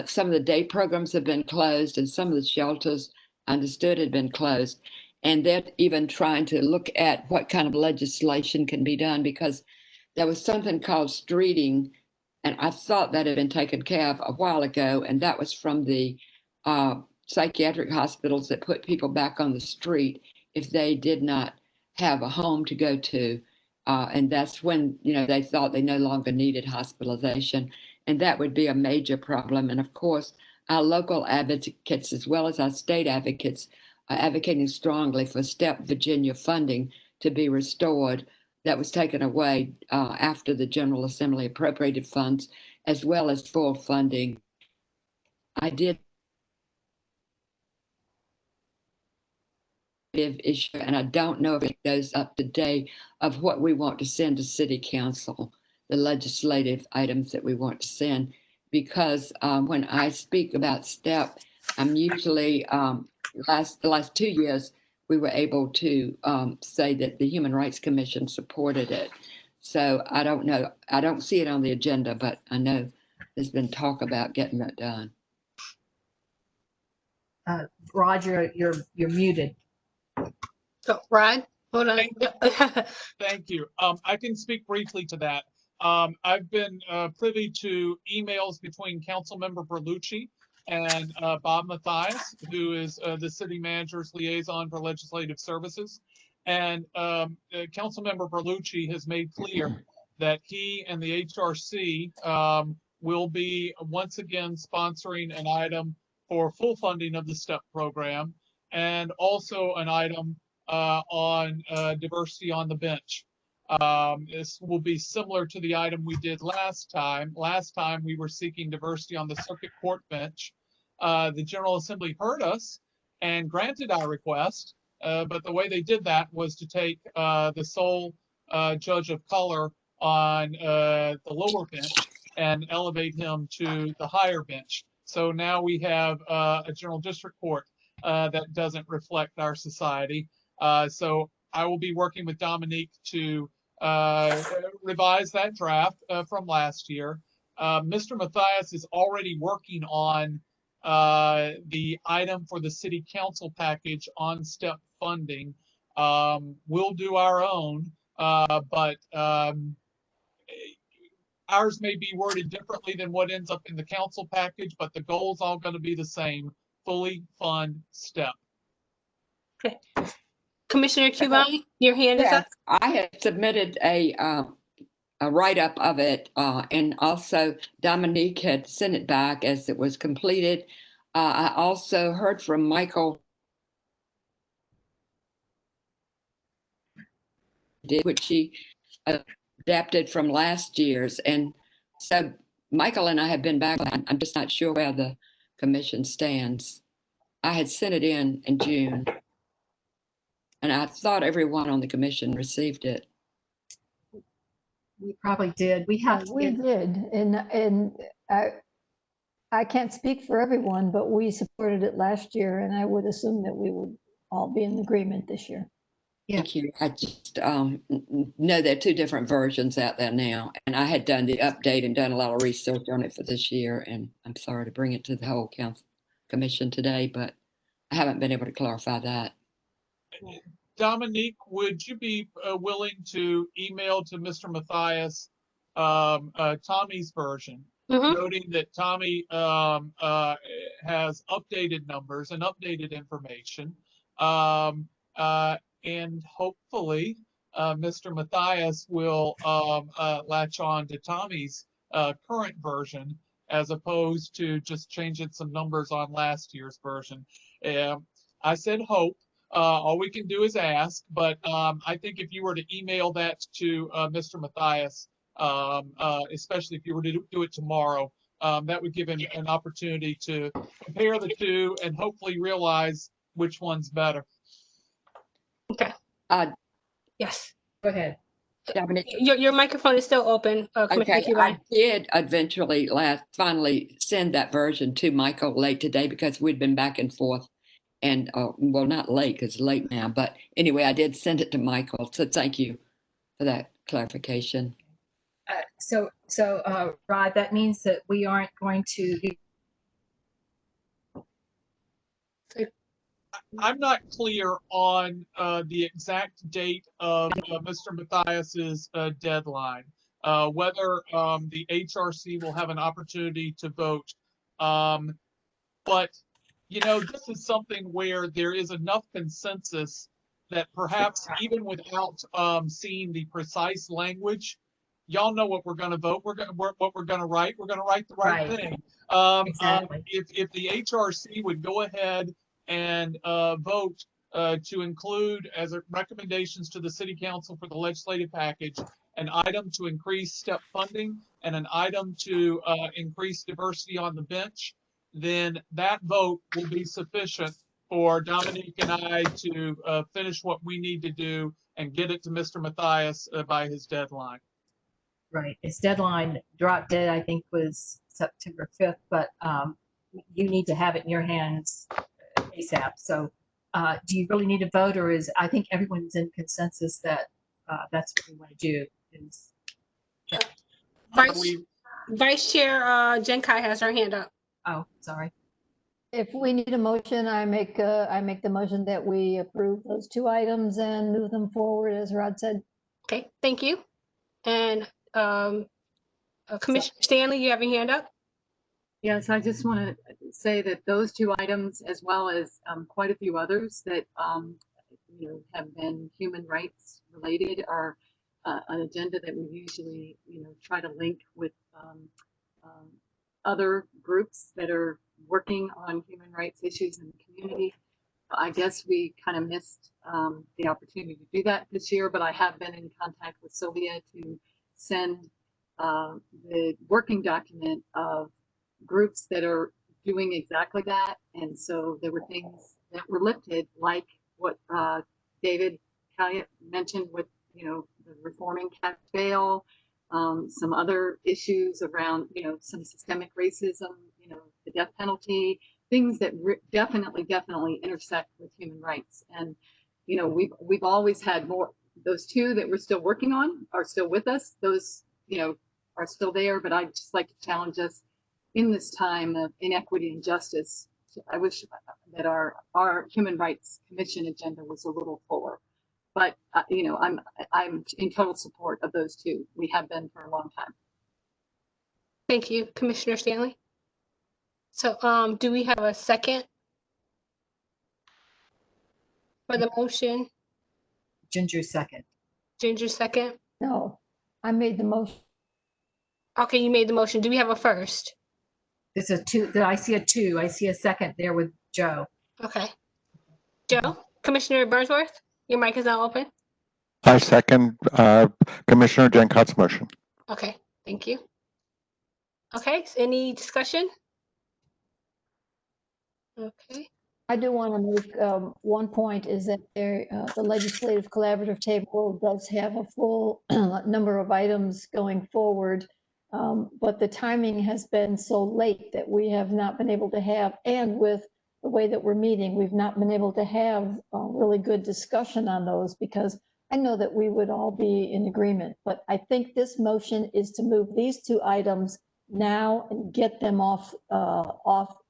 some of the day programs have been closed, and some of the shelters understood had been closed. And they're even trying to look at what kind of legislation can be done, because there was something called streeting, and I thought that had been taken care of a while ago, and that was from the psychiatric hospitals that put people back on the street if they did not have a home to go to. And that's when, you know, they thought they no longer needed hospitalization. And that would be a major problem. And of course, our local advocates, as well as our state advocates, are advocating strongly for STEP Virginia funding to be restored. That was taken away after the General Assembly appropriated funds, as well as full funding. I did issue, and I don't know if it goes up to date of what we want to send to City Council, the legislative items that we want to send, because when I speak about STEP, I'm usually the last 2 years we were able to say that the Human Rights Commission supported it. So I don't know, I don't see it on the agenda, but I know there's been talk about getting that done. Roger, you're muted. So, Rod, hold on. Thank you. I can speak briefly to that. I've been privy to emails between Councilmember Berlucci and Bob Mathias, who is the city manager's liaison for legislative services. And Councilmember Berlucci has made clear that he and the HRC will be once again sponsoring an item for full funding of the STEP program, and also an item on diversity on the bench. This will be similar to the item we did last time. Last time we were seeking diversity on the circuit court bench. The General Assembly heard us and granted our request, but the way they did that was to take the sole judge of color on the lower bench and elevate him to the higher bench. So now we have a general district court that doesn't reflect our society. So I will be working with Dominique to revise that draft from last year. Mr. Mathias is already working on the item for the city council package on STEP funding. We'll do our own, but ours may be worded differently than what ends up in the council package, but the goal's all going to be the same: fully fund STEP. Commissioner Cubone, your hand is Yes, up. I had submitted a write-up of it, and also Dominique had sent it back as it was completed. I also heard from Michael, which he adapted from last year's, and so Michael and I have been back. I'm just not sure where the commission stands. I had sent it in June, and I thought everyone on the commission received it. We probably did. We have. We did, and I can't speak for everyone, but we supported it last year, and I would assume that we would all be in agreement this year. Thank you. I just know there are two different versions out there now, and I had done the update and done a lot of research on it for this year, and I'm sorry to bring it to the whole council commission today, but I haven't been able to clarify that. Dominique, would you be willing to email to Mr. Matthias Tommy's version, noting that Tommy has updated numbers and updated information, and hopefully Mr. Matthias will latch on to Tommy's current version as opposed to just changing some numbers on last year's version. I said hope. All we can do is ask, but I think if you were to email that to Mr. Matthias, especially if you were to do it tomorrow, that would give him an opportunity to compare the two and hopefully realize which one's better. Okay. Yes. Go ahead. Dominic. Your microphone is still open. Commissioner Okay, Cubone. I did eventually finally send that version to Michael late today because we'd been back and forth. And well, not late because it's late now, but anyway, I did send it to Michael. So thank you for that clarification. So Rod, that means that we aren't going to. I'm not clear on the exact date of Mr. Matthias's deadline, whether the HRC will have an opportunity to vote. But you know, this is something where there is enough consensus that perhaps even without seeing the precise language, y'all know what we're going to vote. What we're going to write. We're going to write the right thing. Exactly. If the HRC would go ahead and vote to include as recommendations to the City Council for the legislative package an item to increase step funding and an item to increase diversity on the bench, then that vote will be sufficient for Dominique and I to finish what we need to do and get it to Mr. Matthias by his deadline. Right. Its deadline drop dead, I think, was September 5th, but you need to have it in your hands ASAP. So do you really need a vote, or is, I think everyone's in consensus that that's what we want to do. Vice Chair Genkai has her hand up. Oh, sorry. If we need a motion, I make the motion that we approve those two items and move them forward, as Rod said. Okay, thank you. And Commissioner Stanley, you have your hand up? Yes, I just want to say that those two items, as well as quite a few others that have been human rights related, are an agenda that we usually try to link with other groups that are working on human rights issues in the community. I guess we kind of missed the opportunity to do that this year, but I have been in contact with Sylvia to send the working document of groups that are doing exactly that. And so there were things that were lifted, like what David Calliot mentioned with, the reforming cash bail, some other issues around, some systemic racism, the death penalty, things that definitely intersect with human rights. And, we've always had more. Those two that we're still working on are still with us. Those, are still there, but I'd just like to challenge us in this time of inequity and justice. I wish that our Human Rights Commission agenda was a little fuller, but I'm in total support of those two. We have been for a long time. Thank you, Commissioner Stanley. So do we have a second? For the motion, Ginger second. Ginger second. No, I made the motion. Okay, you made the motion. Do we have a first? It's a two. I see a two. I see a second there with Joe. Okay. Joe, Commissioner Burnsworth, your mic is now open. I second Commissioner Jencott's motion. Okay, thank you. Okay, so any discussion? Okay. I do want to make one point is that there, the legislative collaborative table does have a full number of items going forward. But the timing has been so late that we have not been able to have, and with the way that we're meeting, we've not been able to have a really good discussion on those, because I know that we would all be in agreement. But I think this motion is to move these two items now and get them off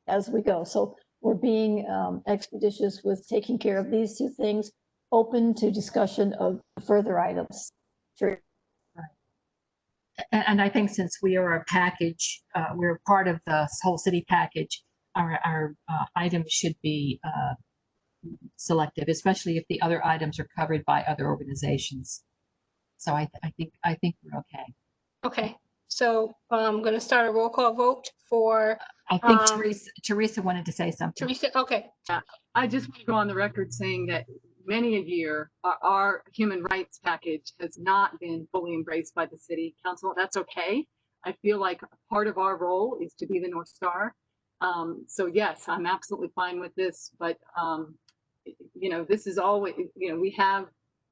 as we go. So we're being expeditious with taking care of these two things, open to discussion of further items. Sure. And I think since we are a package, we're part of the whole city package, our items should be selective, especially if the other items are covered by other organizations. So I think we're okay. Okay, so I'm going to start a roll call vote for. I think Teresa wanted to say something. Teresa, okay. I just want to go on the record saying that many a year, our human rights package has not been fully embraced by the city council. That's okay. I feel like part of our role is to be the North Star. So yes, I'm absolutely fine with this, but you know, this is always, you know, we have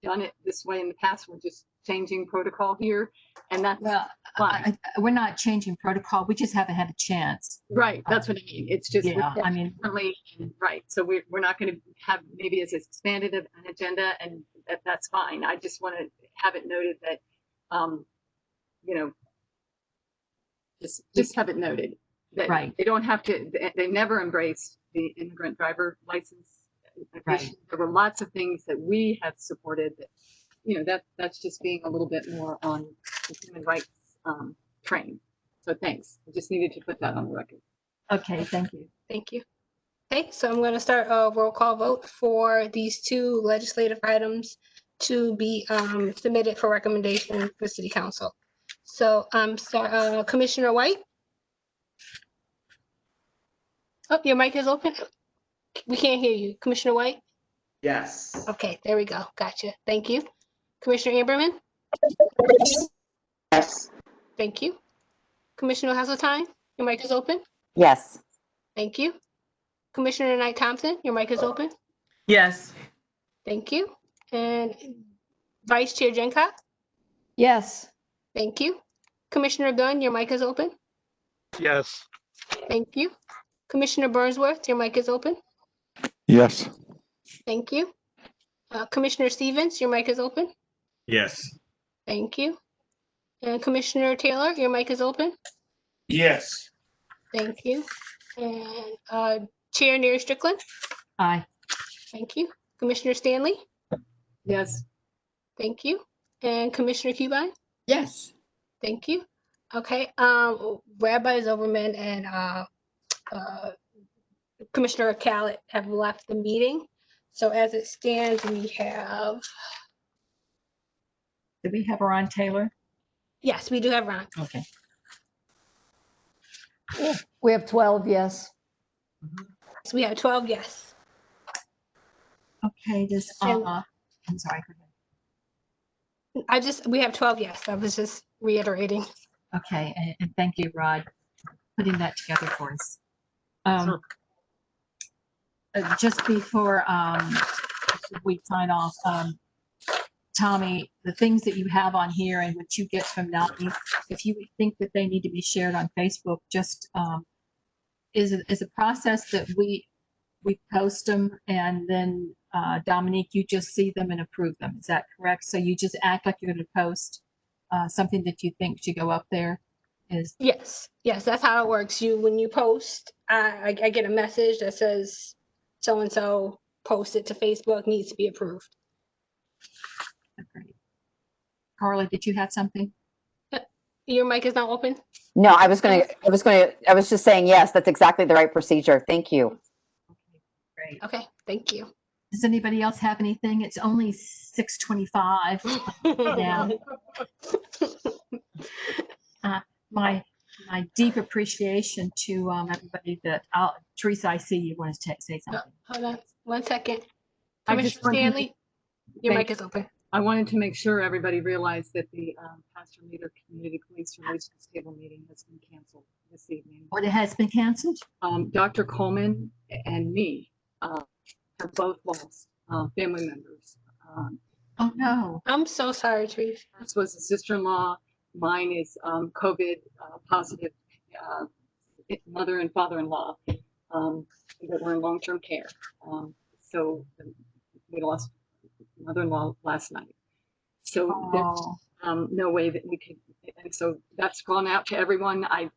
done it this way in the past. We're just changing protocol here, and that's fine. We're not changing protocol. We just haven't had a chance. Right, that's what I mean. It's just, yeah, I mean, right. So we're not going to have maybe as expanded an agenda, and that's fine. I just want to have it noted that, you know, just have it noted that right. They don't have to. They never embraced the immigrant driver license. Right. There were lots of things that we have supported that, you know, that's just being a little bit more on the human rights train. So thanks. I just needed to put that on the record. Okay, thank you. Thank you. Okay, so I'm going to start a roll call vote for these two legislative items to be submitted for recommendation for City Council. So Commissioner White. Oh, your mic is open. We can't hear you. Commissioner White? Yes. Okay, there we go. Gotcha. Thank you. Commissioner Amberman? Yes. Thank you. Commissioner Hasseltine, your mic is open. Yes. Thank you. Commissioner Knight Thompson, your mic is open. Yes. Thank you. And Vice Chair Jenkott? Yes. Thank you. Commissioner Gunn, your mic is open. Yes. Thank you. Commissioner Burnsworth, your mic is open. Yes. Thank you. Commissioner Stevens, your mic is open. Yes. Thank you. And Commissioner Taylor, your mic is open. Yes. Thank you. And Chair Neary Strickland. Aye. Thank you. Commissioner Stanley. Yes. Thank you. And Commissioner Cubine. Yes. Thank you. Okay. Rabbi Zilberman and Commissioner Khaled have left the meeting. So as it stands, we have. Did we have Ron Taylor? Yes, we do have Ron. Okay. We have 12 yes. So we have 12 yes. Okay, this, I'm sorry. We have 12 yes. I was just reiterating. Okay, and thank you, Rod, for putting that together for us. Sure. Just before we sign off, Tommy, the things that you have on here and what you get from Nani, if you think that they need to be shared on Facebook, just is a process that we post them and then Dominique, you just see them and approve them. Is that correct? So you just act like you're going to post something that you think should go up there? Yes, that's how it works. When you post, I get a message that says so and so posted to Facebook, needs to be approved. Okay. Carla, did you have something? Your mic is not open. No, I was just saying, yes, that's exactly the right procedure. Thank you. Great. Okay, thank you. Does anybody else have anything? It's only 6:25 now. My deep appreciation to everybody that Teresa, I see you want to say something. Hold on 1 second. I just Commissioner wanted Stanley, your mic is open. I wanted to make sure everybody realized that the Pastor Leader Community Police Relations Table meeting has been canceled this evening. What, it has been canceled? Dr. Coleman and me have both lost family members. Oh no. I'm so sorry, Teresa. This was a sister-in-law. Mine is COVID positive mother and father-in-law that were in long-term care. So we lost mother-in-law last night. So there's no way that we could, and so that's gone out to everyone. I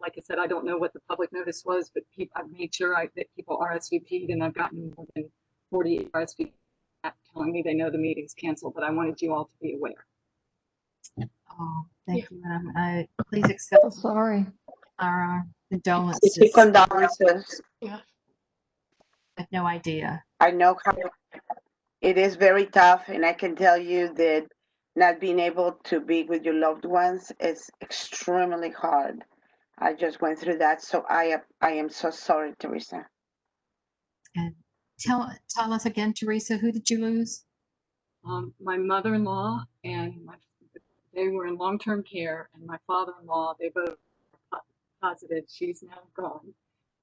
like I said, I don't know what the public notice was, but I've made sure that people RSVP'd, and I've gotten more than 48 RSVP'd telling me they know the meeting's canceled, but I wanted you all to be aware. Oh, thank you, madam. Please accept sorry. our condolences. Condolences. Yeah. I had no idea. I know how it is very tough, and I can tell you that not being able to be with your loved ones is extremely hard. I just went through that, so I am so sorry, Teresa. And tell us again, Teresa, who did you lose? My mother-in-law and they were in long-term care, and my father-in-law, they both were positive. She's now gone,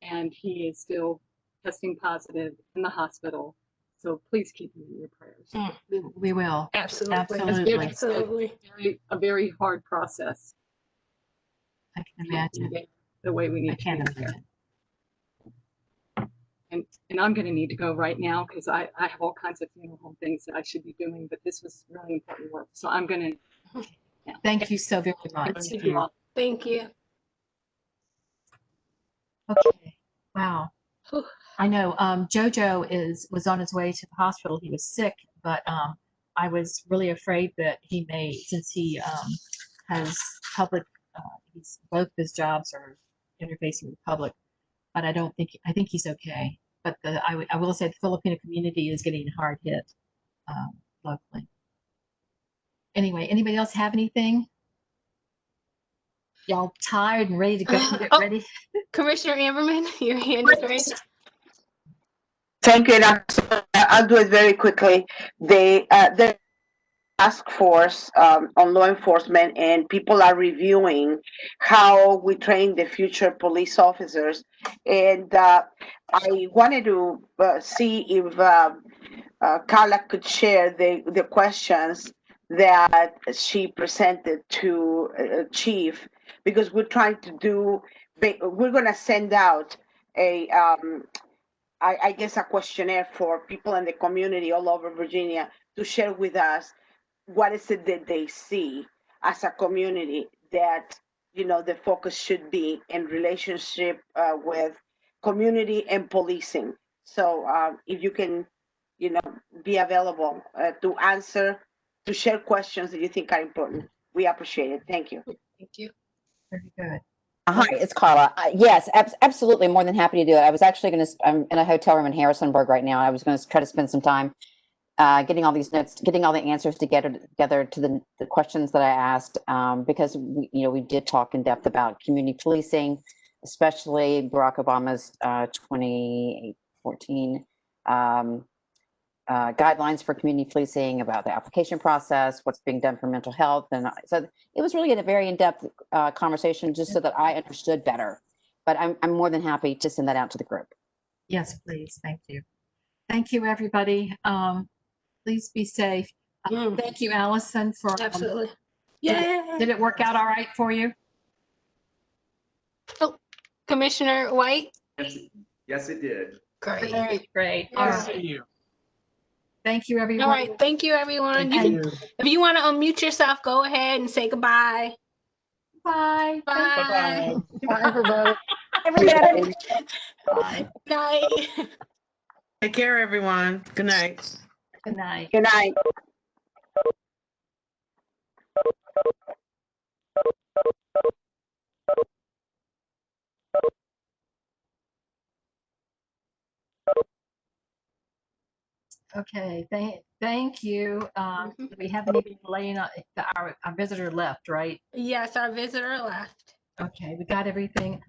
and he is still testing positive in the hospital. So please keep him in your prayers. We will. Absolutely. Absolutely. A very hard process. I can imagine. The way we need I can't imagine. And I'm going to need to go right now because I have all kinds of funeral home things that I should be doing, but this was really important work. So I'm going to. Thank you so very much. Thank you all. Thank you. Okay. Wow. I know Jojo was on his way to the hospital. He was sick, but I was really afraid that he may, since he has public, both his jobs are interfacing with the public, but I think he's okay. But I will say the Filipino community is getting hard hit locally. Anyway, anybody else have anything? Y'all tired and ready to go? Get ready. Commissioner Amberman, your hand is raised. Thank you. And I'll do it very quickly. The task force on law enforcement, and people are reviewing how we train the future police officers. And I wanted to see if Carla could share the questions that she presented to Chief, because we're trying to do, we're going to send out a I guess a questionnaire for people in the community all over Virginia to share with us what is it that they see as a community that, the focus should be in relationship with community and policing. So if you can, be available to answer, to share questions that you think are important, we appreciate it. Thank you. Thank you. Very good. Hi, it's Carla. Yes, absolutely. More than happy to do it. I was actually I'm in a hotel room in Harrisonburg right now. I was going to try to spend some time getting all these notes, getting all the answers together to the questions that I asked, because we did talk in depth about community policing, especially Barack Obama's 2014 guidelines for community policing, about the application process, what's being done for mental health. And so it was really a very in-depth conversation, just so that I understood better. But I'm more than happy to send that out to the group. Yes, please. Thank you. Thank you, everybody. Please be safe. Thank you, Allison, for absolutely. Did it work out all right for you? Oh, Commissioner White? Yes, it did. Great. Great. All right. See you. Thank you, everyone. All right. Thank you, everyone. If you want to unmute yourself, go ahead and say goodbye. Bye. Bye. Bye, everybody. Everybody. Bye. Night. Take care, everyone. Good night. Good night. Good night. Okay, thank you. We have maybe Elena, our visitor left, right? Yes, our visitor left. Okay, we got everything.